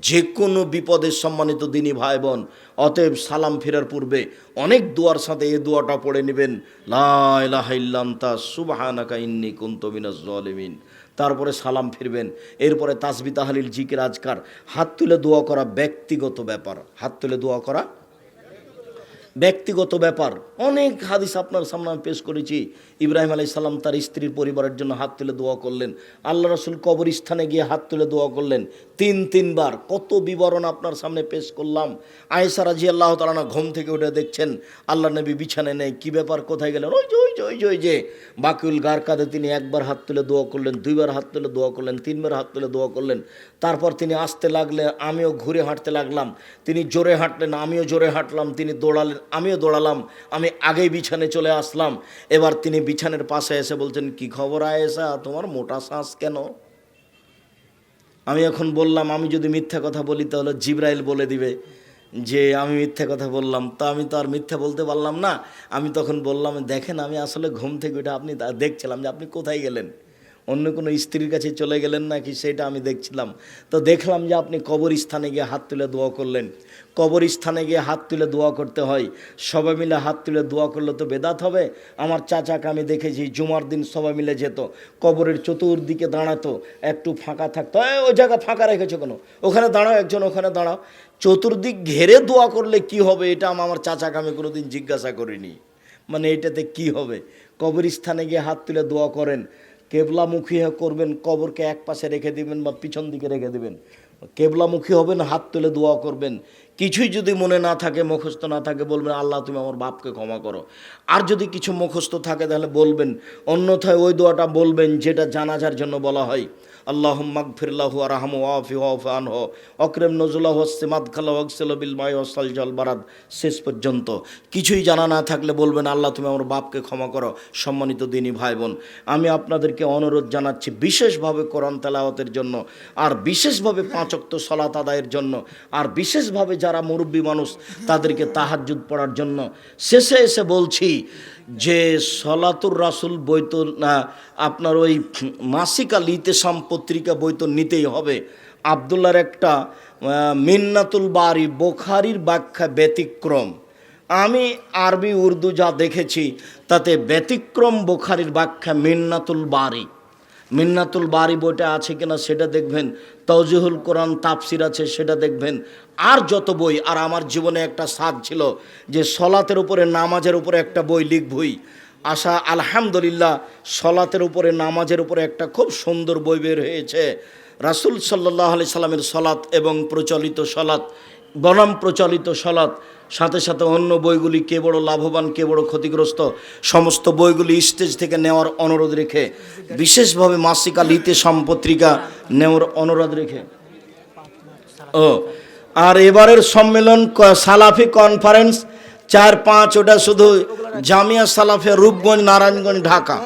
যে কোনো বিপদের সম্মানিত দিনী ভাই বোন। অতএব সালাম ফেরার পূর্বে অনেক দোয়ার সাথে এই দোয়াটা পড়ে নেবেন, লা ইলাহা ইল্লা আনতা সুবহানাকা ইন্নী কুনতু মিনাজ জালিমিন। তারপরে সালাম ফিরবেন। এরপরে তাসবিহ তাহলিল জিকির আজকার, হাত তুলে দোয়া করা ব্যক্তিগত ব্যাপার। হাত তুলে দোয়া করা ব্যক্তিগত ব্যাপার। অনেক হাদিস আপনার সামনে আমি পেশ করেছি। ইব্রাহিম আলাইহিস সালাম তার স্ত্রীর পরিবারের জন্য হাত তুলে দোয়া করলেন। আল্লাহ রাসূল কবরস্থানে গিয়ে হাত তুলে দোয়া করলেন তিনবার। কত বিবরণ আপনার সামনে পেশ করলাম। আয়েশা রাদিয়াল্লাহু তাআলা আনহা ঘুম থেকে উঠে দেখছেন আল্লাহ নবী বিছানায় নেই। কি ব্যাপার, কোথায় গেলেন? ওই যে বাকিউল গারকাদে তিনি একবার হাত তুলে দোয়া করলেন, দুইবার হাত তুলে দোয়া করলেন, তিনবার হাত তুলে দোয়া করলেন। তারপর তিনি আসতে লাগলেন, আমিও ঘুরে হাঁটতে লাগলাম। তিনি জোরে হাঁটলেন, আমিও জোরে হাঁটলাম। তিনি দৌড়ালেন, আমিও দৌড়ালাম। আমি আগেই বিছানে চলে আসলাম। এবার তিনি বিছানের পাশে এসে বলছেন, কি খবর আয়েশা, তোমার মোটা শ্বাস কেন? আমি এখন বললাম, আমি যদি মিথ্যা কথা বলি তাহলে জিবরাইল বলে দিবে যে আমি মিথ্যা কথা বললাম। তো আমি তো আর মিথ্যা বলতে পারলাম না। আমি তখন বললাম, দেখেন আমি আসলে ঘুম থেকে উঠে আপনি দেখছিলাম যে আপনি কোথায় গেলেন, অন্য কোনো স্ত্রীর কাছে চলে গেলেন নাকি সেটা আমি দেখছিলাম। তো দেখলাম যে আপনি কবরস্থানে গিয়ে হাত তুলে দোয়া করলেন। কবরস্থানে গিয়ে হাত তুলে দোয়া করতে হয়, সবাই মিলে হাত তুলে দোয়া করলে তো বেদাত হবে। আমার চাচাকে আমি দেখেছি জুমার দিন সবাই মিলে যেত, কবরের চতুর্দিকে দাঁড়াতো, একটু ফাঁকা থাকতো। ওই জায়গা ফাঁকা রেখেছো কেন, ওখানে দাঁড়াও, একজন ওখানে দাঁড়াও। চতুর্দিক ঘেরে দোয়া করলে কি হবে, এটা আমার চাচাকে আমি কোনোদিন জিজ্ঞাসা করিনি। মানে এটাতে কি হবে? কবরস্থানে গিয়ে হাত তুলে দোয়া করেন, কেবলামুখী করবেন, কবরকে এক পাশে রেখে দিবেন বা পিছন দিকে রেখে দিবেন। কেবলামুখী হবেন, হাত তুলে দোয়া করবেন। কিছুই যদি মনে না থাকে, মুখস্থ না থাকে, বলবেন আল্লাহ তুমি আমার বাপকে ক্ষমা করো। আর যদি কিছু মুখস্থ থাকে তাহলে বলবেন, অন্যথায় ওই দোয়াটা বলবেন যেটা জানাজার জন্য বলা হয়, আল্লাহুম্মা গফির লাহু ওয়ারহামহু ওয়াফি ওয়াফু আনহু আকরিম নুজুলাহু ওয়াসসি মাদখালাহু ওয়াগসিলহু বিল মাই ওয়াসসালজি ওয়াল বারাদ, শেষ পর্যন্ত। কিছুই জানা না থাকলে বলবেন আল্লাহ তুমি আমার বাপকে ক্ষমা করো। সম্মানিত দিনী ভাই বোন, আমি আপনাদেরকে অনুরোধ জানাচ্ছি বিশেষভাবে কোরআন তেলাওয়াতের জন্য, আর বিশেষভাবে 5 ওয়াক্ত সালাত আদায়ের জন্য, আর বিশেষভাবে যারা মুরব্বী মানুষ তাদেরকে তাহাজ্জুদ পড়ার জন্য। শেষে এসে বলছি যে সলাতুর রাসুল বই তো আপনার ওই মাসিক আল ইতেসাম পত্রিকা বই তো নিতেই হবে। আবদুল্লাহর একটা মিন্নাতুল বারি বুখারীর ব্যাখ্যা ব্যতিক্রম। আমি আরবি উর্দু যা দেখেছি তাতে ব্যতিক্রম বুখারীর ব্যাখ্যা মিন্নাতুল বারি বইটা আছে কিনা সেটা দেখবেন, তাওজিহুল কোরআন তাফসির আছে সেটা দেখবেন, আর যত বই। আর আমার জীবনে একটা সাধ ছিল যে সলাতের উপরে নামাজের উপরে একটা বই লিখবই। আশা আলহামদুলিল্লাহ সলাতের উপরে নামাজের উপরে একটা খুব সুন্দর বই বের হয়েছে। রাসূল সাল্লাল্লাহু আলাইহি সাল্লামের সলাত এবং প্রচলিত সলাত বনাম প্রচলিত সলাত, সাথে সাথে অন্য বইগুলি কে বড় লাভবান কে বড় ক্ষতিগ্রস্ত, সমস্ত বইগুলি স্টেজ থেকে নেওয়ার অনুরোধ রেখে, বিশেষভাবে মাসিক আল ইতেসাম পত্রিকা নেওয়ার অনুরোধ রেখে। আর এবারের সম্মেলন সালাফি কনফারেন্স 4 5 ওটা শুধু জামিয়া সালাফিয়া রূপগঞ্জ নারায়ণগঞ্জ ঢাকা।